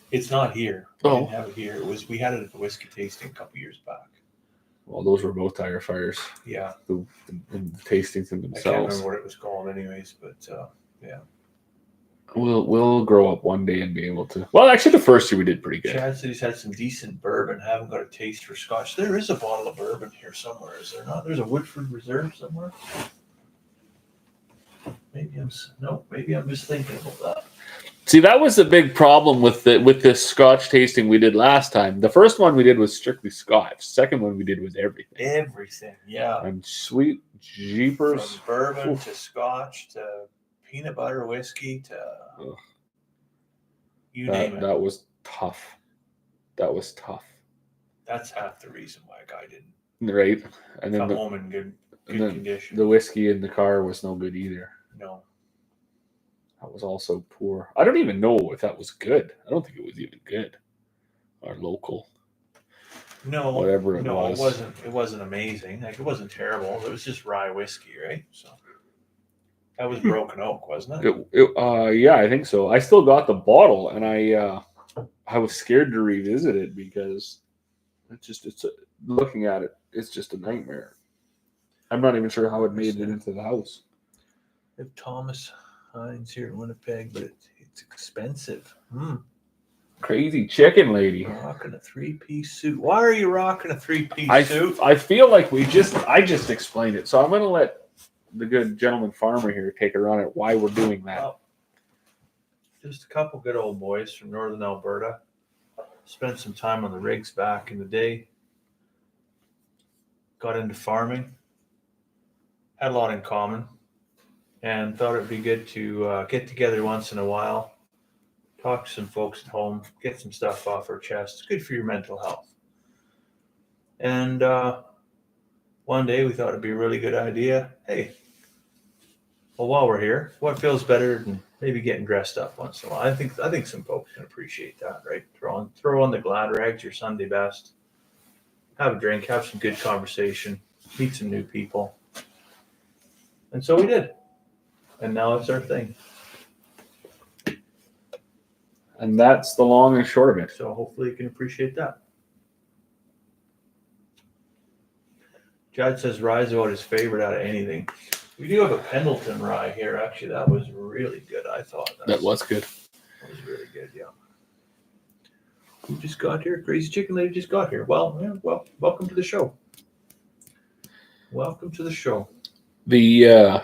It's not here. We didn't have it here. We had it at the whiskey tasting a couple years back. Well, those were both tire fires. Yeah. The tastings in themselves. I can't remember what it was called anyways, but yeah. We'll grow up one day and be able to. Well, actually, the first year we did pretty good. Chad said he's had some decent bourbon. Haven't got a taste for Scotch. There is a bottle of bourbon here somewhere, is there not? There's a Woodford Reserve somewhere. Maybe I'm just thinking about that. See, that was the big problem with this Scotch tasting we did last time. The first one we did was strictly Scotch. Second one we did was everything. Everything, yeah. And sweet jeepers. From bourbon to Scotch to peanut butter whiskey to you name it. That was tough. That's half the reason why a guy didn't right. And then come home in good condition. The whiskey in the car was no good either. No. That was also poor. I don't even know if that was good. I don't think it was even good. Our local. No. Whatever it was. It wasn't amazing. Like, it wasn't terrible. It was just rye whiskey, right? So that was Broken Oak, wasn't it? Yeah, I think so. I still got the bottle, and I was scared to revisit it because looking at it, it's just a nightmare. I'm not even sure how it made it into the house. If Thomas Hines here in Winnipeg, but It's expensive. Crazy chicken lady. Rocking a 3-piece suit. Why are you rocking a 3-piece suit? I feel like I just explained it. So I'm going to let the good gentleman farmer here take a run at why we're doing that. Well, just a couple good old boys from northern Alberta. Spent some time on the rigs back in the day. Got into farming. Had a lot in common. And thought it would be good to get together once in a while. Talk to some folks at home. Get some stuff off our chest. It's good for your mental health. And one day we thought it'd be a really good idea. Hey, well, while we're here, what feels better than maybe getting dressed up once in a while? I think some folks can appreciate that, right? Throw on the glad rags, your Sunday best. Have a drink, have some good conversation, meet some new people. And so we did. And now it's our thing. And that's the long and short of it. So hopefully you can appreciate that. Chad says rye is about his favorite out of anything. We do have a Pendleton rye here. Actually, that was really good, I thought. That was good. That was really good, yeah. Who just got here? Crazy Chicken Lady just got here. Well, welcome to the show. Welcome to the show. The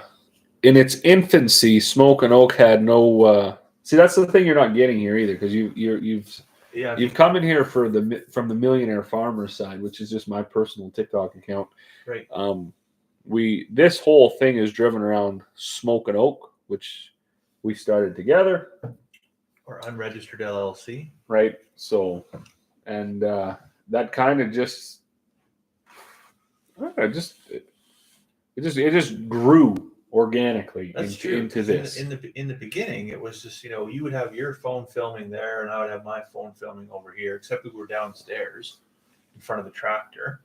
in its infancy, Smoke and Oak had no. See, that's the thing you're not getting here either, because you've come in here from the Millionaire Farmer side, which is just my personal TikTok account. Right. This whole thing is driven around Smoke and Oak, which we started together. Or unregistered LLC. Right. So, and that kind of just grew organically into this. In the beginning, it was just, you would have your phone filming there, and I would have my phone filming over here. Except we were downstairs in front of the tractor.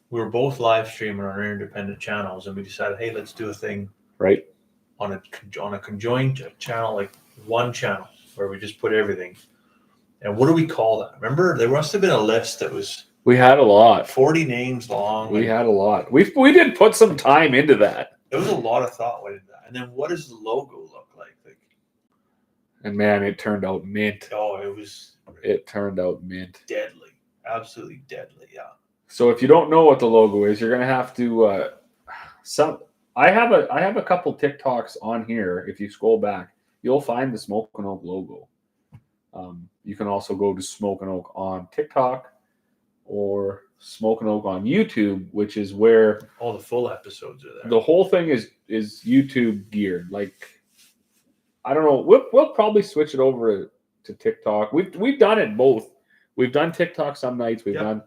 We were both live streaming on our independent channels, and we decided, hey, let's do a thing right on a conjoined channel, like one channel where we just put everything. And what do we call that? Remember, there must have been a list that was. We had a lot. 40 names long. We had a lot. We did put some time into that. There was a lot of thought went into that. And then what does the logo look like? And man, it turned out mint. Oh, it turned out mint. Deadly. Absolutely deadly, yeah. So if you don't know what the logo is, you're gonna have to I have a couple TikToks on here. If you scroll back, you'll find the Smoke and Oak logo. You can also go to Smoke and Oak on TikTok or Smoke and Oak on YouTube, which is where all the full episodes are there. The whole thing is YouTube geared. Like, I don't know. We'll probably switch it over to TikTok. We've done it both. We've done TikTok some nights. We've done,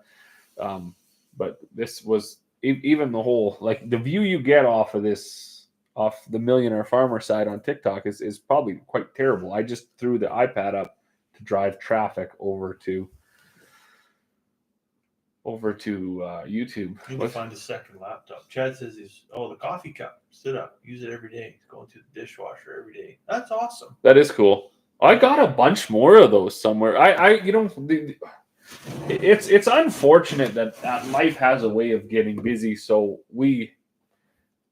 but this was even the whole, like, the view you get off the Millionaire Farmer side on TikTok is probably quite terrible. I just threw the iPad up to drive traffic over to YouTube. You need to find a second laptop. Chad says the coffee cup. Stood up. Use it every day. He's going through the dishwasher every day. That's awesome. That is cool. I got a bunch more of those somewhere. It's unfortunate that life has a way of getting busy. So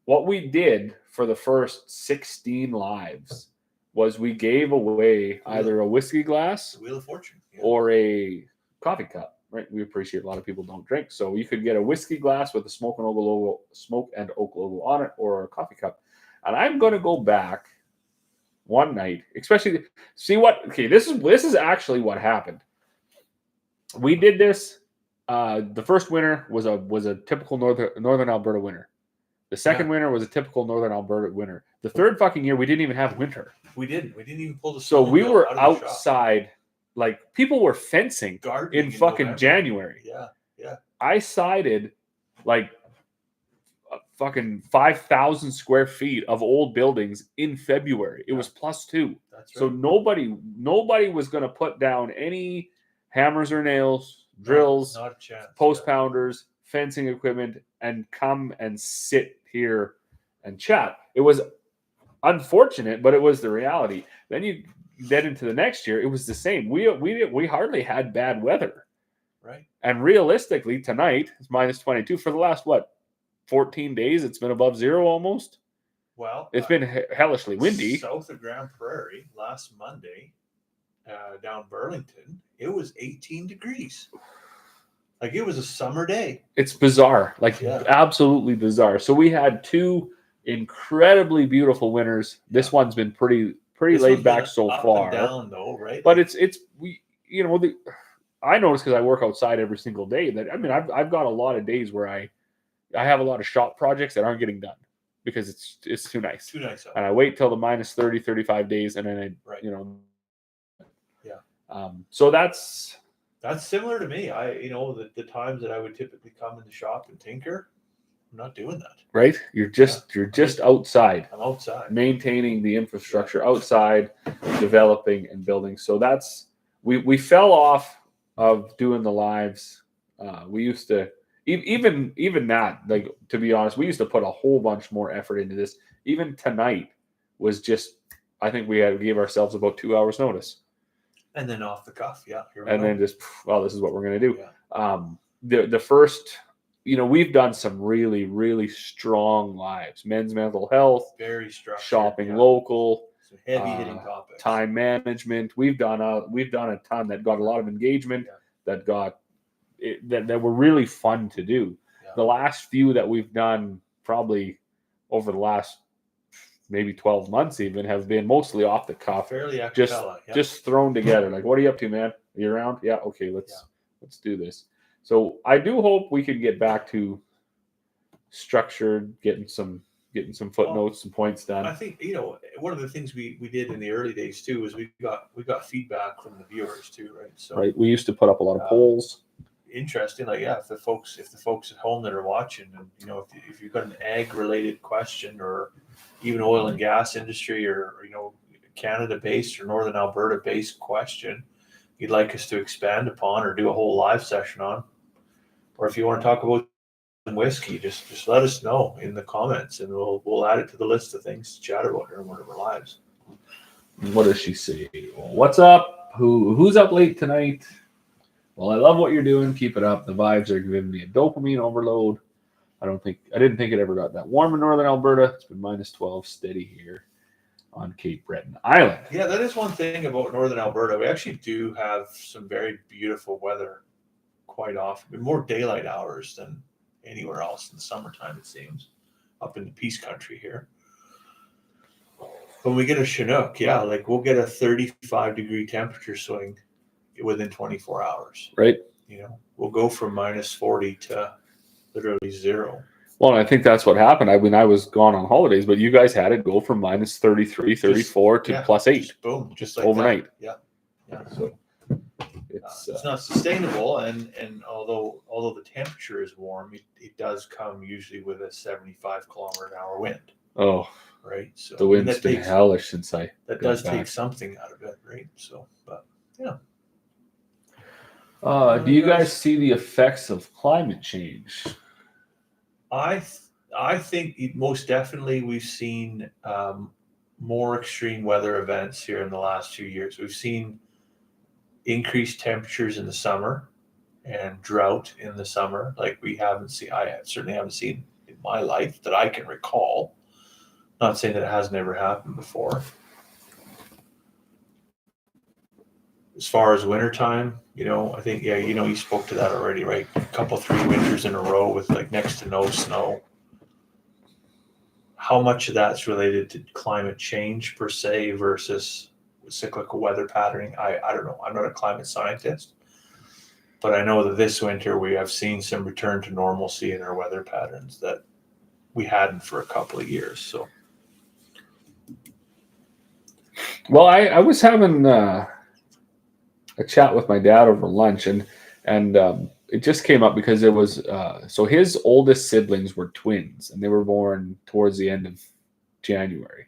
what we did for the first 16 lives was we gave away either a whiskey glass, the Wheel of Fortune, or a coffee cup. Right, we appreciate a lot of people don't drink, so you could get a whiskey glass with the Smoke and Oak logo on it, or a coffee cup. And I'm going to go back one night, especially this is actually what happened. We did this. The first winter was a typical northern Alberta winter. The second winter was a typical northern Alberta winter. The third fucking year, we didn't even have winter. We didn't even pull the. So we were outside. Like, people were fencing in fucking November. January. Yeah. I sided like fucking 5,000 square feet of old buildings in February. It was +2. That's right. So nobody was going to put down any hammers or nails, drills, not a chance. Post pounders, fencing equipment, and come and sit here and chat. It was unfortunate, but it was the reality. Then you get into the next year, it was the same. We hardly had bad weather. Right. And realistically, tonight it's -22. For the last 14 days, it's been above zero almost. Well, It's been hellishly windy. South of Grand Prairie last Monday, down Burlington, it was 18 degrees. Like it was a summer day. It's bizarre, like absolutely bizarre. So we had 2 incredibly beautiful winters. This one's been pretty laid back so far. Up and down though, right? But it's we I notice because I work outside every single day that I've got a lot of days where I have a lot of shop projects that aren't getting done because it's too nice. Too nice out. And I wait till the minus 30, 35 days, and then so that's similar to me. The times that I would typically come in the shop and tinker, I'm not doing that. Right? You're just outside. I'm outside. Maintaining the infrastructure outside, developing and building. So that's we fell off of doing the lives. We used to even that, like, to be honest, we used to put a whole bunch more effort into this. Even tonight was just, I think we gave ourselves about 2 hours notice. And then off the cuff, then just, well, this is what we're going to do. Yeah. The first, we've done some really, really strong lives. Men's mental health, very structured, shopping local, some heavy hitting topics, time management. We've done a ton that got a lot of engagement, that were really fun to do. Yeah. The last few that we've done, probably over the last maybe 12 months even, have been mostly off the cuff, fairly just thrown together. Like, what are you up to, man? Are you around? Yeah, okay, let's do this. So I do hope we can get back to structured, getting some footnotes, some points done. I think one of the things we did in the early days too is we got feedback from the viewers too, right? So we used to put up a lot of polls. Interesting, like if the folks at home that are watching, and if you've got an ag related question, or even oil and gas industry, or Canada based or Northern Alberta based question you'd like us to expand upon or do a whole live session on, or if you want to talk about whiskey, just let us know in the comments, and we'll add it to the list of things to chat about during one of our lives. What does she say? What's up? Who's up late tonight? Well, I love what you're doing. Keep it up. The vibes are giving me a dopamine overload. I didn't think it ever got that warm in Northern Alberta. It's been minus 12 steady here on Cape Breton Island. Yeah, that is one thing about Northern Alberta. We actually do have some very beautiful weather quite often, more daylight hours than anywhere else in the summertime, it seems, up in the Peace Country here. When we get a Chinook, like we'll get a 35-degree temperature swing within 24 hours. Right. We'll go from minus 40 to literally 0. Well, I think that's what happened. I was gone on holidays, but you guys had it go from minus 33, 34 to plus 8. Just boom, just like overnight. That. Yeah. So it's not sustainable, and although the temperature is warm, it does come usually with a 75 kilometer-an-hour wind. Oh, right. So the wind's been hellish since I. That does take something out of it, right? So, but do you guys see the effects of climate change? I think most definitely we've seen more extreme weather events here in the last 2 years. We've seen increased temperatures in the summer and drought in the summer like we haven't seen. I certainly haven't seen in my life that I can recall. Not saying that it hasn't ever happened before. As far as wintertime, I think, you spoke to that already, right? A couple, 3 winters in a row with like next to no snow. How much of that's related to climate change per se versus cyclical weather patterning? I don't know. I'm not a climate scientist, but I know that this winter we have seen some return to normalcy in our weather patterns that we hadn't for a couple of years. So, well, I was having a chat with my dad over lunch, and it just came up because it was so his oldest siblings were twins, and they were born towards the end of January.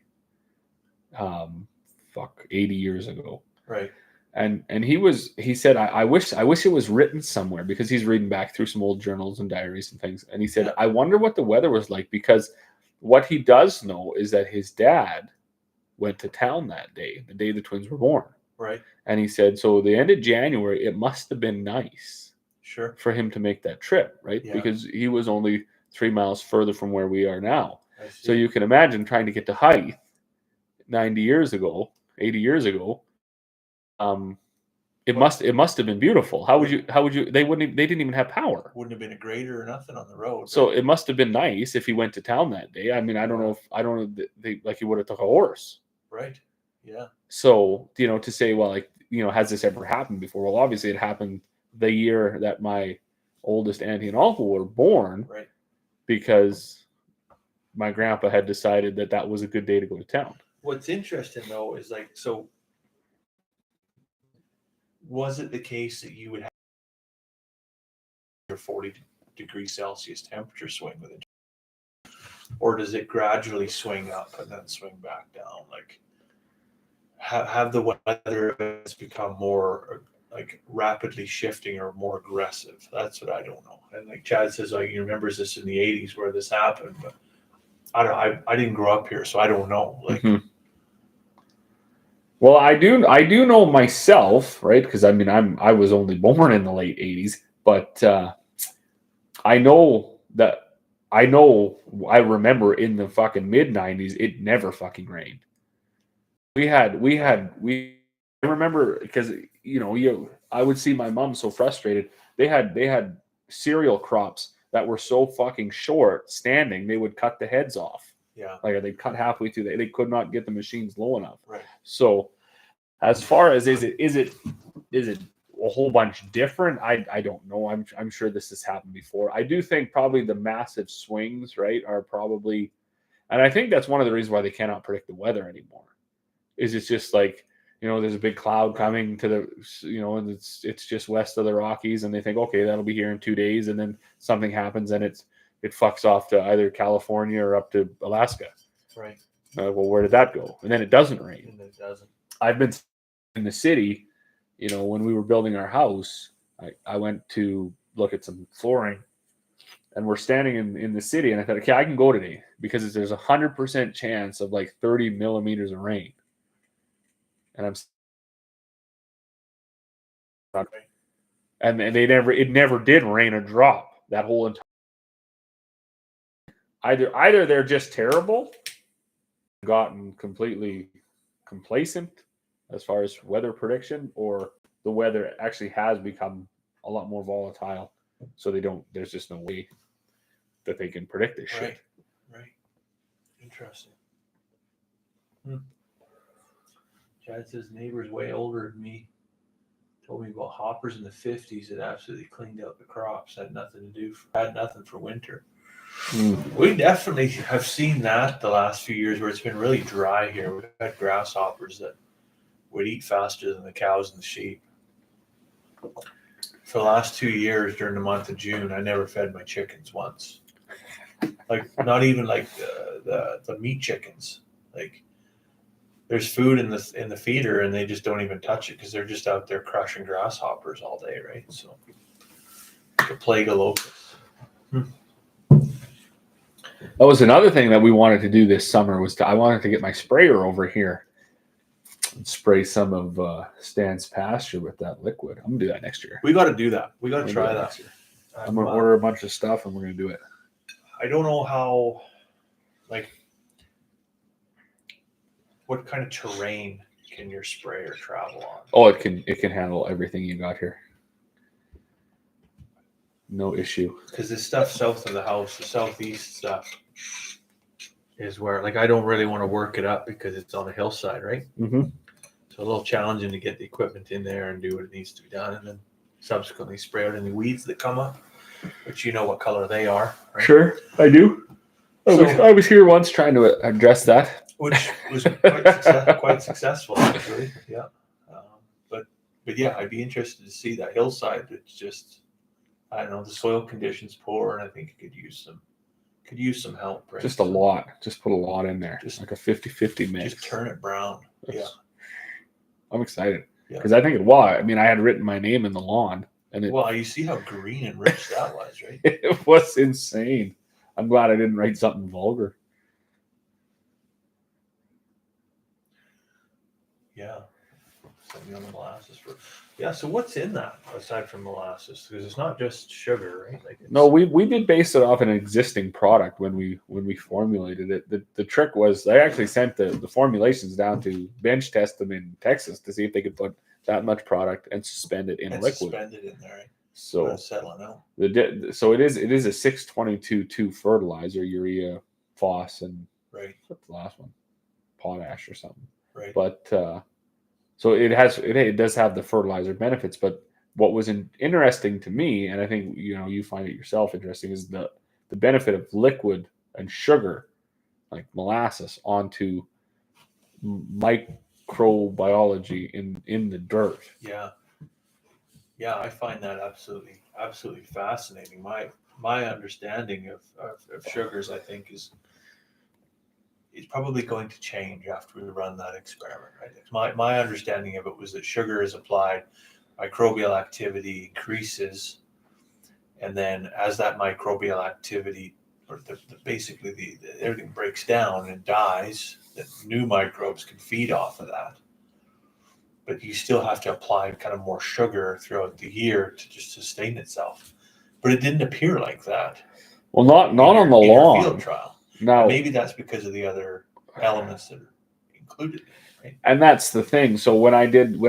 80 years ago. Right. And he said, I wish it was written somewhere, because he's reading back through some old journals and diaries and things. And he said, I wonder what the weather was like, because what he does know is that his dad went to town that day, the day the twins were born. Right. And he said, so the end of January, it must have been nice. Sure. For him to make that trip, right? Yeah. Because he was only 3 miles further from where we are now. So you can imagine trying to get to height 90 years ago, 80 years ago. It must have been beautiful. How would you they didn't even have power. Wouldn't have been a grader or nothing on the road. So it must have been nice if he went to town that day. I mean, I don't know if he would have took a horse. Right. Yeah. So, to say, well, like, has this ever happened before? Well, obviously it happened the year that my oldest auntie and uncle were born. Right. Because my grandpa had decided that was a good day to go to town. What's interesting though is like, so was it the case that you would have your 40 degrees Celsius temperature swing with it? Or does it gradually swing up and then swing back down? Like, have the weather events become more like rapidly shifting or more aggressive? That's what I don't know. And like Chad says, like, he remembers this in the 80s where this happened, but I didn't grow up here, so I don't know. Like, well, I do know myself, right? Because I mean, I was only born in the late 80s, but I remember in the fucking mid 90s, it never fucking rained. I remember because I would see my mom so frustrated. They had cereal crops that were so fucking short standing, they would cut the heads off. Yeah. Like they'd cut halfway through. They could not get the machines low enough. Right. So as far as is it a whole bunch different? I don't know. I'm sure this has happened before. I do think probably the massive swings, right, are probably, and I think that's one of the reasons why they cannot predict the weather anymore. Is it's just like, there's a big cloud coming to the, and it's just west of the Rockies, and they think, okay, that'll be here in 2 days, and then something happens and it fucks off to either California or up to Alaska. Right. Well, where did that go? And then it doesn't rain. And it doesn't. I've been in the city, when we were building our house, I went to look at some flooring, and we're standing in the city, and I thought, okay, I can go today because there's 100% chance of like 30 millimeters of rain. And it never did rain a drop that whole entire. Either they're just terrible, gotten completely complacent as far as weather prediction, or the weather actually has become a lot more volatile, so there's just no way that they can predict this shit. Right. Interesting. Chad says neighbor's way older than me. Told me about hoppers in the 50s that absolutely cleaned out the crops. Had nothing for winter. We definitely have seen that the last few years where it's been really dry here. We've had grasshoppers that would eat faster than the cows and the sheep. For the last 2 years during the month of June, I never fed my chickens once. Like, not even like the meat chickens. Like, there's food in the feeder and they just don't even touch it because they're just out there crushing grasshoppers all day, right? So the plague of locusts. That was another thing that we wanted to do this summer I wanted to get my sprayer over here and spray some of Stan's pasture with that liquid. I'm gonna do that next year. We got to do that. We got to try that. Next year. I'm gonna order a bunch of stuff and we're gonna do it. I don't know how, like, what kind of terrain can your sprayer travel on? Oh, it can handle everything you got here. No issue. Because this stuff south of the house, the southeast stuff, is where, like, I don't really want to work it up because it's on a hillside, right? Mm-hmm. So a little challenging to get the equipment in there and do what it needs to be done, and then subsequently spray out any weeds that come up, which you know what color they are, right? Sure, I do. I was here once trying to address that, which was quite successful, actually. Yeah, but yeah, I'd be interested to see that hillside. It's just, I don't know, the soil conditions poor, and I think it could use some help. Right? Just a lot. Just put a lot in there. Just like a 50-50 mix. Just turn it brown. Yeah. I'm excited because I think I mean, I had written my name in the lawn, and you see how green and rich that was, right? It was insane. I'm glad I didn't write something vulgar. Yeah. Send me on the molasses for. Yeah. So what's in that aside from molasses? Because it's not just sugar, right? Like it's, No, we did base it off an existing product when we formulated it. The trick was I actually sent the formulations down to bench test them in Texas to see if they could put that much product and suspend it in and liquid. suspended in there, right? So Let it settle out. so it is a 622 fertilizer, urea, phos, and Right. what's the last one? Potash or something. Right. But so it does have the fertilizer benefits. But what was interesting to me, and I think you find it yourself interesting, is the benefit of liquid and sugar like molasses onto microbiology in the dirt. Yeah. Yeah, I find that absolutely fascinating. My understanding of sugars, I think, is probably going to change after we run that experiment. Right? My understanding of it was that sugar is applied, microbial activity increases, and then as that microbial activity, or basically everything breaks down and dies, that new microbes can feed off of that. But you still have to apply kind of more sugar throughout the year to just sustain itself. But it didn't appear like that. Well, not on the in your lawn. field trial. Now, and maybe that's because of the other elements that are included in it, right? and that's the thing. So when I did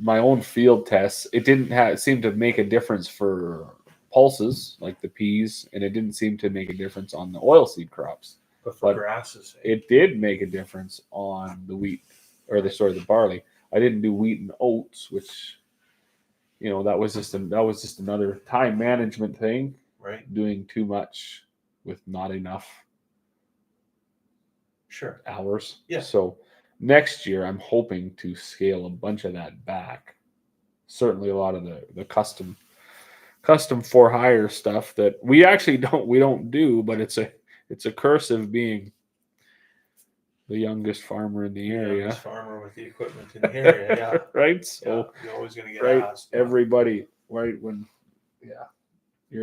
my own field tests, it didn't seem to make a difference for pulses like the peas, and it didn't seem to make a difference on the oilseed crops. But for But grasses, it did make a difference on the wheat, or the barley. I didn't do wheat and oats, which that was just another time management thing. right? Doing too much with not enough Sure. hours. Yeah. So next year, I'm hoping to scale a bunch of that back. Certainly, a lot of the custom for hire stuff that we actually don't do, but it's a curse of being the youngest farmer in the area. Youngest farmer with the equipment in the area, yeah. Right. So you're always going to get right, asked. everybody, right when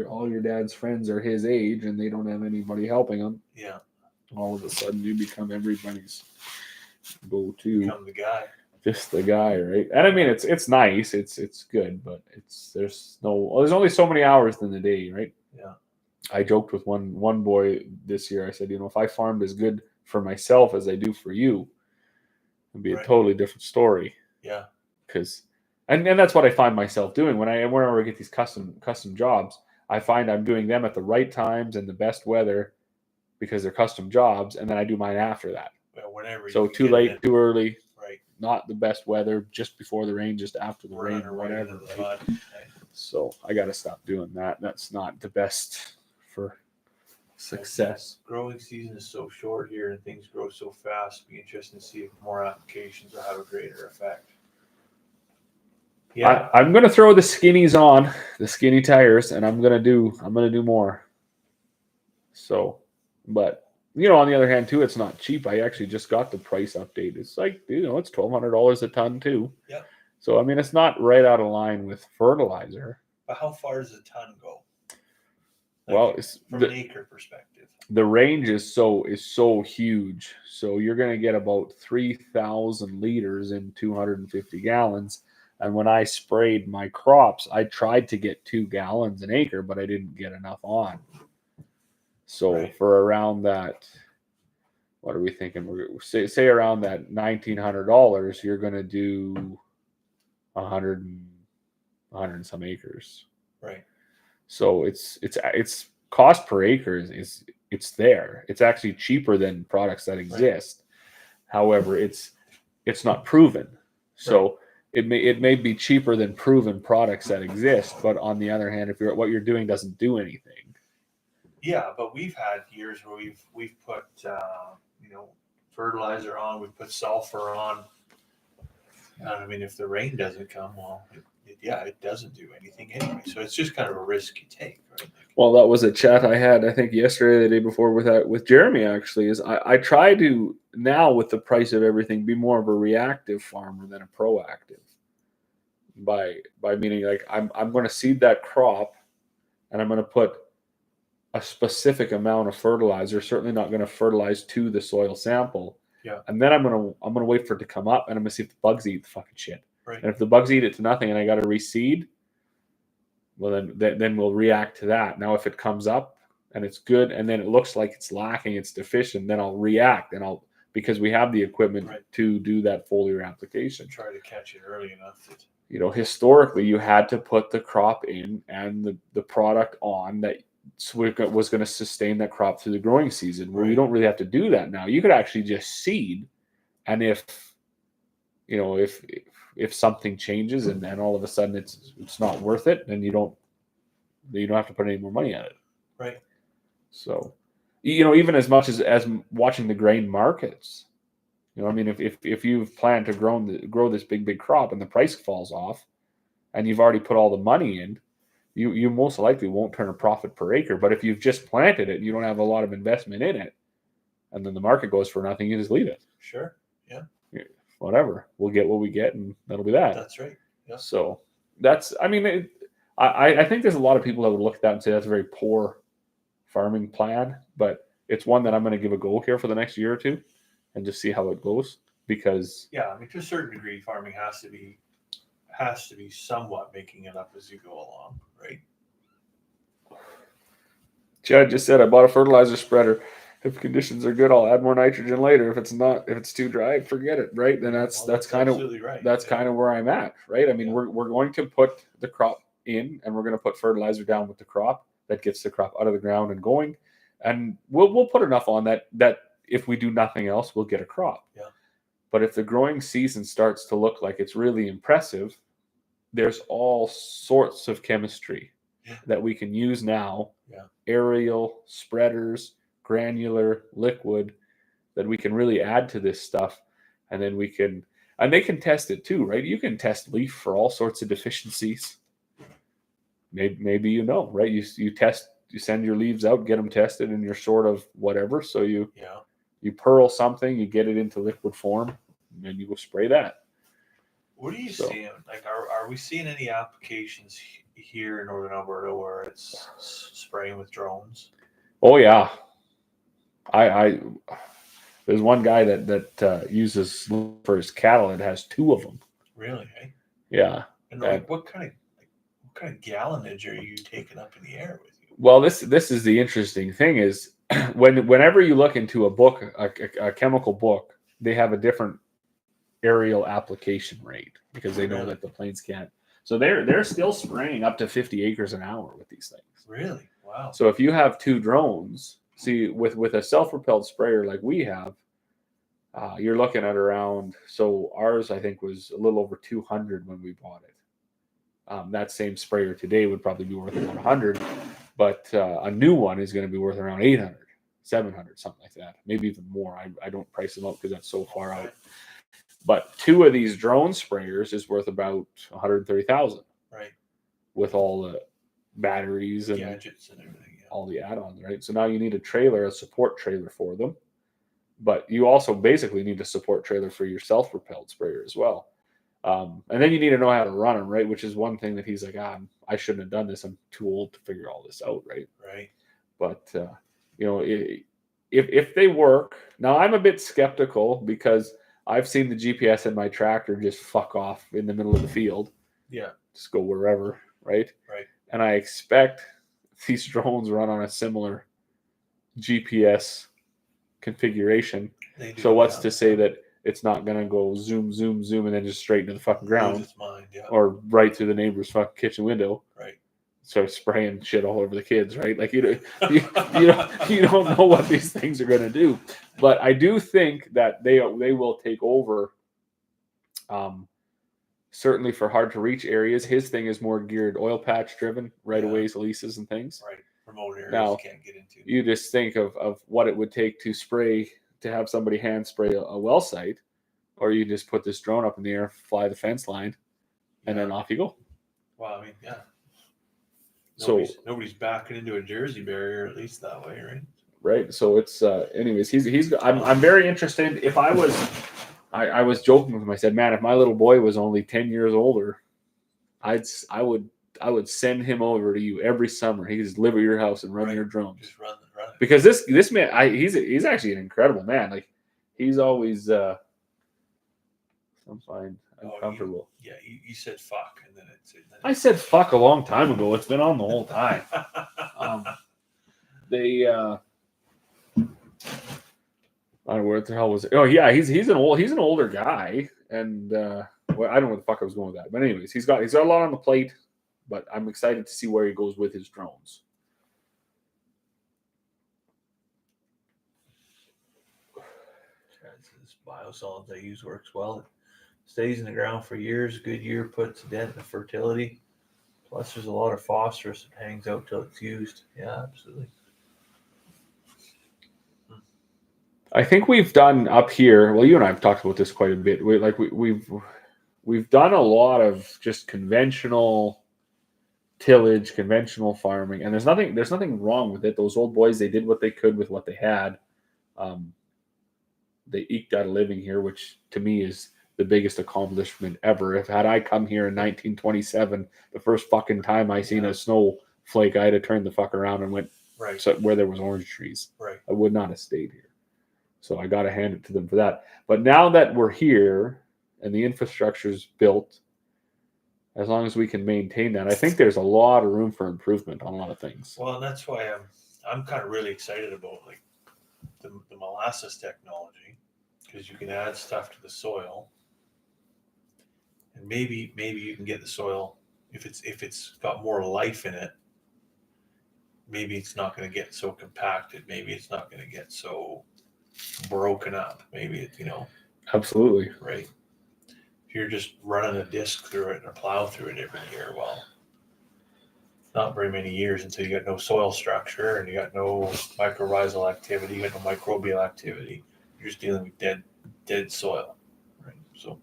all your dad's friends are his age and they don't have anybody helping them. Yeah. All of a sudden, you become everybody's go-to. Become the guy. Just the guy, right? And I mean, it's nice, it's good, but there's only so many hours in the day, right? Yeah. I joked with one boy this year. I said, if I farmed as good for myself as I do for you, it'd be a totally different story. Yeah. Because, and that's what I find myself doing whenever I get these custom jobs. I find I'm doing them at the right times and the best weather because they're custom jobs, and then I do mine after that. Well, whenever. So too late, too early. Right. Not the best weather, just before the rain, just after the rain, or whatever. Right? So I got to stop doing that. That's not the best for success. Growing season is so short here, and things grow so fast. It'll be interesting to see if more applications will have a greater effect. Yeah, I'm gonna throw the skinnies on, the skinny tires, and I'm gonna do more. So, but on the other hand too, it's not cheap. I actually just got the price update. It's like it's $1,200 a ton too. Yeah. So I mean, it's not right out of line with fertilizer. But how far does a ton go? Well, from an acre perspective, the range is so huge. So you're going to get about 3,000 liters in 250 gallons. And when I sprayed my crops, I tried to get 2 gallons an acre, but I didn't get enough on. So for around that, what are we thinking? We're say around that $1,900, you're going to do 100 and some acres. Right. So it's cost per acre is it's there. It's actually cheaper than products that exist. Right. However, it's not proven. So it may be cheaper than proven products that exist, but on the other hand, if what you're doing doesn't do anything. Yeah, but we've had years where we've put fertilizer on, we've put sulfur on. And I mean, if the rain doesn't come, well, it doesn't do anything anyway. So it's just kind of a risk you take, right? Well, that was a chat I had, I think, yesterday, the day before with Jeremy, actually, is I try to now, with the price of everything, be more of a reactive farmer than a proactive. By meaning, like, I'm going to seed that crop and I'm going to put a specific amount of fertilizer, certainly not going to fertilize to the soil sample. Yeah. And then I'm going to wait for it to come up and I'm going to see if the bugs eat the fucking shit. Right. And if the bugs eat it to nothing and I got to reseed, well, then we'll react to that. Now, if it comes up and it's good and then it looks like it's lacking, it's deficient, then I'll react and because we have the equipment to do that foliar application. Try to catch it early enough that, historically you had to put the crop in and the product on that was going to sustain that crop through the growing season. Where you don't really have to do that now. You could actually just seed, and if something changes and then all of a sudden it's not worth it, then you don't have to put any more money on it. Right. So, even as much as watching the grain markets, I mean, if you've planned to grow this big crop and the price falls off, and you've already put all the money in, you most likely won't turn a profit per acre. But if you've just planted it and you don't have a lot of investment in it, and then the market goes for nothing, you just leave it. Sure. Yeah. Whatever. We'll get what we get, and that'll be that. That's right. Yeah. So I think there's a lot of people that would look at that and say that's a very poor farming plan, but it's one that I'm going to give a go here for the next year or two and just see how it goes. Because to a certain degree, farming has to be somewhat making it up as you go along, right? Chad just said I bought a fertilizer spreader. If conditions are good, I'll add more nitrogen later. If it's too dry, forget it, right? Then that's kind of right. That's kind of where I'm at, right? I mean, we're going to put the crop in, and we're going to put fertilizer down with the crop that gets the crop out of the ground and going, and we'll put enough on that if we do nothing else, we'll get a crop. Yeah. But if the growing season starts to look like it's really impressive, there's all sorts of chemistry that we can use now. Yeah. Aerial, spreaders, granular, liquid, that we can really add to this stuff. And then they can test it too, right? You can test leaf for all sorts of deficiencies. Maybe right? You test, you send your leaves out, get them tested, and you're sort of whatever. So you pearl something, you get it into liquid form, and then you go spray that. What are you seeing? Like, are we seeing any applications here in Northern Alberta where it's spraying with drones? Oh yeah, I there's one guy that uses for his cattle. It has 2 of them. Really? Eh? Yeah. And what kind of gallonage are you taking up in the air with you? Well, this is the interesting thing is whenever you look into a book, a chemical book, they have a different aerial application rate because they know that the planes can't. So they're still spraying up to 50 acres an hour with these things. Really? Wow. So if you have 2 drones, see with a self-propelled sprayer like we have, you're looking at around. So ours I think was a little over 200 when we bought it. That same sprayer today would probably be worth about 100, but a new one is going to be worth around 800, 700, something like that, maybe even more. I don't price them up because that's so far out. But 2 of these drone sprayers is worth about 130,000, right? With all the batteries and gadgets and everything, all the add-ons, right? So now you need a support trailer for them, but you also basically need a support trailer for your self-propelled sprayer as well. And then you need to know how to run them, right? Which is one thing that he's like, I shouldn't have done this. I'm too old to figure all this out, right? Right. But if they work, now I'm a bit skeptical because I've seen the GPS in my tractor just fuck off in the middle of the field. Yeah. Just go wherever, right? Right. And I expect these drones run on a similar GPS configuration. So what's to say that it's not going to go zoom, zoom, zoom, and then just straight into the fucking ground, or right through the neighbor's fucking kitchen window, right? Start spraying shit all over the kids, right? Like you don't know what these things are going to do, but I do think that they will take over. Certainly for hard to reach areas. His thing is more geared oil patch driven, right away leases and things. Right, remote areas now, you can't get into. You just think of what it would take to have somebody hand spray a well site, or you just put this drone up in the air, fly the fence line, and then off you go. Well, I mean, yeah. Nobody's backing into a Jersey barrier, at least that way, right? Right. So it's anyways. I'm very interested. If I was joking with him. I said, man, if my little boy was only 10 years older, I would send him over to you every summer. He could just live at your house and run your drones. Just run. Because this man, he's actually an incredible man. Like he's always I'm fine. uncomfortable. You said fuck, and then it's. I said fuck a long time ago. It's been on the whole time. They I don't know where the hell was it. Oh yeah, he's an older guy, and well, I don't know where the fuck I was going with that. But anyways, he's got a lot on the plate, but I'm excited to see where he goes with his drones. This biosolids they use works well. It stays in the ground for years. Good year puts a dent in the fertility. Plus, there's a lot of phosphorus that hangs out till it's used. Yeah, absolutely. I think we've done up here. Well, you and I have talked about this quite a bit. We've done a lot of just conventional tillage, conventional farming, and there's nothing wrong with it. Those old boys, they did what they could with what they had. They eked out a living here, which to me is the biggest accomplishment ever. If had I come here in 1927, the first fucking time I seen a snowflake, I had to turn the fuck around and went where there was orange trees. Right. I would not have stayed here. So I got to hand it to them for that. But now that we're here and the infrastructure's built, as long as we can maintain that, I think there's a lot of room for improvement on a lot of things. Well, and that's why I'm kind of really excited about like the molasses technology, because you can add stuff to the soil, and maybe you can get the soil if it's got more life in it. Maybe it's not going to get so compacted. Maybe it's not going to get so broken up. Maybe it, Absolutely right. If you're just running a disc through it or plow through it every year, well, not very many years until you got no soil structure and you got no mycorrhizal activity, you got no microbial activity. You're just dealing with dead soil, right? So,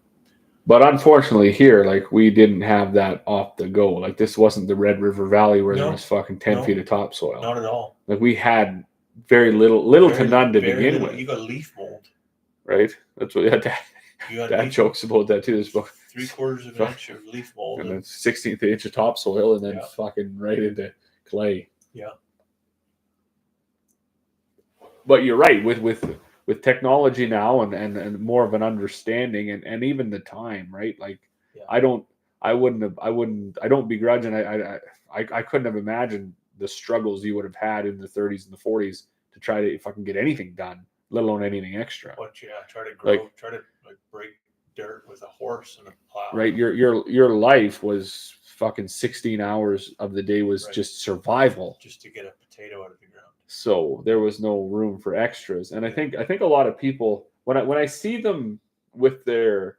but unfortunately here, like, we didn't have that off the go. Like, this wasn't the Red River Valley where there was fucking 10 feet of topsoil. Not at all. Like, we had very little to none to begin with. You got leaf mold, right? That's what Dad jokes about that too. This book, 3/4 of an inch of leaf mold, and then 16th inch of topsoil, and then fucking right into clay. Yeah. But you're right, with technology now and more of an understanding and even the time, right? Like, I don't begrudge, and I couldn't have imagined the struggles you would have had in the 30s and the 40s to try to fucking get anything done, let alone anything extra. But try to break dirt with a horse and a plow. Right, your life was fucking 16 hours of the day was just survival, just to get a potato out of the ground. So there was no room for extras, and I think a lot of people, when I see them with their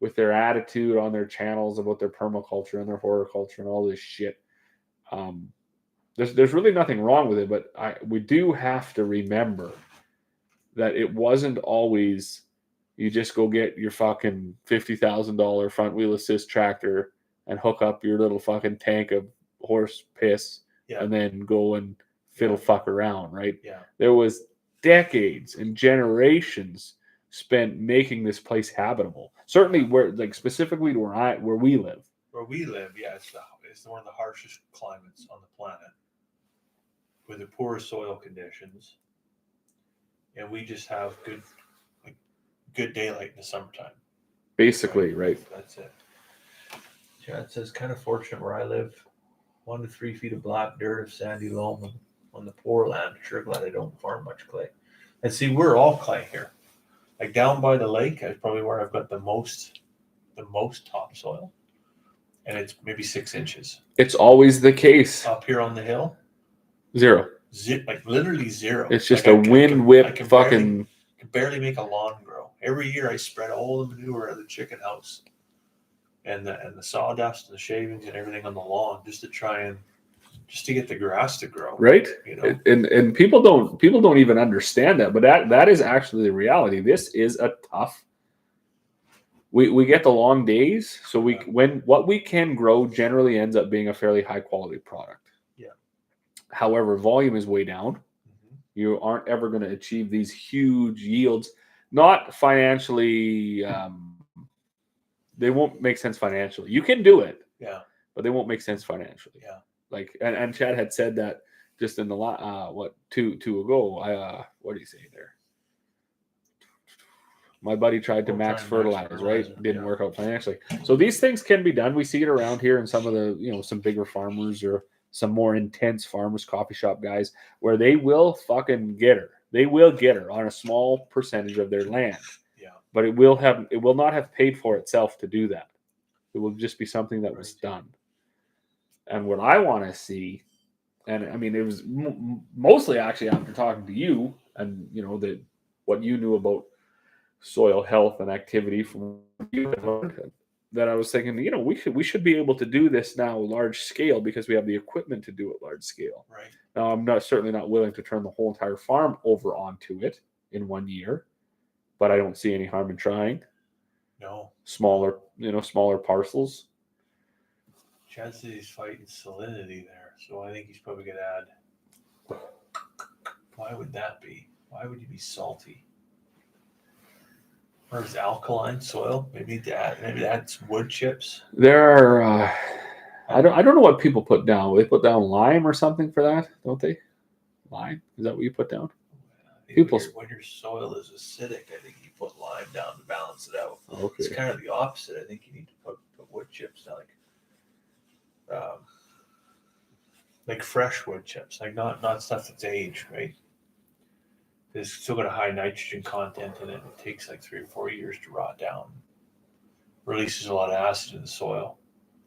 attitude on their channels about their permaculture and their horticulture and all this shit, there's really nothing wrong with it, but we do have to remember that it wasn't always you just go get your fucking $50,000 front wheel assist tractor and hook up your little fucking tank of horse piss and then go and fiddle fuck around, right? Yeah. There was decades and generations spent making this place habitable. Certainly specifically where we live. Where we live, it's one of the harshest climates on the planet, with the poorest soil conditions, and we just have good daylight in the summertime. Basically, right? That's it. Yeah, it says kind of fortunate where I live. 1 to 3 feet of black dirt of sandy loam on the poor land. Sure glad I don't farm much clay. And see, we're all clay here. Like down by the lake is probably where I've got the most topsoil, and it's maybe 6 inches. It's always the case. Up here on the hill, zero. Like literally zero. It's just a wind whip fucking. I can barely make a lawn grow. Every year I spread all the manure out of the chicken house, and the sawdust and the shavings and everything on the lawn just to get the grass to grow. Right. And people don't even understand that, but that is actually the reality. This is a tough. We get the long days, so what we can grow generally ends up being a fairly high quality product. Yeah. However, volume is way down. Mm-hmm. You aren't ever going to achieve these huge yields. Not financially. They won't make sense financially. You can do it. Yeah. But they won't make sense financially. Yeah. Like, and Chad had said that just in the two ago. What did he say there? My buddy tried to Oh, max try and max fertilize, right? fertilizer, Didn't yeah. work out financially. So these things can be done. We see it around here in some of the, some bigger farmers or some more intense farmers, coffee shop guys, where they will fucking get her. They will get her on a small percentage of their land. Yeah. But it will not have paid for itself to do that. It will just be something that was done. And what I want to see, and I mean, it was mostly actually after talking to you and, what you knew about soil health and activity from you, that I was thinking, we should be able to do this now large scale because we have the equipment to do it large scale. Right. Now, I'm certainly not willing to turn the whole entire farm over onto it in 1 year, but I don't see any harm in trying. No. Smaller parcels. Chad said he's fighting salinity there, so I think he's probably going to add. Why would that be? Why would you be salty? Or is alkaline soil? Maybe add some wood chips. There are. I don't know what people put down. They put down lime or something for that, don't they? Lime, is that what you put down? When your soil is acidic, I think you put lime down to balance it out. Okay. It's kind of the opposite. I think you need to put wood chips down, like fresh wood chips, like not stuff that's aged, right? It's still got a high nitrogen content in it. It takes like 3 or 4 years to rot down. Releases a lot of acid in the soil.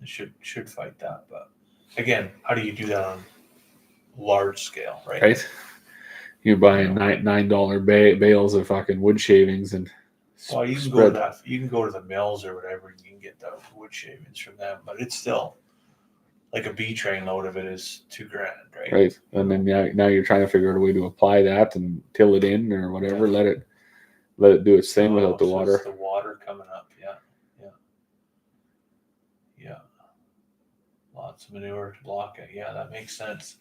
It should fight that. But again, how do you do that on large scale, right? Right. You're buying $9 bales of fucking wood shavings and. Well, you can go to that. You can go to the mills or whatever, and you can get the wood shavings from them. But it's still like a B train load of it is $2,000, right? Right, and then now you're trying to figure out a way to apply that and till it in or whatever. Yeah. Let it do its thing without the water. It's the water coming up, yeah. Lots of manure to block it. Yeah, that makes sense.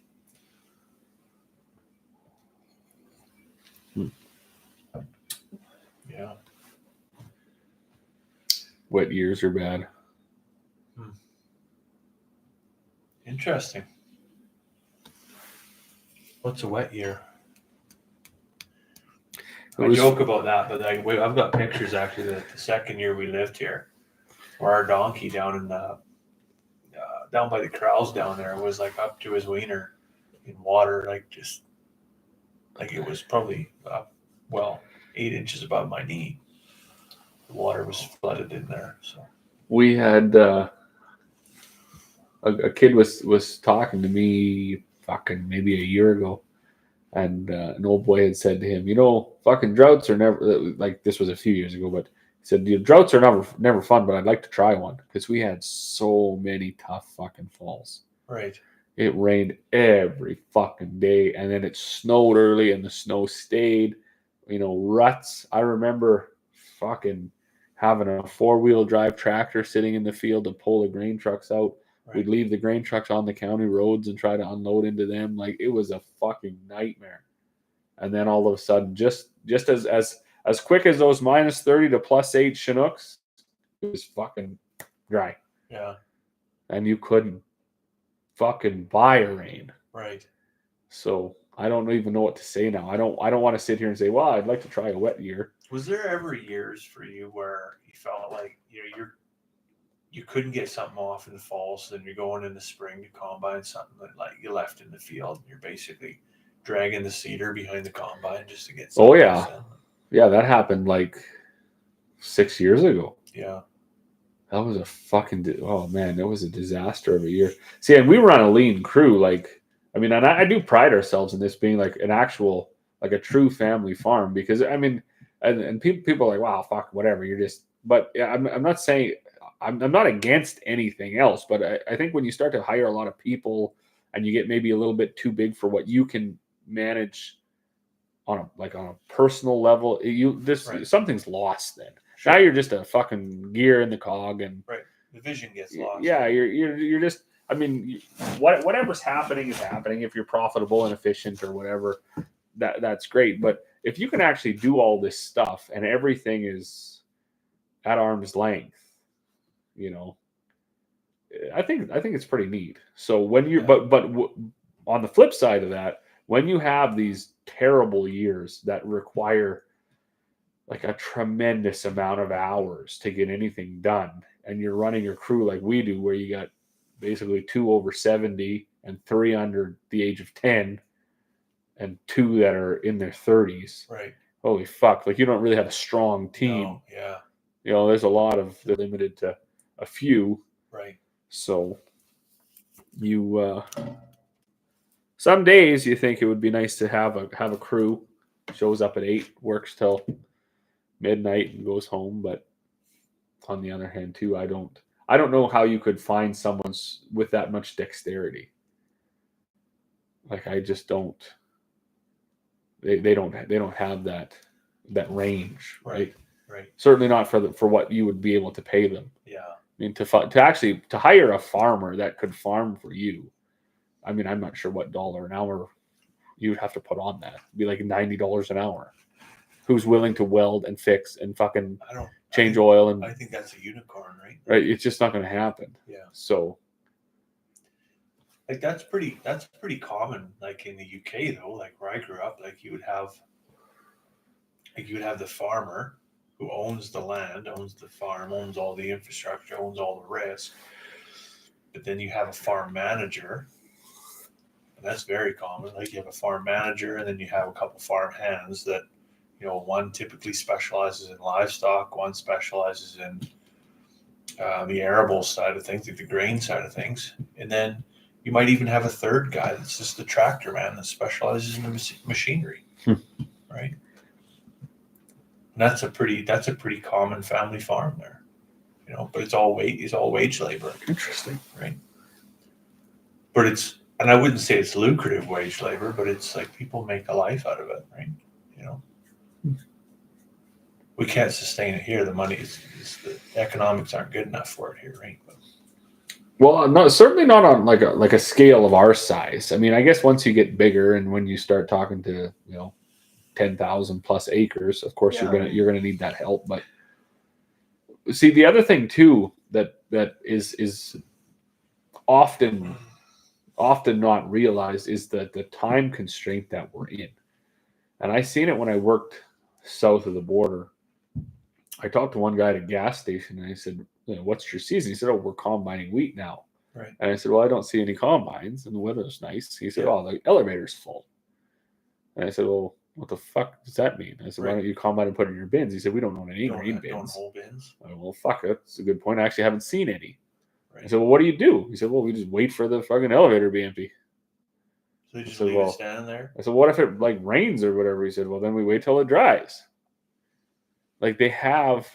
Yeah. Wet years are bad. Interesting. What's a wet year? I joke about that, but I've got pictures actually the second year we lived here, where our donkey down in the down by the corrals down there was like up to his wiener in water, like it was probably 8 inches above my knee. The water was flooded in there. So we had a kid was talking to me fucking maybe a year ago, and an old boy had said to him, fucking droughts are never, like, this was a few years ago, but he said, droughts are never fun, but I'd like to try one because we had so many tough fucking falls. Right. It rained every fucking day, and then it snowed early, and the snow stayed. Ruts. I remember fucking having a 4-wheel drive tractor sitting in the field to pull the grain trucks out. Right. We'd leave the grain trucks on the county roads and try to unload into them. Like, it was a fucking nightmare. And then all of a sudden, just as quick as those -30 to +8 Chinooks, it was fucking dry. Yeah. And you couldn't fucking buy a rain. Right. So I don't even know what to say now. I don't want to sit here and say, well, I'd like to try a wet year. Was there ever years for you where you felt like you couldn't get something off in the fall, so then you're going in the spring to combine something that like you left in the field, and you're basically dragging the seeder behind the combine just to get something? Oh yeah. Yeah, that happened like 6 years ago. Yeah. That was a fucking, oh man, it was a disaster of a year. See, and we were on a lean crew. Like, I mean, and I do pride ourselves in this being like an actual, like a true family farm, because I mean, and people are like, wow, fuck, whatever. You're just, but yeah, I'm not saying, I'm not against anything else, but I think when you start to hire a lot of people and you get maybe a little bit too big for what you can manage on a personal level, right. Something's lost then. Sure. Now you're just a fucking gear in the cog, and right, the vision gets lost. Yeah, you're just. I mean, whatever's happening is happening. If you're profitable and efficient or whatever, that's great. But if you can actually do all this stuff and everything is at arm's length, I think it's pretty neat. So when you're, but on the flip side of that, when you have these terrible years that require like a tremendous amount of hours to get anything done, and you're running your crew like we do, where you got basically 2 over 70 and 3 under the age of 10 and 2 that are in their 30s. Right. Holy fuck. Like, you don't really have a strong team. No, yeah. You know, there's a lot of, they're limited to a few. Right. So you, some days you think it would be nice to have a crew, shows up at 8, works till midnight and goes home. But on the other hand too, I don't know how you could find someone with that much dexterity. Like, I just don't. They don't have that range, right? Right. Certainly not for what you would be able to pay them. Yeah. I mean, to hire a farmer that could farm for you. I mean, I'm not sure what dollar an hour you would have to put on that. It'd be like $90 an hour. Who's willing to weld and fix and fucking change oil? And I think that's a unicorn, right? Right. It's just not going to happen. Yeah. So, like, that's pretty common. Like in the UK though, like where I grew up, like you would have the farmer who owns the land, owns the farm, owns all the infrastructure, owns all the risk. But then you have a farm manager. And that's very common. Like, you have a farm manager, and then you have a couple farm hands that, you know, one typically specializes in livestock, one specializes in the arable side of things, like the grain side of things. And then you might even have a third guy that's just the tractor man that specializes in the machinery, right? And that's a pretty common family farm there, you know. But it's all wage labor. Interesting, right? But and I wouldn't say it's lucrative wage labor, but it's like people make a life out of it, right? You know, we can't sustain it here. The money is the economics aren't good enough for it here, right? But, well, no, certainly not on like a scale of our size. I mean, I guess once you get bigger and when you start talking to, you know, 10,000 plus acres, of course you're gonna need that help. But see, the other thing too that is often not realized is that the time constraint that we're in. And I seen it when I worked south of the border. I talked to one guy at a gas station and I said, you know, what's your season? He said, oh, we're combining wheat now. right. And I said, well, I don't see any combines and the weather's nice. He said, oh, the elevator's full. And I said, well, what the fuck does that mean? I said, why don't you combine and put it in your bins? He said, we don't own any green bins. Don't hold bins. I said, well, fuck it. That's a good point. I actually haven't seen any. Right. I said, well, what do you do? He said, well, we just wait for the fucking elevator to be empty. So you just leave it standing there? I said, what if it like rains or whatever? He said, well, then we wait till it dries. Like, they have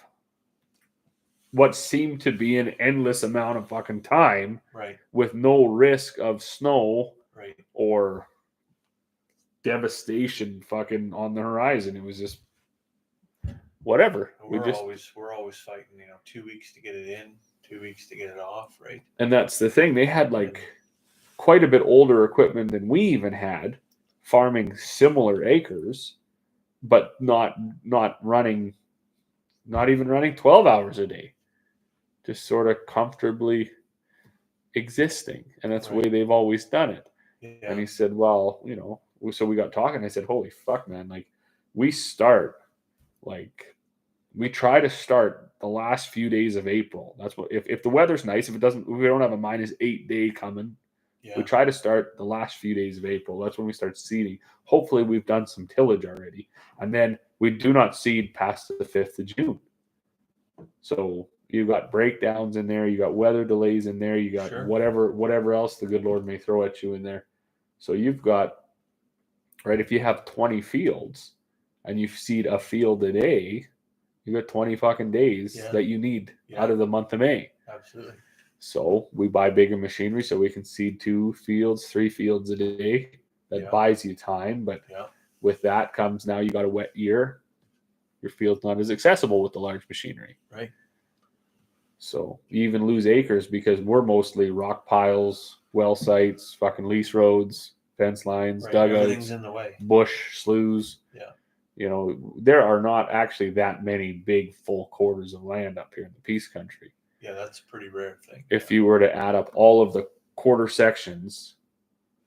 what seemed to be an endless amount of fucking time, right, with no risk of snow, right, or devastation fucking on the horizon. It was just whatever. We're always fighting, you know, 2 weeks to get it in, 2 weeks to get it off, right? And that's the thing. They had like quite a bit older equipment than we even had, farming similar acres, but not running, not even running 12 hours a day, just sort of comfortably existing. And that's the way they've always done it. Yeah. And he said, well, you know, so we got talking. I said, holy fuck, man. Like, we try to start the last few days of April. That's what, if the weather's nice, if we don't have a -8 day coming, we try to start the last few days of April. That's when we start seeding. Hopefully we've done some tillage already. And then we do not seed past the 5th of June. So you've got breakdowns in there. You got weather delays in there. You got whatever else the good Lord may throw at you in there. So you've got, right, if you have 20 fields and you seed a field a day, you got 20 fucking days that you need out of the month of May. Absolutely. So we buy bigger machinery so we can seed 2 fields, 3 fields a day. That buys you time. But with that comes, now you got a wet year. Your field's not as accessible with the large machinery. Right. So you even lose acres because we're mostly rock piles, well sites, fucking lease roads, fence lines, dugouts, everything's in the way. Bush, sloughs. Yeah. You know, there are not actually that many big full quarters of land up here in the Peace Country. Yeah, that's a pretty rare thing. If you were to add up all of the quarter sections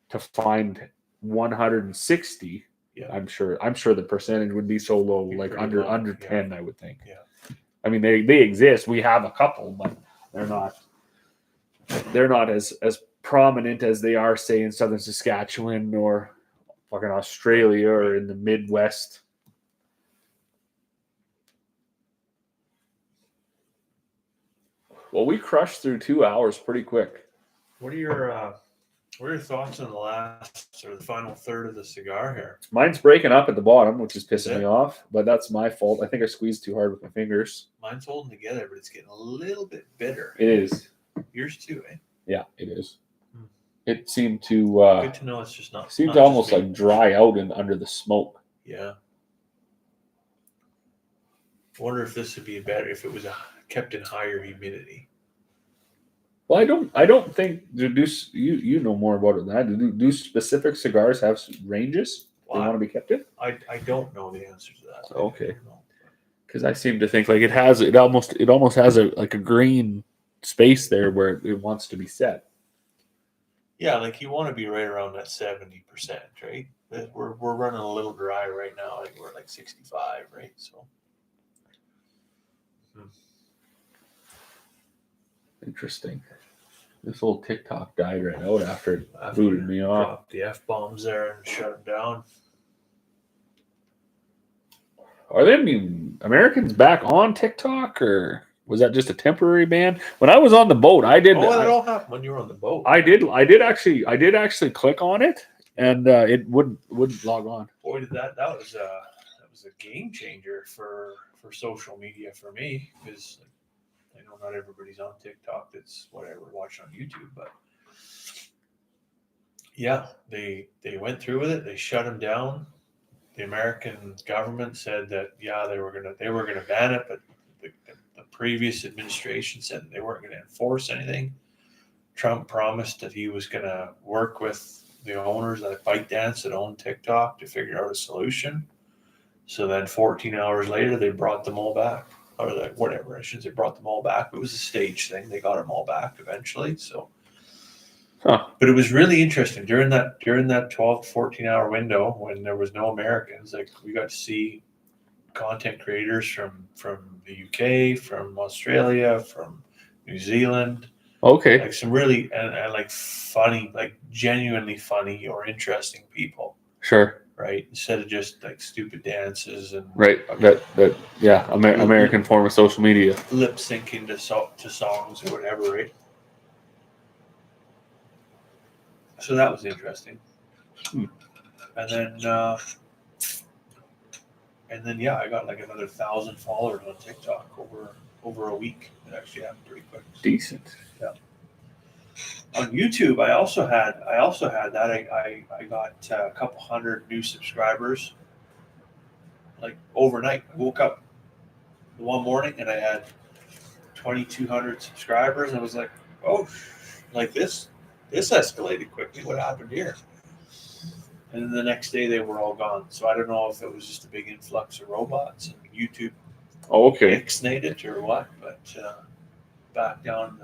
to find 160, Yeah. I'm sure the percentage would be so low, Be like pretty under low, under yeah. 10, I would think. Yeah. I mean, they exist. We have a couple, but they're not as prominent as they are, say, in southern Saskatchewan or fucking Australia or in the Midwest. Well, we crushed through 2 hours pretty quick. What are your thoughts on the last or the final third of the cigar here? Mine's breaking up at the bottom, which is Is pissing it? me off, but that's my fault. I think I squeezed too hard with my fingers. Mine's holding together, but it's getting a little bit bitter. It is. Yours too, eh? Yeah, it is. Hmm. It seemed to Good to know it's just not. seemed not to almost just me. like dry out under the smoke. Yeah. I wonder if this would be better if it was kept in higher humidity. Well, I don't think you know more about it than I do. Do specific cigars have ranges they want to be kept in? I don't know the answer to that. Okay. Because I seem to think like it almost has a green space there where it wants to be set. Yeah, like you want to be right around that 70%, right? We're running a little dry right now. Like we're like 65, right? So. Interesting. This whole TikTok died right out after it booted me off. Dropped the F-bombs there and shut them down. Are there any Americans back on TikTok, or was that just a temporary ban? When I was on the boat, I did. Oh, that all happened when you were on the boat. I did actually click on it, and it wouldn't log on. Boy, that was a game changer for social media for me, because I know not everybody's on TikTok. That's whatever watching on YouTube, but yeah, they went through with it. They shut them down. The American government said that they were gonna ban it, but the previous administration said that they weren't going to enforce anything. Trump promised that he was going to work with the owners of ByteDance that own TikTok to figure out a solution. So then 14 hours later, they brought them all back. Or whatever, I shouldn't say brought them all back. It was a stage thing. They got them all back eventually. So, But it was really interesting during that 12 to 14 hour window when there was no Americans. Like we got to see content creators from the UK, from Australia, from New Zealand. Okay. Like some really and like funny, like genuinely funny or interesting people. Sure. Right, instead of just like stupid dances and American form of social media, lip syncing to songs or whatever, right? So that was interesting. And then I got like another 1,000 followers on TikTok over a week. It actually happened pretty quick. Decent. Yeah. On YouTube, I also had that. I got a couple hundred new subscribers, like overnight. I woke up one morning and I had 2,200 subscribers, and I was like, "Oh, like this escalated quickly. What happened here?" And then the next day they were all gone. So I don't know if it was just a big influx of robots and YouTube ixnayed it or what, but back down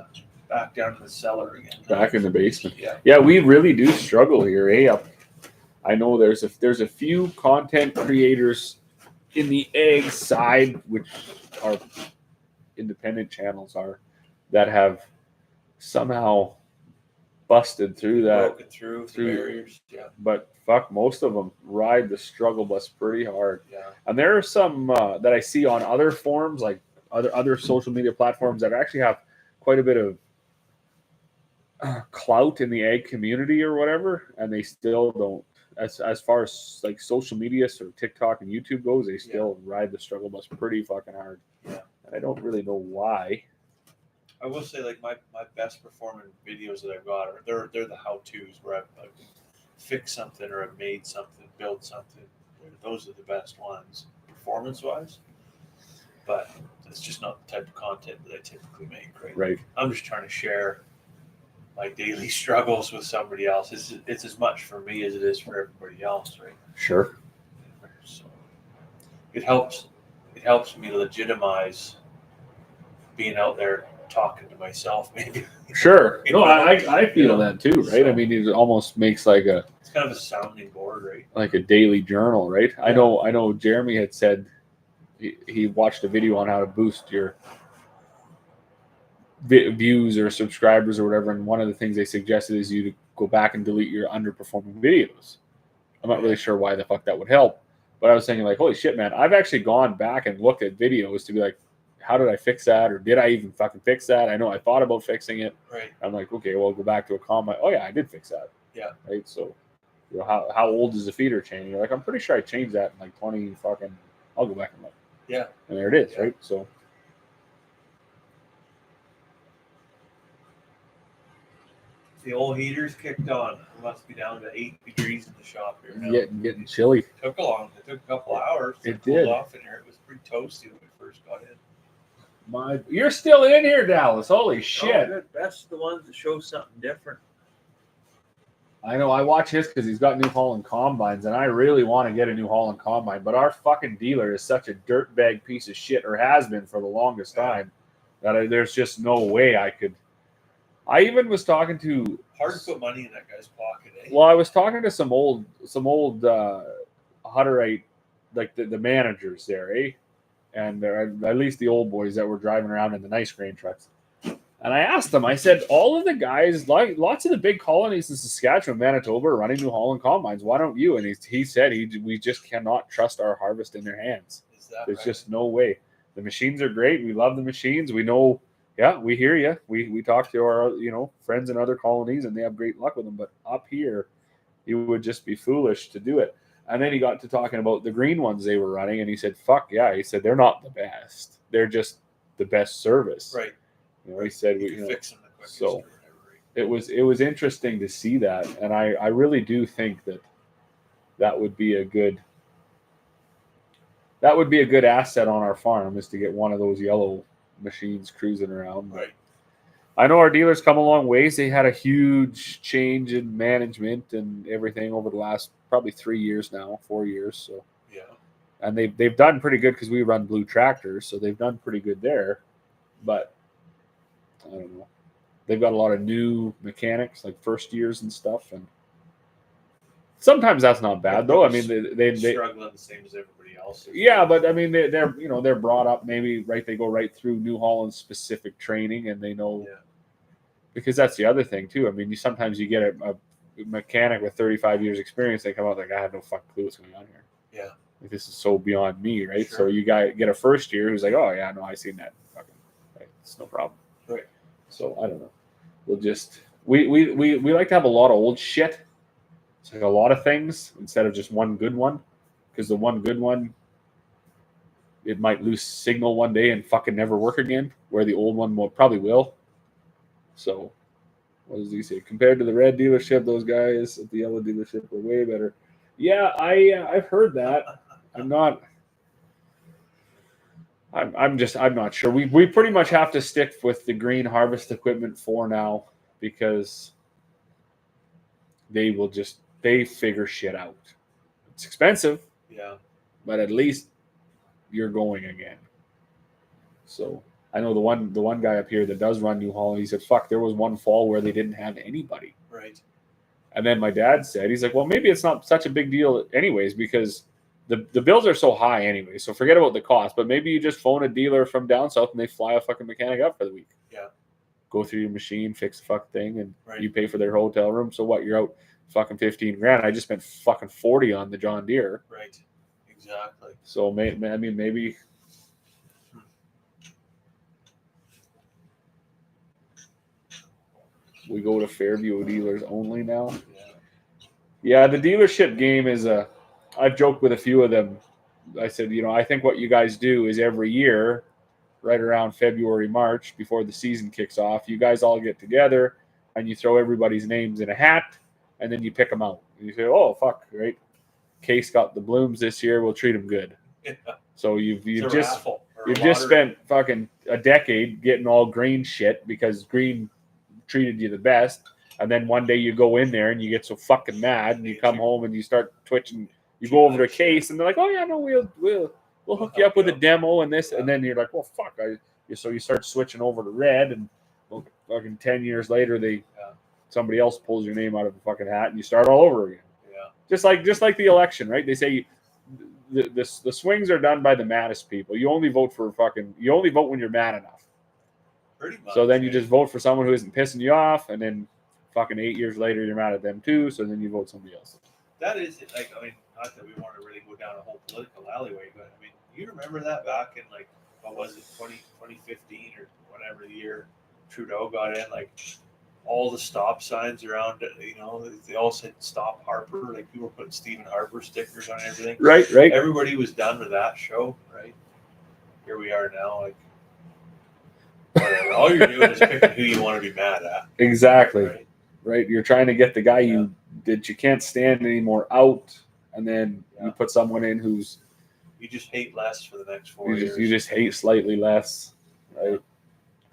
in the cellar again. Back in the basement. Yeah. Yeah, we really do struggle here, eh? I know there's a few content creators in the egg side, which our independent channels are, that have somehow busted through that. Broken through the barriers. Yeah. But fuck, most of them ride the struggle bus pretty hard. Yeah. And there are some that I see on other forums, like other social media platforms, that actually have quite a bit of clout in the egg community or whatever, and they still don't. As far as like social media, so TikTok and YouTube goes, they still ride the struggle bus pretty fucking hard. Yeah. And I don't really know why. I will say, like my best performing videos that I've got are they're the how-tos where I've fixed something or I've made something, built something. Those are the best ones performance-wise. But it's just not the type of content that I typically make. Right. I'm just trying to share my daily struggles with somebody else. It's as much for me as it is for everybody else, right? Sure. So it helps me legitimize being out there talking to myself, maybe. Sure. You No, know, I feel yeah. that too, right? So- I mean, it almost makes like a It's kind of a sounding board, right? like a daily journal, right? I Yeah. know Jeremy had said he watched a video on how to boost your views or subscribers or whatever, and one of the things they suggested is you to go back and delete your underperforming videos. I'm not really sure why the fuck that would help, but I was thinking like, holy shit, man, I've actually gone back and looked at videos to be like, how did I fix that, or did I even fucking fix that? I know I thought about fixing it. Right. I'm like, okay, well, I'll go back to a comment. Oh yeah, I did fix that. Yeah. Right. So, you know, how old is the feeder chain? You're like, I'm pretty sure I changed that in like 20 fucking. I'll go back and look. Yeah. And there it is, Yeah. right? So. The old heaters kicked on. It must be down to 8 degrees in the shop here now. Getting chilly. It took a couple hours to It cool did. off in here. It was pretty toasty when we first got in. You're still in here, Dallas. Holy shit. Oh, good. That's the ones that show something different. I know. I watch his because he's got New Holland combines, and I really want to get a New Holland combine. But our fucking dealer is such a dirtbag piece of shit, or has been for the longest time, that there's just no way I could. I even was talking to. Hard to put money in that guy's pocket, eh? Well, I was talking to some old Hutterite, like the managers there, eh? And at least the old boys that were driving around in the nice grain trucks. And I asked them, I said, all of the guys, like lots of the big colonies in Saskatchewan, Manitoba, are running New Holland combines. Why don't you? And he said we just cannot trust our harvest in their hands. Is that There's right? just no way. The machines are great. We love the machines. We know, yeah, we hear you. We talk to our friends in other colonies, and they have great luck with them. But up here, you would just be foolish to do it. And then he got to talking about the green ones they were running, and he said, "Fuck yeah!" He said they're not the best. They're just the best service. Right. He said, You can fix them the quickest so- or whatever, right? it was interesting to see that, and I really do think that would be a good asset on our farm, is to get one of those yellow machines cruising around. Right. I know our dealers come a long ways. They had a huge change in management and everything over the last probably 4 years. So Yeah. and they've done pretty good because we run blue tractors, so they've done pretty good there. But I don't know. They've got a lot of new mechanics, like first years and stuff, and sometimes that's not bad though. I mean, they struggling the same as everybody else. yeah, but I mean they're brought up maybe right. They go right through New Holland specific training, and they know because that's the other thing too. I mean, sometimes you get a mechanic with 35 years experience. They come out like, I have no fucking clue what's going on here. Yeah. Like, this is so beyond me, right? Sure. So you get a first year who's like, oh yeah, no, I seen that. Fucking, right? It's no problem. Right. So I don't know. We'll just we like to have a lot of old shit. It's like a lot of things instead of just one good one, because the one good one, it might lose signal one day and fucking never work again, where the old one probably will. So what does he say? Compared to the red dealership, those guys at the yellow dealership were way better. Yeah, I've heard that. I'm not sure. We pretty much have to stick with the green harvest equipment for now, because they figure shit out. It's expensive, Yeah. but at least you're going again. So I know the one guy up here that does run New Holland, he said, fuck, there was one fall where they didn't have anybody. Right. And then my dad said, he's like, well, maybe it's not such a big deal anyways, because the bills are so high anyway. So forget about the cost, but maybe you just phone a dealer from down south and they fly a fucking mechanic up for the week. Yeah. Go through your machine, fix the fuck thing, and Right. you pay for their hotel room. So what? You're out fucking $15,000. I just spent fucking 40 on the John Deere. Right. Exactly. So maybe. We go to Fairview dealers only now. Yeah, the dealership game is I've joked with a few of them. I said, I think what you guys do is every year, right around February, March, before the season kicks off, you guys all get together and you throw everybody's names in a hat, and then you pick them out. And you say, oh, fuck, right? Case got the blooms this year. We'll treat them good. Yeah. So you've just lottery. spent fucking a decade getting all green shit because green treated you the best, and then one day you go in there and you get so fucking mad and you come home and you start twitching. You go over to a case and they're like, oh yeah, no, we'll hook you up with a demo and this, and then you're like, well, fuck, So you start switching over to red, and fucking 10 years later, somebody else pulls your name out of the fucking hat, and you start all over again. Yeah. Just like the election, right? They say the swings are done by the maddest people. You only vote when you're mad enough. Pretty much. So then you just vote for someone who isn't pissing you off, and then fucking 8 years later you're mad at them too. So then you vote somebody else. That is like, I mean, not that we want to really go down a whole political alleyway, but I mean, you remember that back in like, what was it, 2015 or whatever the year Trudeau got in, like all the stop signs around it, you know, they all said stop Harper, like people were putting Stephen Harper stickers on everything. Right. Everybody was done with that show, right? Here we are now, like, whatever. All you're doing is picking who you want to be mad at. Exactly. Right. You're trying to get the guy you can't stand anymore out, and then you put someone in who's you just hate less for the next 4 years. You just hate slightly less, right?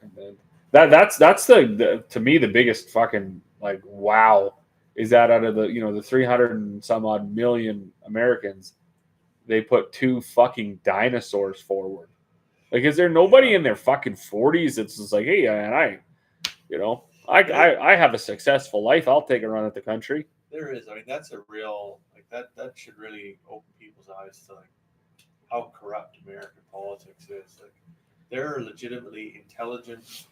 And then that's the to me the biggest fucking like wow is that out of the 300 and some odd million Americans, they put 2 fucking dinosaurs forward. Like, is there nobody in their fucking 40s that's just like, hey, man, I have a successful life. I'll take a run at the country. There is. I mean, that's a real like that should really open people's eyes to like how corrupt American politics is. Like, there are legitimately intelligent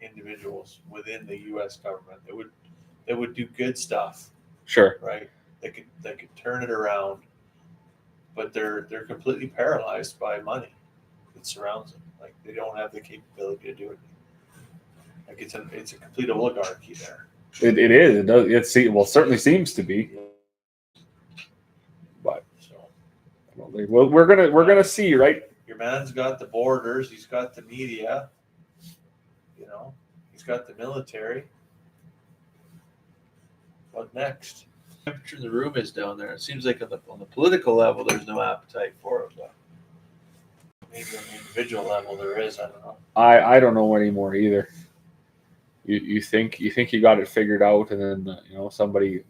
individuals within the U.S. government that would do good stuff. Sure. Right. They could turn it around, but they're completely paralyzed by money that surrounds them. Like, they don't have the capability to do it. Like, it's a complete oligarchy there. It is. It does. It certainly seems to be. But we're gonna see, right? Your man's got the borders. He's got the media. He's got the military. What next? Temperature in the room is down there. It seems like on the political level, there's no appetite for it, but maybe on the individual level, there is. I don't know. I don't know anymore either. You think you got it figured out, and then somebody,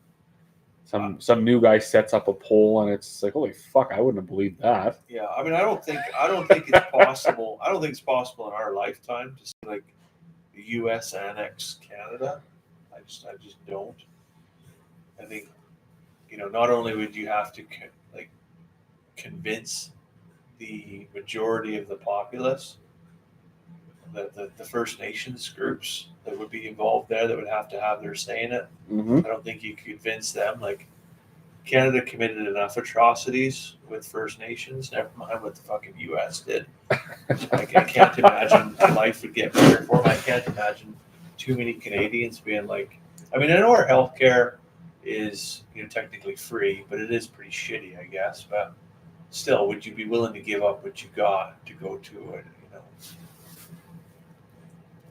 some new guy sets up a poll, and it's like, holy fuck, I wouldn't have believed that. Yeah, I mean, I don't think it's possible. I don't think it's possible in our lifetime to see like the U.S. annex Canada. I just don't. I think, not only would you have to convince the majority of the populace, the First Nations groups that would be involved there, that would have to have their say in it. Mm-hmm. I don't think you could convince them. Like, Canada committed enough atrocities with First Nations, never mind what the fucking U.S. did. I can't imagine life would get better for them. I can't imagine too many Canadians being like, I mean, I know our healthcare is technically free, but it is pretty shitty, I guess. But still, would you be willing to give up what you got to go to it?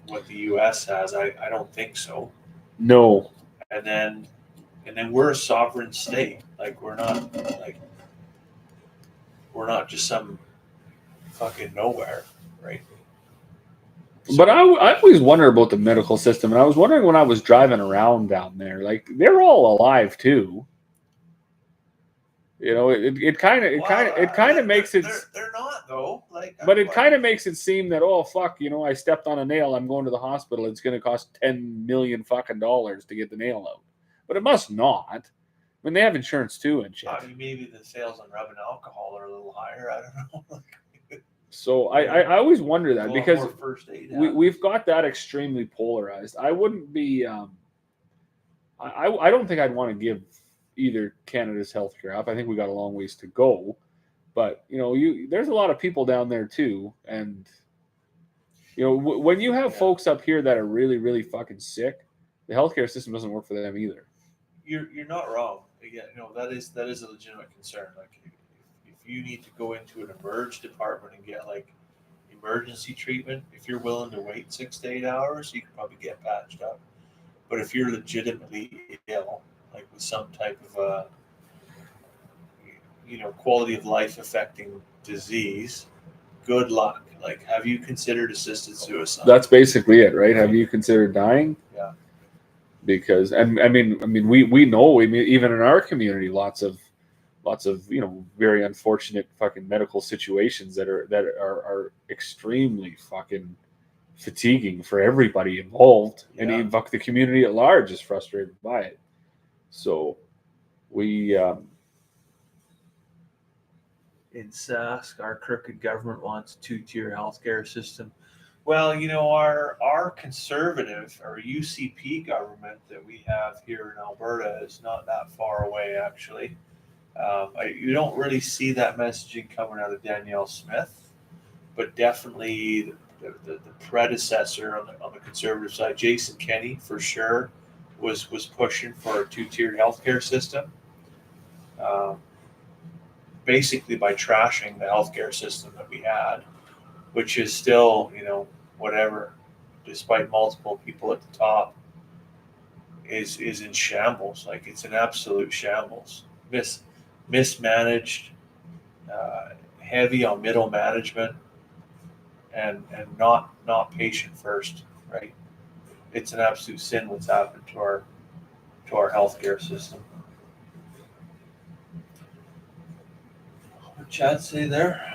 What the U.S. has, I don't think so. No. And then we're a sovereign state. Like, we're not just some fucking nowhere, right? But I always wonder about the medical system, and I was wondering when I was driving around down there, like, they're all alive too. It kind of makes it. They're not though. Like, but it kind of makes it seem that, oh fuck, I stepped on a nail. I'm going to the hospital. It's going to cost $10 million fucking dollars to get the nail out. But it must not. I mean, they have insurance too and shit. I mean, maybe the sales on rubbing alcohol are a little higher. I don't know. So I always wonder that, because first aid we've got that extremely polarized. I wouldn't be. I don't think I'd want to give either Canada's healthcare up. I think we got a long ways to go, but there's a lot of people down there too, and when you have folks up here that are really, really fucking sick, the healthcare system doesn't work for them either. You're not wrong. Again, that is a legitimate concern. Like, if you need to go into an emerge department and get like emergency treatment, if you're willing to wait 6 to 8 hours, you can probably get patched up. But if you're legitimately ill, like with some type of quality of life affecting disease, good luck. Like, have you considered assisted suicide? That's basically it, right? Have you considered dying? Yeah. Because, and I mean, we know, even in our community, lots of lots of very unfortunate fucking medical situations that are extremely fucking fatiguing for everybody involved, and even the community at large is frustrated by it. So we In Sask, our crooked government wants a 2-tier healthcare system. Well, our conservative or UCP government that we have here in Alberta is not that far away, actually. You don't really see that messaging coming out of Danielle Smith, but definitely the predecessor on the conservative side, Jason Kenney, for sure, was pushing for a 2-tiered healthcare system. Basically by trashing the healthcare system that we had, which is still, whatever, despite multiple people at the top, is in shambles. Like, it's an absolute shambles. Mismanaged, heavy on middle management, and not patient first, right? It's an absolute sin what's happened to our healthcare system. What Chad say there?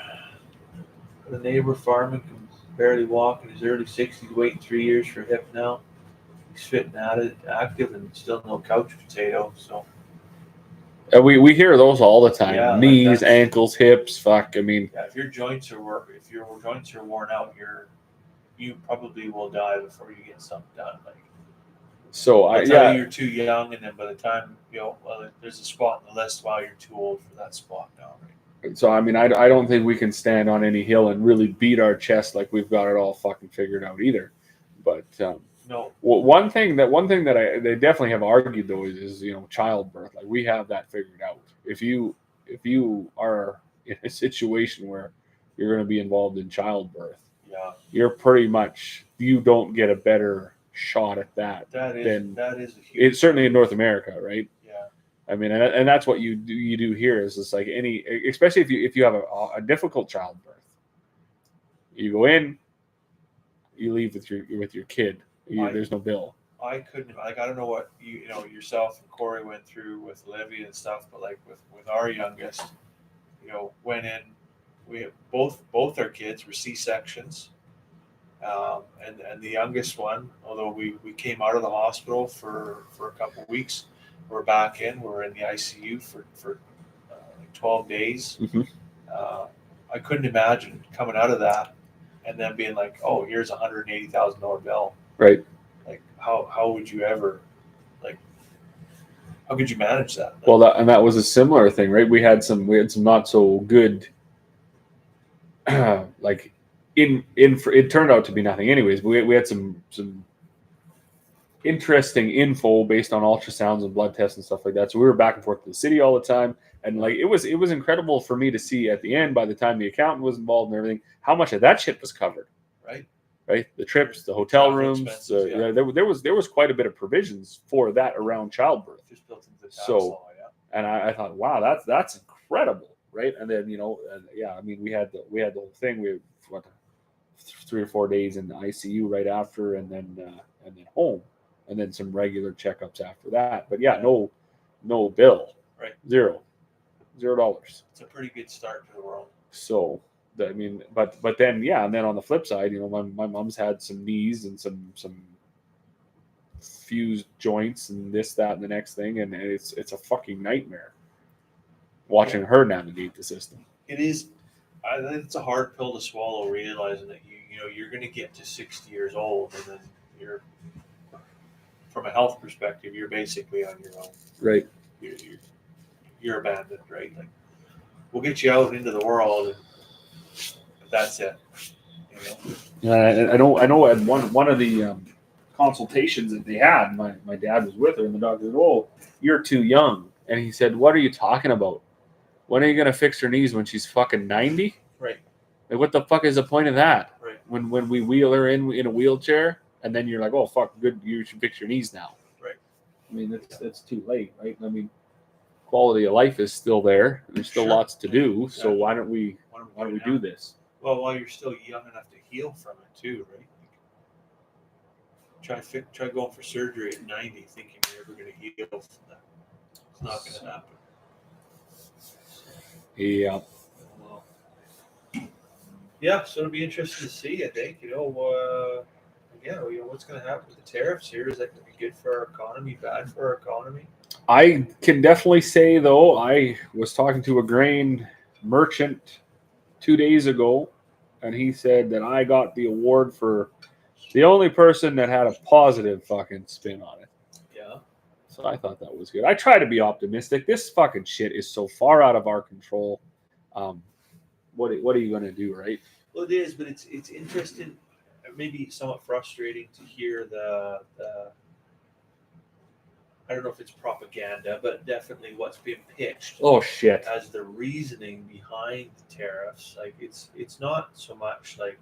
The neighbor farming can barely walk in his early 60s, waiting 3 years for hip now. He's fit and active and still no couch potato. So we hear those all the time. Yeah, Knees, ankles, hips. Fuck. I mean, if your joints are worn out, you probably will die before you get something done. Like, so you're too young, and then by the time there's a spot on the list. Wow, you're too old for that spot now, right? So I mean, I don't think we can stand on any hill and really beat our chest like we've got it all fucking figured out either. But no. One thing that they definitely have argued though is childbirth. Like, we have that figured out. If you are in a situation where you're going to be involved in childbirth, you're pretty much, you don't get a better shot at that. That is a huge. It's certainly in North America, right? Yeah. I mean, and that's what you do here is it's like especially if you have a difficult childbirth, you go in, you leave with your kid. There's no bill. I couldn't. Like, I don't know what yourself and Corey went through with Olivia and stuff, but like with our youngest, went in. We have both our kids were C-sections, and the youngest one, although we came out of the hospital for a couple of weeks, we're back in. We're in the ICU for like 12 days. Mm-hmm. I couldn't imagine coming out of that and then being like, oh, here's a $180,000 bill. Right. Like, how would you ever, like, how could you manage that? Like, Well, that was a similar thing, right? We had some not so good, like it turned out to be nothing anyways. But we had some interesting info based on ultrasounds and blood tests and stuff like that. So we were back and forth to the city all the time, and like it was incredible for me to see at the end, by the time the accountant was involved and everything, how much of that shit was covered. Right, the trips, the hotel rooms, there was quite a bit of provisions for that around childbirth. Just built into the tax So, law, and I thought, wow, that's incredible, right? And then I mean, we had the whole thing. We had 3 or 4 days in the ICU right after, and then home, and then some regular checkups after that. But no bill, right? $0. It's a pretty good start to the world. So. I mean, but then and then on the flip side, my mom's had some knees and some fused joints and this, that, and the next thing, and it's a fucking nightmare watching her navigate the system. It is. I think it's a hard pill to swallow, realizing that you're going to get to 60 years old, and then you're, from a health perspective, you're basically on your own. Right. You're abandoned, right? Like, we'll get you out into the world. And that's it. I know at one of the consultations that they had, my dad was with her, and the doctor said, "Oh, you're too young." And he said, "What are you talking about? When are you going to fix her knees when she's fucking 90? Right. Like, what the fuck is the point of that? Right. When we wheel her in a wheelchair, and then you're like, oh fuck, good, you should fix your knees now." Right. I mean, it's too late, right? I mean, quality of life is still there. There's still lots to do. So why don't we do this? Well, while you're still young enough to heal from it too, right? Try going for surgery at 90, thinking you're ever going to heal from that. It's not going to happen. Yeah. Well, yeah, so it'll be interesting to see. I think again, what's going to happen with the tariffs here? Is that going to be good for our economy? Bad for our economy? I can definitely say, though, I was talking to a grain merchant 2 days ago, and he said that I got the award for the only person that had a positive fucking spin on it. Yeah. So I thought that was good. I try to be optimistic. This fucking shit is so far out of our control. What are you going to do, right? Well, it is, but it's interesting, maybe somewhat frustrating to hear the I don't know if it's propaganda, but definitely what's being pitched Oh, shit. as the reasoning behind the tariffs. Like it's not so much like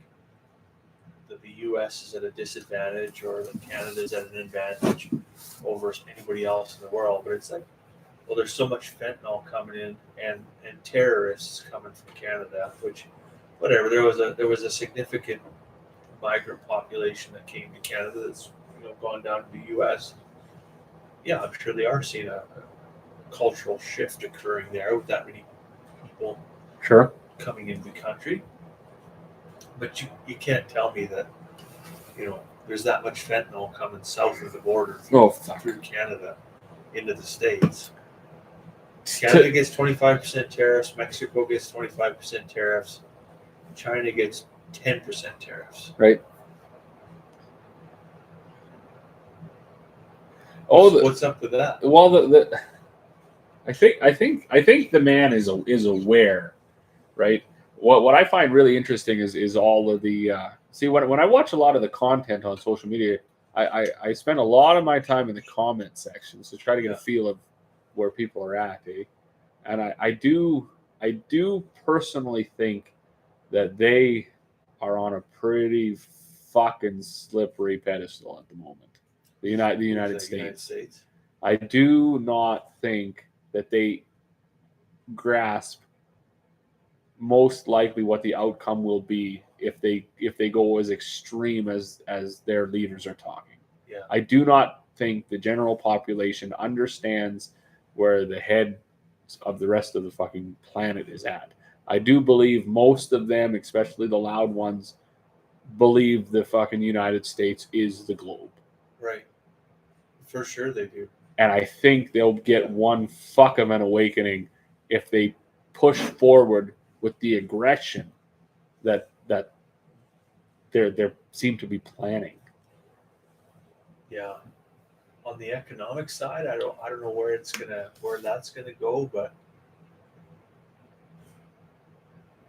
that the U.S. is at a disadvantage or that Canada is at an advantage over anybody else in the world, but it's like, well, there's so much fentanyl coming in and terrorists coming from Canada, which whatever. There was a significant migrant population that came to Canada that's gone down to the U.S. Yeah, I'm sure they are seeing a cultural shift occurring there with that many people Sure. coming into the country. But you can't tell me that there's that much fentanyl coming south of the border through Canada into the States. Canada gets 25% tariffs. Mexico gets 25% tariffs. China gets 10% tariffs. Right. What's up with that? Well, I think the man is aware, right? What I find really interesting is all of the see when I watch a lot of the content on social media, I spend a lot of my time in the comment sections to try to get a feel of where people are at, eh? And I do personally think that they are on a pretty fucking slippery pedestal at the moment. The United States. I do not think that they grasp most likely what the outcome will be if they go as extreme as their leaders are talking. Yeah. I do not think the general population understands where the head of the rest of the fucking planet is at. I do believe most of them, especially the loud ones, believe the fucking United States is the globe. Right. For sure they do. And I think they'll get one fuck of an awakening if they push forward with the aggression that they seem to be planning. Yeah. On the economic side, I don't know where that's gonna go, but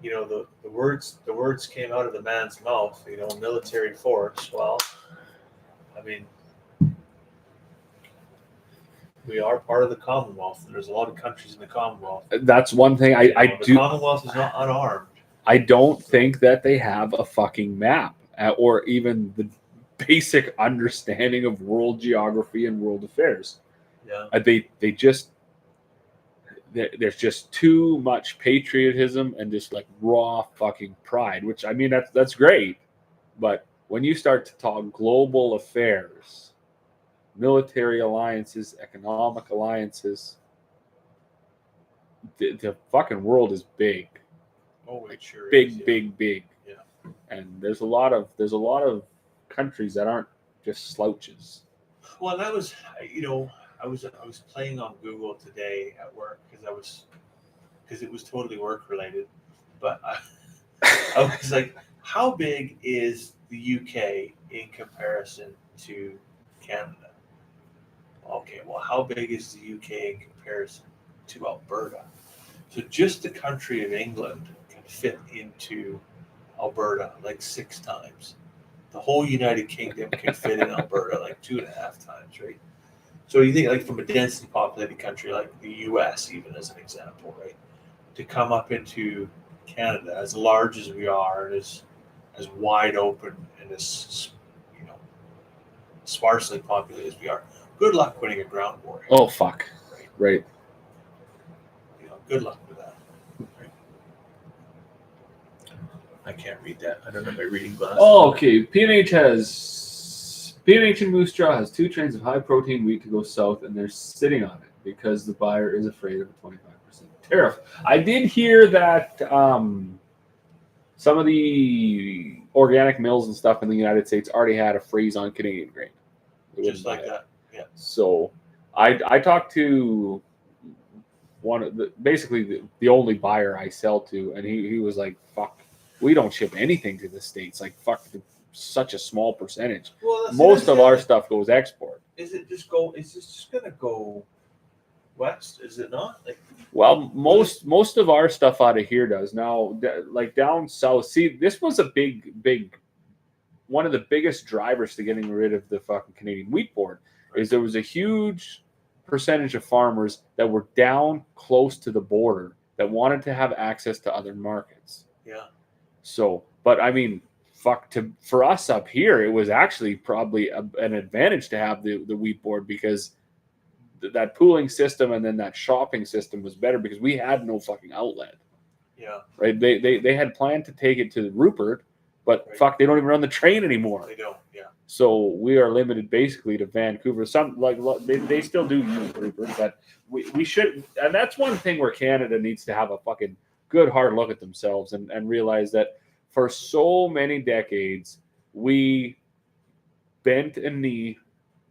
the words came out of the man's mouth. Military force. Well, I mean, we are part of the Commonwealth. There's a lot of countries in the Commonwealth. That's one thing I the do. The Commonwealth is not unarmed. I don't think that they have a fucking map or even the basic understanding of world geography and world affairs. Yeah. They just there's just too much patriotism and just like raw fucking pride, which I mean that's great, but when you start to talk global affairs, military alliances, economic alliances, the fucking world is big. Oh, it sure big, is. Yeah. Big. Yeah. And there's a lot of countries that aren't just slouches. Well, that was I was playing on Google today at work because it was totally work related, but I was like, how big is the UK in comparison to Canada? Okay, well, how big is the UK in comparison to Alberta? So just the country of England can fit into Alberta like 6 times. The whole United Kingdom can fit in Alberta like 2.5 times, right? So you think like from a densely populated country like the US, even as an example, right? To come up into Canada, as large as we are and as wide open and as sparsely populated as we are, good luck winning a ground war. Oh fuck! Right. Good luck with that. Right? I can't read that. I don't have my reading glasses. Oh, okay. P&H and Moose Jaw has 2 trains of high protein wheat to go south, and they're sitting on it because the buyer is afraid of a 25% tariff. I did hear that some of the organic mills and stuff in the United States already had a freeze on Canadian grain. They Just wouldn't like buy it. that. Yeah. So I talked to one of basically the only buyer I sell to, and he was like, "Fuck, we don't ship anything to the States. Like, fuck, such a small percentage. Well, Most of our stuff goes export." Is it just gonna go west? Is it not? Like, Well, most of our stuff out of here does now. Like down south, see, this was a big one of the biggest drivers to getting rid of the fucking Canadian wheat board. Is there was a huge percentage of farmers that were down close to the border that wanted to have access to other markets. Yeah. So, but I mean, for us up here, it was actually probably an advantage to have the wheat board because that pooling system and then that shopping system was better because we had no fucking outlet. Yeah. Right? They had planned to take it to Rupert, but Right. fuck, they don't even run the train anymore. They don't. Yeah. So we are limited basically to Vancouver. Some like they still do use Rupert, but we should, and that's one thing where Canada needs to have a fucking good hard look at themselves and realize that for so many decades we bent a knee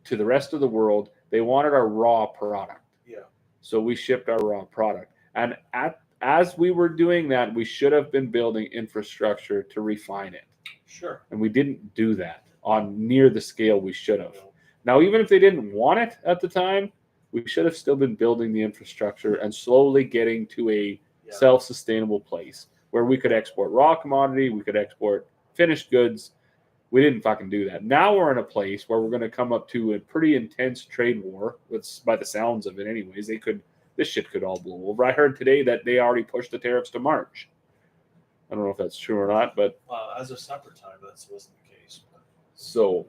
to the rest of the world. They wanted our raw product. Yeah. So we shipped our raw product. And as we were doing that, we should have been building infrastructure to refine it. Sure. And we didn't do that on near the scale we should have. No. Now, even if they didn't want it at the time, we should have still been building the infrastructure and slowly getting to a self-sustainable place where we could export raw commodity, we could export finished goods. We didn't fucking do that. Now we're in a place where we're going to come up to a pretty intense trade war. It's by the sounds of it, anyways. This shit could all blow over. I heard today that they already pushed the tariffs to March. I don't know if that's true or not, but As of supper time, that wasn't the case. so,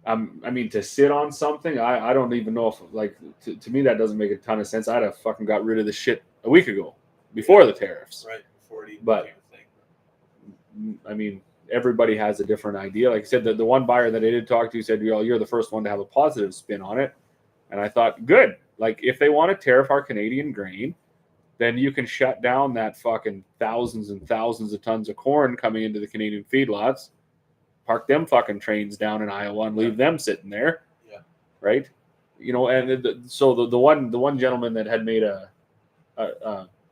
I mean, to sit on something, I don't even know if like to me that doesn't make a ton of sense. I'd have fucking got rid of this shit a week ago before the tariffs. Right before it even But- became a thing. I mean, everybody has a different idea. Like I said, the one buyer that I did talk to said, you're the first one to have a positive spin on it. And I thought, good. Like, if they want to tariff our Canadian grain, then you can shut down that fucking thousands and thousands of tons of corn coming into the Canadian feedlots, park them fucking trains down in Iowa and leave them sitting there. Yeah. Right? You know, and so the one gentleman that had made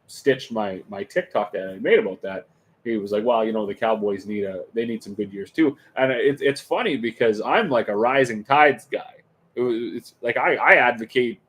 stitched my TikTok that I made about that, he was like, well, the Cowboys need some good years too. And it's funny because I'm like a rising tides guy. It's like I advocate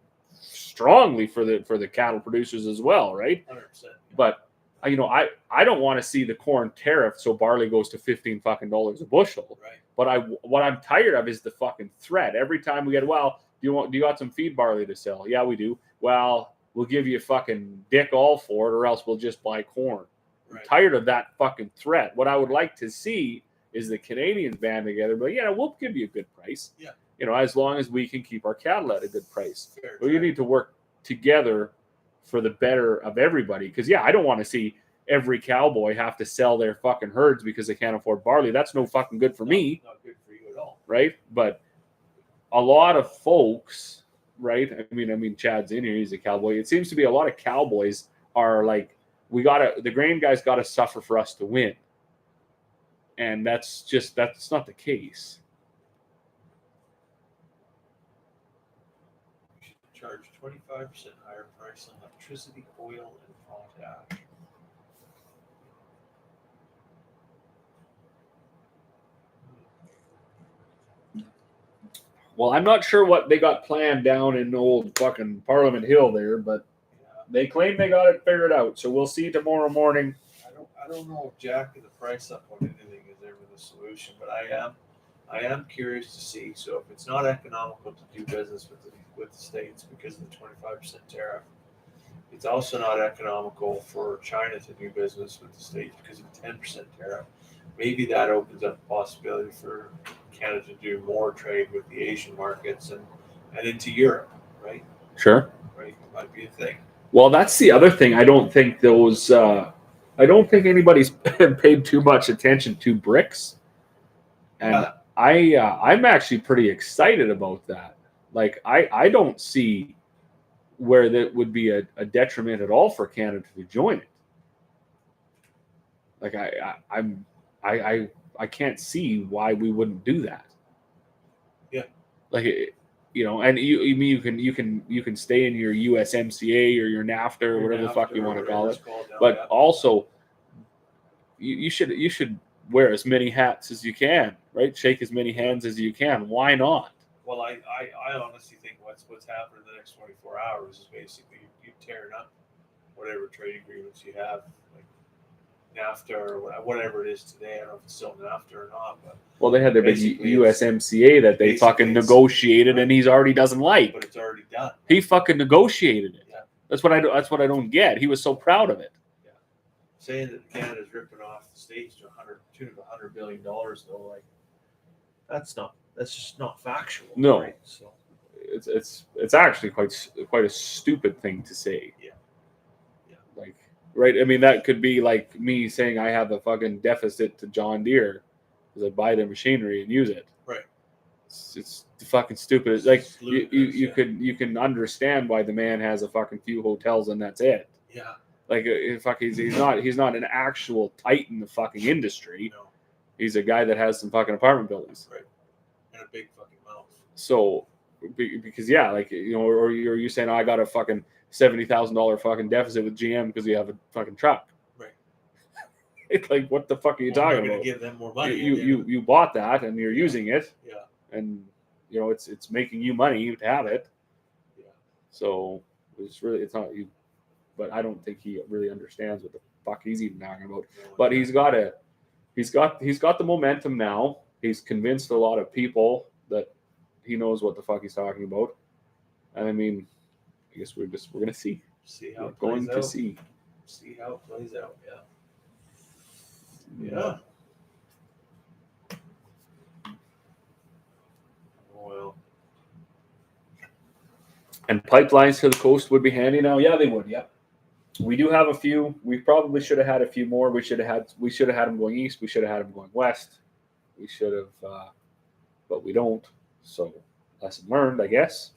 strongly for the cattle producers as well, right? 100%. But I don't want to see the corn tariff so barley goes to $15 fucking a bushel. Right. But what I'm tired of is the fucking threat. Every time we get, well, do you got some feed barley to sell? Yeah, we do. Well, we'll give you fucking dick all for it, or else we'll just buy corn. Right. I'm tired of that fucking threat. What I would like to see is the Canadians band together, but we'll give you a good price. Yeah. As long as we can keep our cattle at a good price. Fair But you need to work together for the better of everybody. Because I don't want to see every cowboy have to sell their fucking herds because they can't afford barley. That's no fucking good for me, Not good for you at all. right? But a lot of folks, right? I mean, Chad's in here; he's a cowboy. It seems to be a lot of cowboys are like, the grain guys got to suffer for us to win, and that's not the case. Charge 25% higher price on electricity, oil, and potash. Well, I'm not sure what they got planned down in old fucking Parliament Hill there, but they claim they got it figured out. So we'll see tomorrow morning. I don't know if jacking the price up on anything is ever the solution, but I am curious to see. So if it's not economical to do business with the states because of the 25% tariff, it's also not economical for China to do business with the states because of the 10% tariff. Maybe that opens up a possibility for Canada to do more trade with the Asian markets and into Europe, right? Sure. Right, it might be a thing. Well, that's the other thing. I don't think anybody's paid too much attention to BRICS, and I'm actually pretty excited about that. Like, I don't see where that would be a detriment at all for Canada to join it. Like I can't see why we wouldn't do that. Yeah. Like and you can stay in your USMCA or your NAFTA or whatever the fuck you want to call it, but also you should wear as many hats as you can, right? Shake as many hands as you can. Why not? Well, I honestly think what's happened in the next 24 hours is basically you tearing up whatever trade agreements you have, like NAFTA or whatever it is today. I don't know if it's still NAFTA or not, but well, they had their big basically USMCA that they fucking negotiated, and he's already doesn't like. but it's already done. He fucking negotiated it. Yeah. That's what I don't get. He was so proud of it. Saying that Canada's ripping off the states to $100 billion, though, like that's just not factual. No. Right? So It's actually quite a stupid thing to say. Yeah. Like, right? I mean, that could be like me saying I have a fucking deficit to John Deere because I buy their machinery and use it. Right. It's fucking stupid. It's like ludicrous, you can understand why the man has a fucking few hotels and that's it. Yeah. Like, he's not an actual titan of fucking industry. No. He's a guy that has some fucking apartment buildings. Right. And a big fucking mouth. So, because like or you saying, oh, I got a fucking $70,000 fucking deficit with GM because you have a fucking truck. Right. It's like, what the fuck are you talking about? Give them more money. You bought that and you're using it. Yeah. And it's making you money to have it. Yeah. So it's not you. But I don't think he really understands what the fuck he's even talking about. But he's got the momentum now. He's convinced a lot of people that he knows what the fuck he's talking about. And I mean, I guess we're gonna see. See how we're it plays going out. to see. See how it plays out. Yeah. Yeah. Well. And pipelines to the coast would be handy now. Yeah, they would. Yeah. We do have a few. We probably should have had a few more. We should have had them going east. We should have had them going west. We should have, but we don't. So lesson learned, I guess.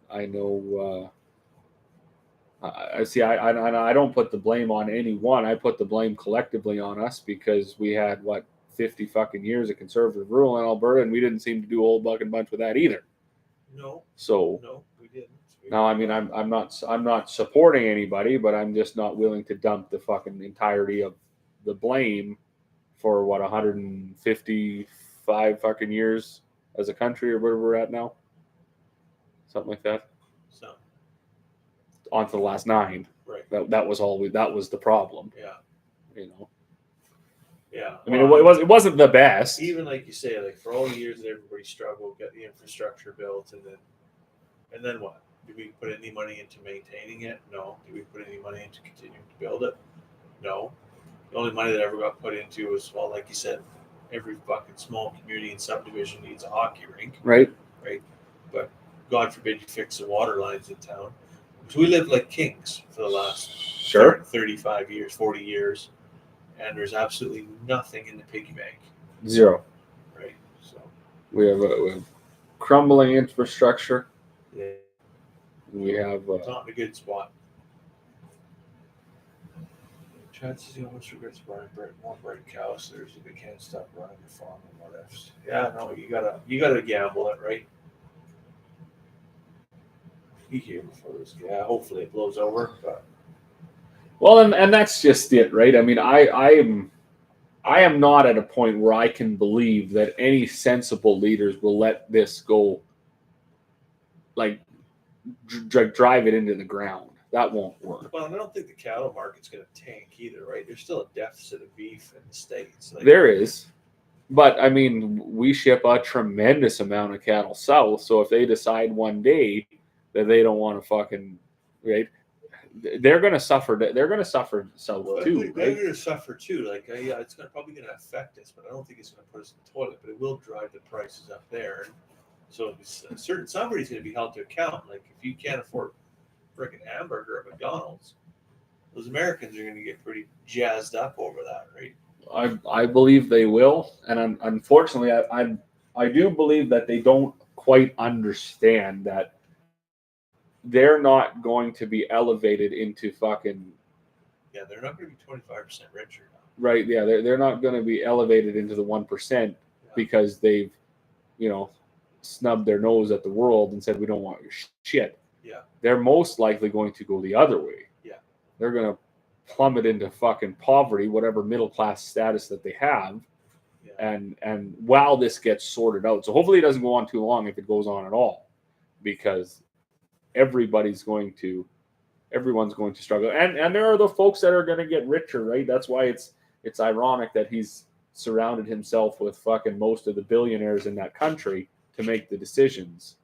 I know. I see. I don't put the blame on anyone. I put the blame collectively on us because we had 50 fucking years of conservative rule in Alberta, and we didn't seem to do a whole bucket bunch with that either. No. So no, we didn't. now, I mean, I'm not supporting anybody, but I'm just not willing to dump the fucking entirety of the blame for 155 fucking years as a country or where we're at now, something like that. So on to the last 9. Right. That was the problem. Yeah. Yeah. I mean, it wasn't the best. Even like you say, like for all the years that everybody struggled, got the infrastructure built, and then what? Did we put any money into maintaining it? No. Did we put any money into continuing to build it? No. The only money that ever got put into was, well, like you said, every fucking small community and subdivision needs a hockey rink. Right. But God forbid you fix the water lines in town. So we lived like kings for the last 35 years, 40 years, and there's absolutely nothing in the piggy bank. Zero. Right. So we have crumbling infrastructure. Yeah. We have not in a good spot. Chances almost regrets buying more bright cows so they can't stop running the farm and what ifs. Yeah, no, you gotta gamble it, right? Be here before this. Yeah, hopefully it blows over. But well, and that's just it, right? I mean, I am not at a point where I can believe that any sensible leaders will let this go, like drive it into the ground. That won't work. Well, I don't think the cattle market's going to tank either, right? There's still a deficit of beef in the States. There is. But, I mean, we ship a tremendous amount of cattle south. So if they decide one day that they don't want to fucking, right, they're going to suffer. They're going to suffer south too. They're going to suffer too. Like, yeah, it's probably going to affect us, but I don't think it's going to put us in the toilet. But it will drive the prices up there. So somebody's going to be held to account. Like, if you can't afford freaking hamburger at McDonald's, those Americans are going to get pretty jazzed up over that, right? I believe they will, and unfortunately, I do believe that they don't quite understand that they're not going to be elevated into fucking Yeah, they're not going to be 25% richer now. right. Yeah, they're not going to be elevated into the 1% because they've, snubbed their nose at the world and said we don't want your shit. Yeah. They're most likely going to go the other way. Yeah. They're going to plummet into fucking poverty, whatever middle class status that they have. Yeah. And while this gets sorted out, so hopefully it doesn't go on too long if it goes on at all, because everyone's going to struggle, and there are the folks that are going to get richer, right? That's why it's ironic that he's surrounded himself with fucking most of the billionaires in that country to make the decisions,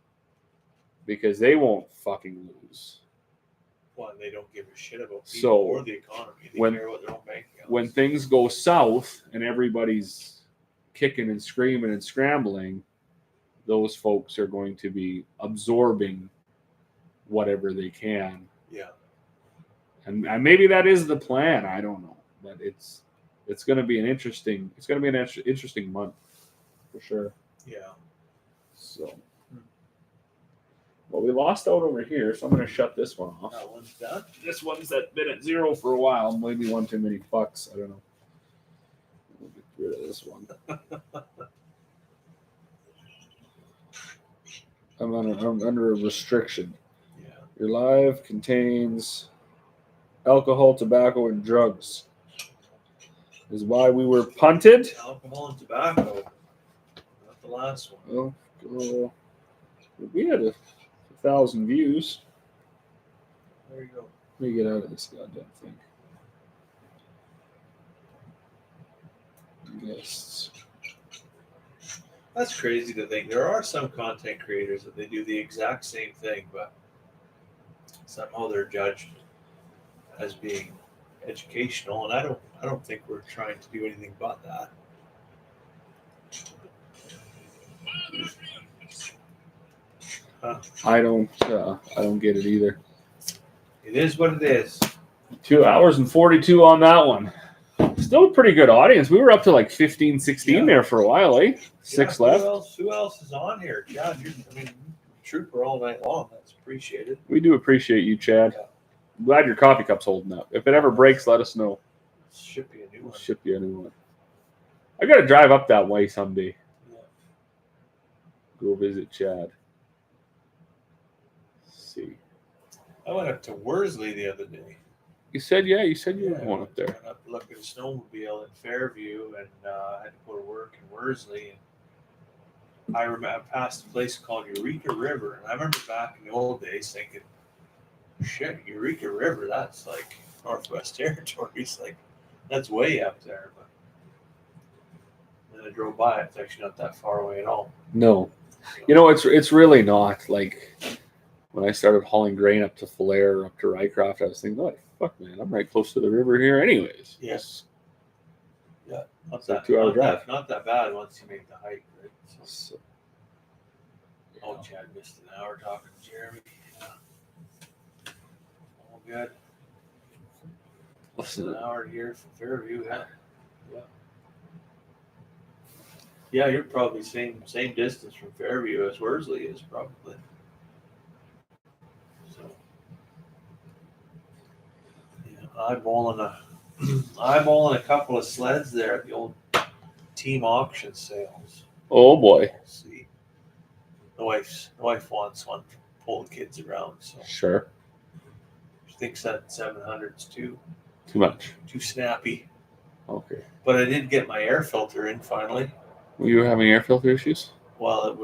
because they won't fucking lose. Well, they don't give a shit about people So, or the economy. They care about their own bank accounts. When things go south and everybody's kicking and screaming and scrambling, those folks are going to be absorbing whatever they can. Yeah. And maybe that is the plan. I don't know, but it's going to be an interesting month for sure. Yeah. So, well, we lost out over here, so I'm going to shut this one off. That one's done. This one's been at 0 for a while. Maybe one too many fucks. I don't know. We'll get rid of this one. I'm under a restriction. Yeah. Your live contains alcohol, tobacco, and drugs. This is why we were punted. Alcohol and tobacco. Not the last one. Well, we had 1,000 views. There you go. Let me get out of this goddamn thing. Guests. That's crazy to think. There are some content creators that they do the exact same thing, but somehow they're judged as being educational, and I don't think we're trying to do anything but that. I don't get it either. It is what it is. 2 hours and 42 on that one. Still a pretty good audience. We were up to like 15, 16 there for a while, eh? 6 left. Who else is on here? Chad, trooper all night long. That's appreciated. We do appreciate you, Chad. Yeah. I'm glad your coffee cup's holding up. If it ever breaks, let us know. Ship you a new We'll one. ship you a new one. I got to drive up that way someday. Yeah. Go visit Chad. Let's see. I went up to Worsley the other day. You said you were going up there. Went up to look at a snowmobile in Fairview, and I had to go to work in Worsley. And I passed a place called Eureka River, and I remember back in the old days thinking, "Shit, Eureka River, that's like Northwest Territories, like that's way up there." But then I drove by; it's actually not that far away at all. No, it's really not. Like when I started hauling grain up to Falare or up to Rycroft, I was thinking, "Oh fuck, man, I'm right close to the river here, anyways." Yes. Yeah, not It's like that 2 hour not drive. That, not that bad once you make the hike, right? So, Oh, Chad missed an hour talking to Jeremy. Yeah. All good. listen, An hour here from Fairview. Yeah. Yeah, you're probably same distance from Fairview as Worsley is probably. So yeah, eyeballing a couple of sleds there at the old team auction sales. oh boy, We'll see. The wife wants one to pull the kids around, so sure, she thinks that 700's too much. snappy. Okay, But I did get my air filter in finally. were you having air filter issues? Well, it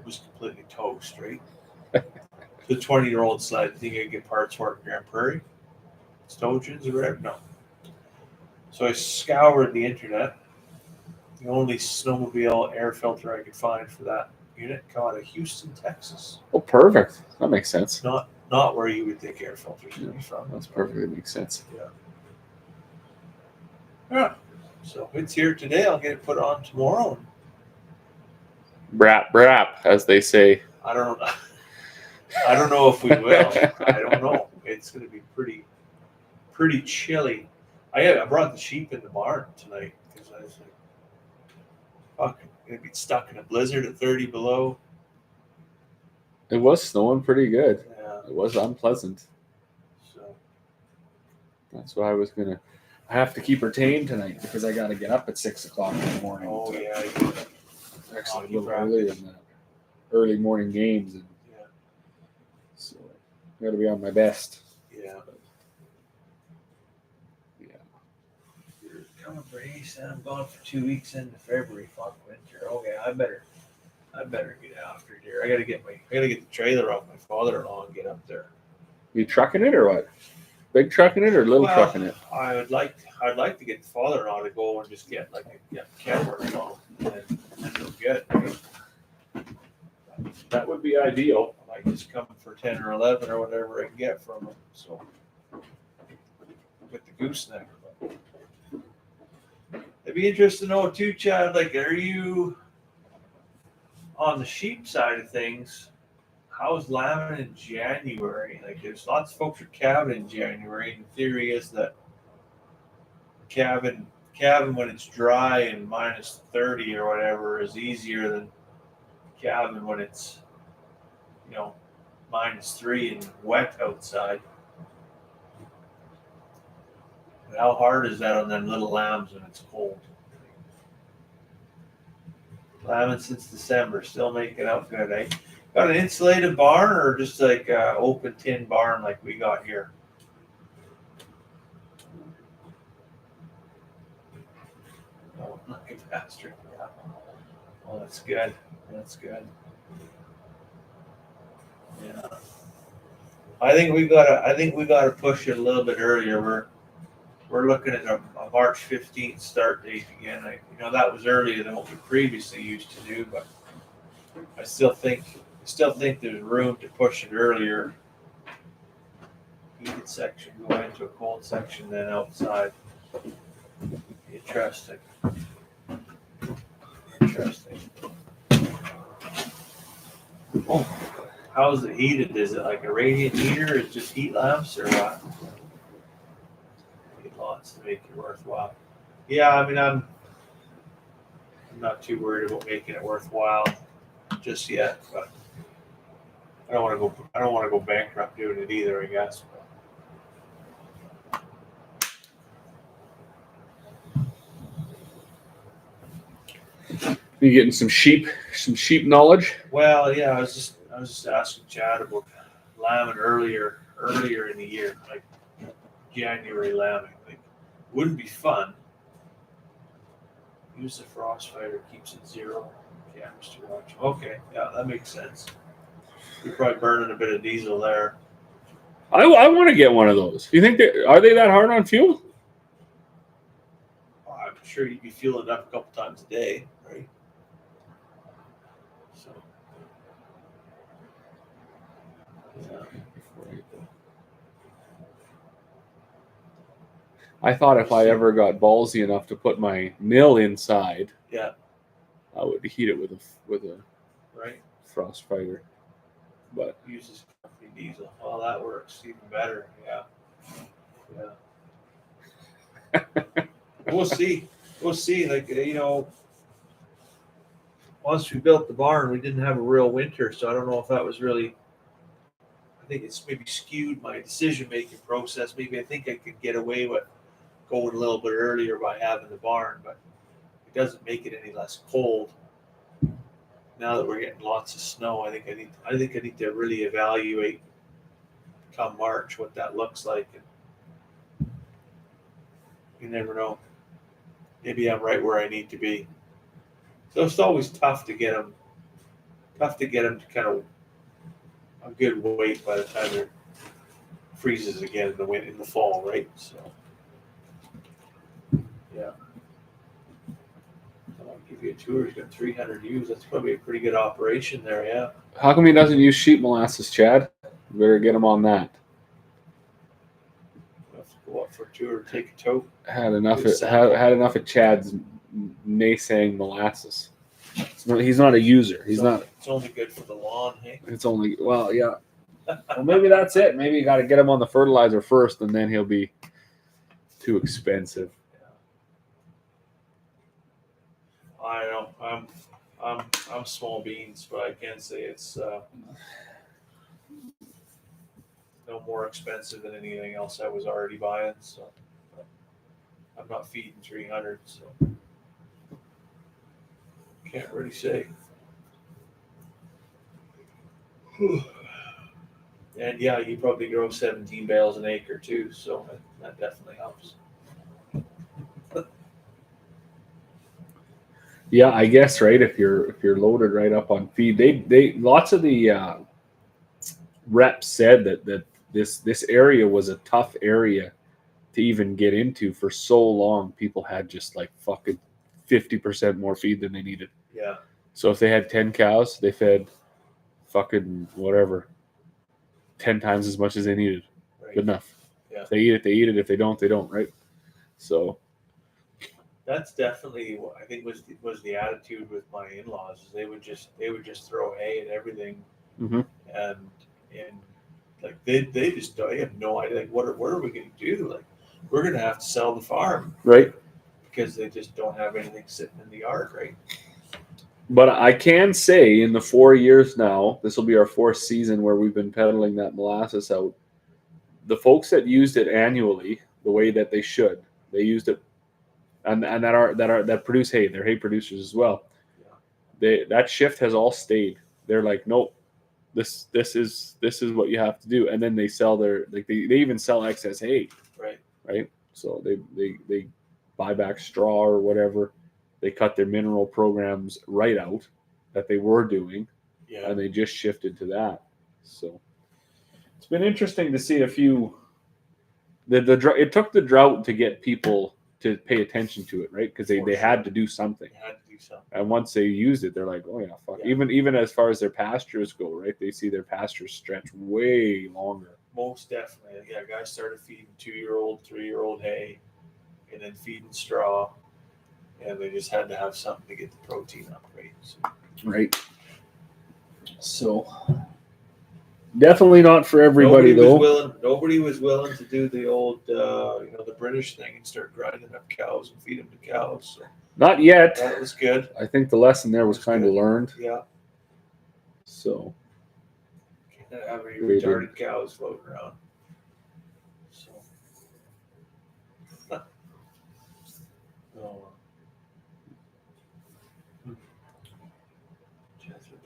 was completely toast, right? The 20-year-old sled, you think I could get parts for it in Grand Prairie? Stojans or whatever? No. So I scoured the internet. The only snowmobile air filter I could find for that unit came out of Houston, Texas. Oh, perfect. That makes sense. Not where you would think air filters would be from. That's perfectly makes sense. Yeah. So it's here today. I'll get it put on tomorrow. Brap, brap, as they say. I don't know. I don't know if we will. I don't know. It's going to be pretty chilly. I brought the sheep in the barn tonight because I was like, "Fuck, I'm going to be stuck in a blizzard at 30 below." It was snowing pretty good. Yeah, Yeah. It was unpleasant. So That's why I have to keep her tame tonight because I got to get up at 6 o'clock in the morning. oh to- yeah, Actually, a Hockey little earlier practice. than that. Early morning games, and yeah, so I got to be on my best. yeah. Yeah. You're coming for East, and I'm gone for 2 weeks into February. Fuck winter. Okay, I better get after here. I gotta get the trailer off my father-in-law and get up there. You trucking it or what? Big trucking it or little Well, trucking it? I'd like to get the father-in-law to go and just get like a camper and all, and we're good. Right? That would be ideal. I might just come for 10 or 11 or whatever I can get from him. So with the gooseneck. It'd be interesting to know too, Chad. Like, are you on the sheep side of things? How's lambing in January? Like, there's lots of folks are calving in January, and the theory is that calving when it's dry and minus 30 or whatever is easier than calving when it's -3 and wet outside. But how hard is that on them little lambs when it's cold? Lambing since December, still making out good, eh? Got an insulated barn or just like an open tin barn like we got here? Oh, lucky bastard. Yeah. Well, that's good. That's good. Yeah. I think we gotta push it a little bit earlier. We're looking at a March 15th start date again. That was earlier than what we previously used to do, but I still think there's room to push it earlier. Heated section go into a cold section, then outside. Interesting. Oh, how's it heated? Is it like a radiant heater? Is it just heat lamps or what? Need lots to make it worthwhile. Yeah, I mean, I'm not too worried about making it worthwhile just yet, but I don't want to go bankrupt doing it either, I guess. You getting some sheep knowledge? Well, yeah, I was just asking Chad about lambing earlier in the year, like January lambing. Like, wouldn't be fun. Use the frost fighter, keeps it 0. Cameras to watch. Okay, yeah, that makes sense. You're probably burning a bit of diesel there. I want to get one of those. You think are they that hard on fuel? I'm sure you'd be fueling up a couple times a day, right? So, yeah. I thought if I ever got ballsy enough to put my mill inside, Yeah. I would heat it with a Right. frost fighter. But Uses company diesel. Well, that works even better. Yeah. We'll see. Like, once we built the barn, we didn't have a real winter, so I don't know if that was really. I think it's maybe skewed my decision-making process. Maybe I think I could get away with going a little bit earlier by having the barn, but it doesn't make it any less cold. Now that we're getting lots of snow, I think I need to really evaluate come March what that looks like. And you never know. Maybe I'm right where I need to be. So it's always tough to get them to kind of a good weight by the time it freezes again in the fall, right? So yeah. I'll give you a tour. He's got 300 ewes. That's probably a pretty good operation there, yeah. how come he doesn't use sheep molasses, Chad? You better get him on that. We'll have to go up for a tour, take a tote. Had enough of Chad's naysaying molasses. He's not a user. He's not. It's only good for the lawn, hey? It's only yeah. Well, maybe that's it. Maybe you got to get him on the fertilizer first, and then he'll be too expensive. I know. I'm small beans, but I can say it's no more expensive than anything else I was already buying. So I'm not feeding 300, so can't really say. And yeah, you probably grow 17 bales an acre too, so that definitely helps. Yeah, I guess right. If you're loaded right up on feed, they lots of the reps said that this area was a tough area to even get into for so long. People had just like fucking 50% more feed than they needed. Yeah, So if they had 10 cows, they fed fucking whatever 10 times as much as they needed. right. Good enough. Yeah. If they eat it, they eat it. If they don't, they don't. Right. So That's definitely what I think was the attitude with my in-laws. Is they would just throw hay and everything, Mhm. and like they have no idea. Like what are we going to do? Like we're going to have to sell the farm, right. because they just don't have anything sitting in the yard, right? But I can say in the 4 years now, this will be our fourth season where we've been peddling that molasses out. The folks that used it annually, the way that they should, they used it, and that produce hay. They're hay producers as well. Yeah. That shift has all stayed. They're like, nope, this is what you have to do, and then they sell their they even sell excess hay, Right. right? So they buy back straw or whatever. They cut their mineral programs right out that they were doing, Yeah. and they just shifted to that. So it's been interesting to see a few. It took the drought to get people to pay attention to it, right? Because they had to do something. They had to do something. And once they used it, they're like, oh yeah, fuck. Yeah. Even as far as their pastures go, right? They see their pastures stretch way longer. Most definitely. Yeah, guys started feeding 2-year-old, 3-year-old hay, and then feeding straw, and they just had to have something to get the protein up, right? So, Right. So definitely not for everybody though. Nobody was willing to do the old, the British thing and start grinding up cows and feed them to cows. So Not yet. that was good. I think the lesson there was kind of learned. Yeah. So Can't have any retarded cows floating around. So. Oh.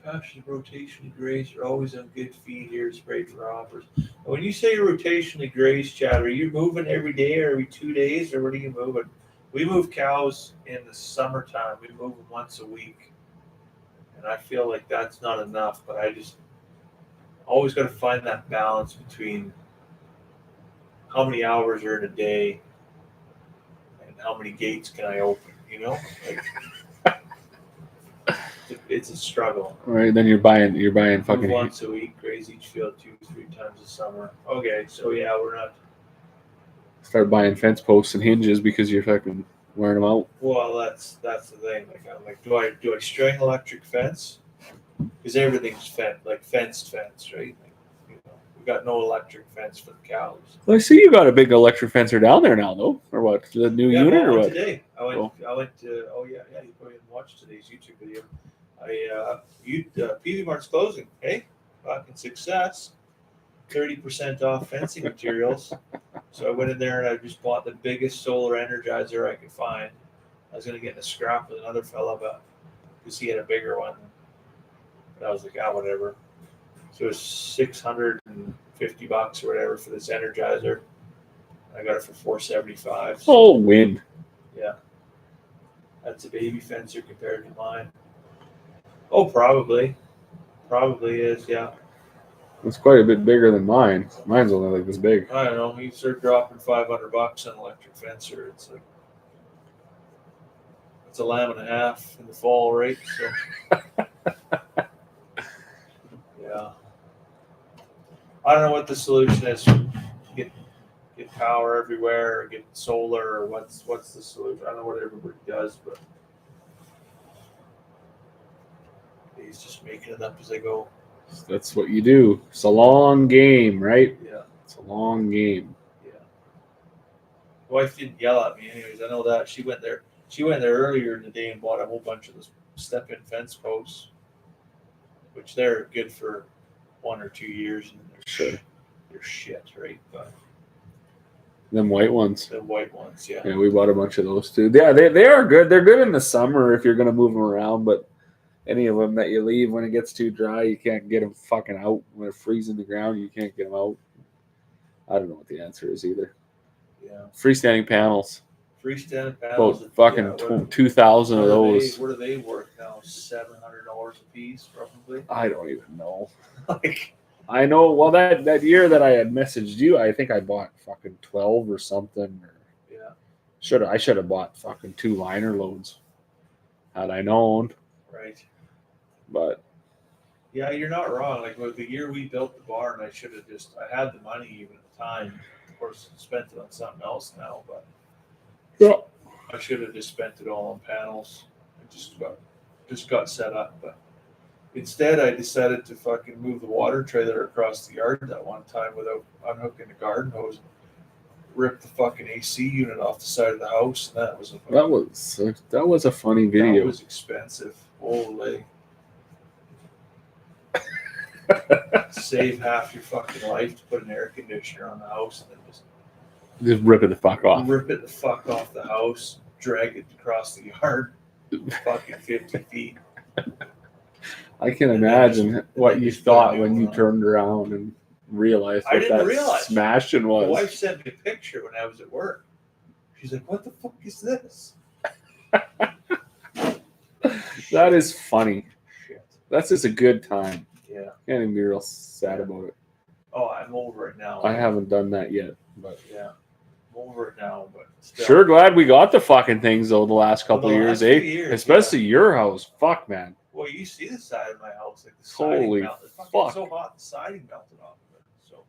Pasture rotationally grazed are always on good feed here, sprayed for hoppers. When you say rotationally grazed, Chad, are you moving every day or every 2 days, or what are you moving? We move cows in the summertime. We move them once a week, and I feel like that's not enough. But I just always got to find that balance between how many hours are in a day and how many gates can I open. Like, it's a struggle. right, then you're buying fucking once a week, graze each field 2-3 times a summer. Okay, so yeah, we're not. Start buying fence posts and hinges because you're fucking wearing them out. Well, that's the thing. Like, I'm like, do I string electric fence? Because everything's fenced fence, right? Like, we got no electric fence for the cows. Well, I see you got a big electric fencer down there now, though, or what? The new unit, or what? Today, I went to. Oh yeah, you probably didn't watch today's YouTube video. PV Mart's closing. Hey, fucking success. 30% off fencing materials. So I went in there and I just bought the biggest solar energizer I could find. I was going to get in a scrap with another fella, but because he had a bigger one. But I was like, whatever. So it was $650 or whatever for this energizer. I got it for $475. So, oh, win. Yeah. That's a baby fencer compared to mine. Oh, probably. Probably is, yeah. It's quite a bit bigger than mine. Mine's only like this big. I don't know. You start dropping $500 on electric fencer. It's like it's a lamb and a half in the fall, right? So yeah, I don't know what the solution is. Get power everywhere, or get solar, or what's the solution? I don't know what everybody does, but he's just making it up as they go. That's what you do. It's a long game, right? Yeah. It's a long game. Yeah. Wife didn't yell at me anyways. I know that. She went there earlier in the day and bought a whole bunch of those step-in fence posts, which they're good for 1 or 2 years, and Sure. they're shit, right? But Them white ones. the white ones, yeah. Yeah, we bought a bunch of those too. Yeah, they are good. They're good in the summer if you're gonna move them around, but any of them that you leave when it gets too dry, you can't get them fucking out. When it freezes in the ground, you can't get them out. I don't know what the answer is either. Yeah. Freestanding panels, Freestanding panels. about fucking yeah, what- 2,000 of those. What are they worth now? $700 a piece, probably. I don't even know. Like, I know. Well, that year that I had messaged you, I think I bought fucking 12 or something. Or yeah, I should have bought fucking 2 liner loads had I known. right. But Yeah, you're not wrong. Like with the year we built the barn, I had the money even at the time. Of course, spent it on something else now, but yeah, I should have just spent it all on panels. I just got set up, but instead I decided to fucking move the water trailer across the yard that one time without unhooking the garden hose. Rip the fucking AC unit off the side of the house, and that was that was a funny video. That was expensive. Holy. Save half your fucking life to put an air conditioner on the house and then Just rip it the fuck off. rip it the fuck off the house, drag it across the yard, fucking 50 feet. I can And then imagine just- what and then you just put a thought new when one you on. turned around and realized I what didn't that realize. smashing My was. wife sent me a picture when I was at work. She's like, "What the fuck is this?" That is funny. Shit. That's just a good time. Yeah. Can't even be real sad about it. Oh, I'm over it now. I haven't done that yet, but Yeah. I'm over it now, but still. sure glad we got the fucking things though the last couple the of last years, few years, Especially your house. Fuck, man. Well, you see the side of my house, like the siding Holy melted. It's fuck. so hot, the siding melted off of it. So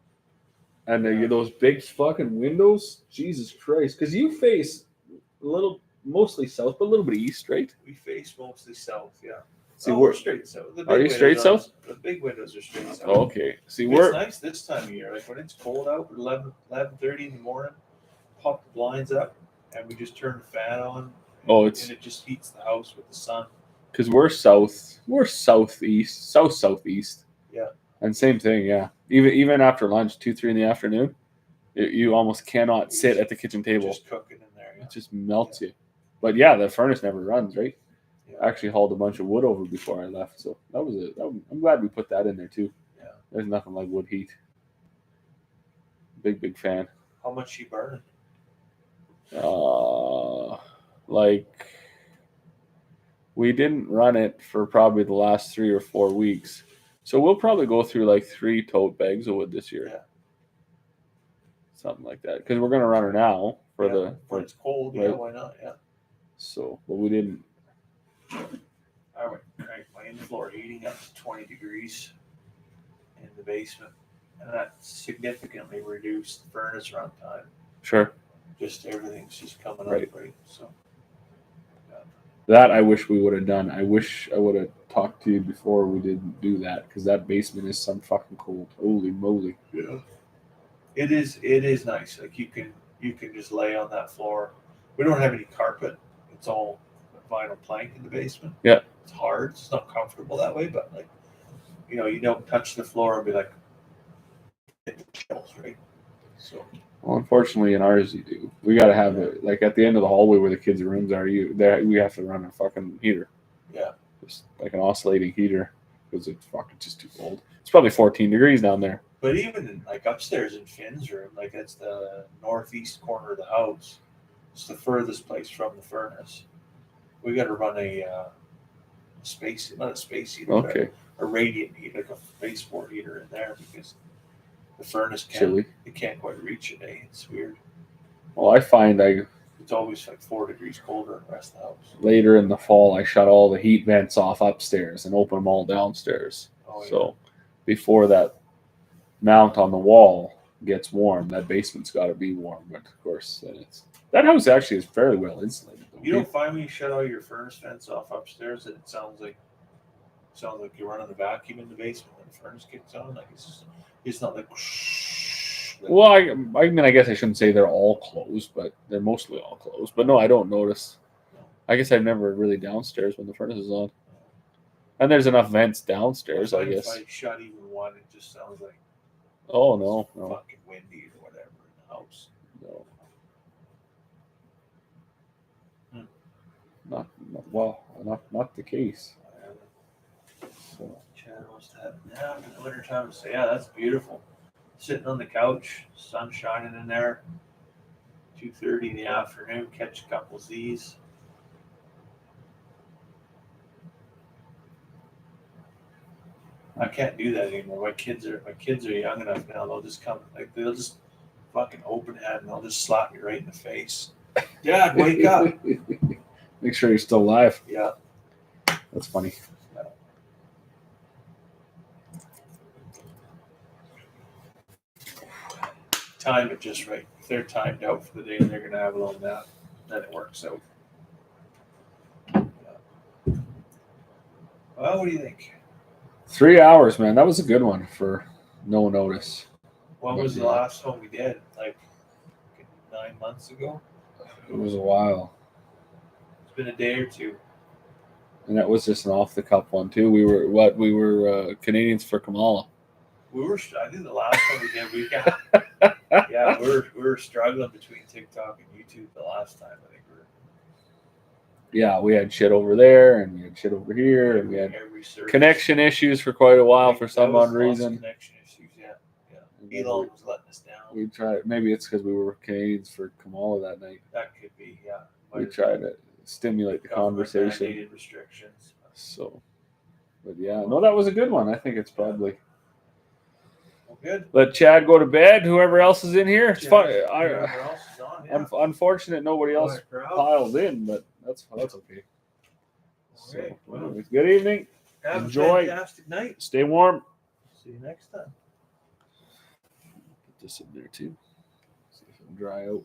And Yeah. those big fucking windows, Jesus Christ! Because you face a little, mostly south, but a little bit east, right? we face mostly south, yeah. See, We're we're straight south. The big Are you windows straight south? The big windows are straight south. oh, okay. See, It's we're nice this time of year. Like when it's cold out, 11:30 in the morning, pop the blinds up, and we just turn the fan on. Oh, and it just heats the house with the sun. because we're south. We're southeast, southeast. Yeah. And same thing, yeah. Even after lunch, 2-3 in the afternoon, you almost cannot sit at the kitchen table. Just cooking in there. Yeah. It just melts you. But yeah, the furnace never runs, right? Yeah. I actually hauled a bunch of wood over before I left, so that was it. I'm glad we put that in there too. Yeah. There's nothing like wood heat. Big fan. How much you burning? Like we didn't run it for probably the last 3 or 4 weeks, so we'll probably go through like 3 tote bags of wood this year. Yeah. Something like that, because we're gonna run her now for when it's cold. Yeah, right. why not? Yeah. So, but we didn't. I went crank my in-floor heating up to 20 degrees in the basement, and that significantly reduced the furnace run time. Sure. Just everything's just coming Right. up, right? So That I wish we would have done. I wish I would have talked to you before we didn't do that, because that basement is some fucking cold. Holy moly! yeah, it is. It is nice. Like you can just lay on that floor. We don't have any carpet. It's all vinyl plank in the basement. Yeah. It's hard. It's not comfortable that way, but like, you don't touch the floor and be like, hit the chills, right? So Well, unfortunately, in ours you do. We got to have it like at the end of the hallway where the kids' rooms are. We have to run a fucking heater. yeah, Just like an oscillating heater, because it's fucking just too cold. It's probably 14 degrees down there. but even in, like upstairs in Finn's room, like it's the northeast corner of the house. It's the furthest place from the furnace. We got to run not a space heater, but Okay, a radiant heater, like a baseboard heater in there because the furnace chilly. can't quite reach it. It's weird. Well, I find It's always like 4 degrees colder in the rest of the house. later in the fall I shut all the heat vents off upstairs and open them all downstairs. Oh, yeah. So before that mount on the wall gets warm, that basement's got to be warm. But of course, that house actually is fairly well insulated. You don't find when you shut all your furnace vents off upstairs that it sounds like you're running a vacuum in the basement when the furnace kicks on. Like it's not like. Well, I mean, I guess I shouldn't say they're all closed, but they're mostly all closed. But no, I don't notice. I guess I've never really downstairs when the furnace is on. And there's enough vents downstairs, I guess. If I shut even one, it just sounds like Oh no, It's no, fucking windy or whatever in the house. no. Hmm. Not the case. So Chad wants to have a nap in the wintertime. So yeah, that's beautiful. Sitting on the couch, sun shining in there. 2:30 in the afternoon, catch a couple Z's. I can't do that anymore. My kids are young enough now. They'll just fucking open hand and they'll just slap me right in the face. Dad, wake up. make sure you're still alive. Yeah. That's funny. Time it just right. If they're timed out for the day and they're gonna have a little nap, then it works out. Yeah. Well, what do you think? 3 hours, man. That was a good one for no notice. When was the last one we did? Like 9 months ago? It was a while, It's been a day or two. and that was just an off the cuff one too. We were Canadians for Kamala. I think the last one we did, we were struggling between TikTok and YouTube the last time. I think Yeah, we had shit over there, and we had shit over here, and we had every service. connection issues for quite a while for some That was odd lots of reason. Connection issues, yeah. Elon was letting us down. We tried. Maybe it's because we were Canadians for Kamala that night. That could be, yeah. We tried to stimulate the conversation. Government-mandated restrictions. So, but yeah, no, that was a good one. I think it's probably. Well, good. Let Chad go to bed. Whoever else is in here, it's fun. Whoever else is on, yeah. Unfortunate nobody else Crowd. piles in, but that's okay. So, Okay, well, anyways, good evening. have Enjoy. a fantastic night. Stay warm. See you next time. Put this in there too. See if it'll dry out.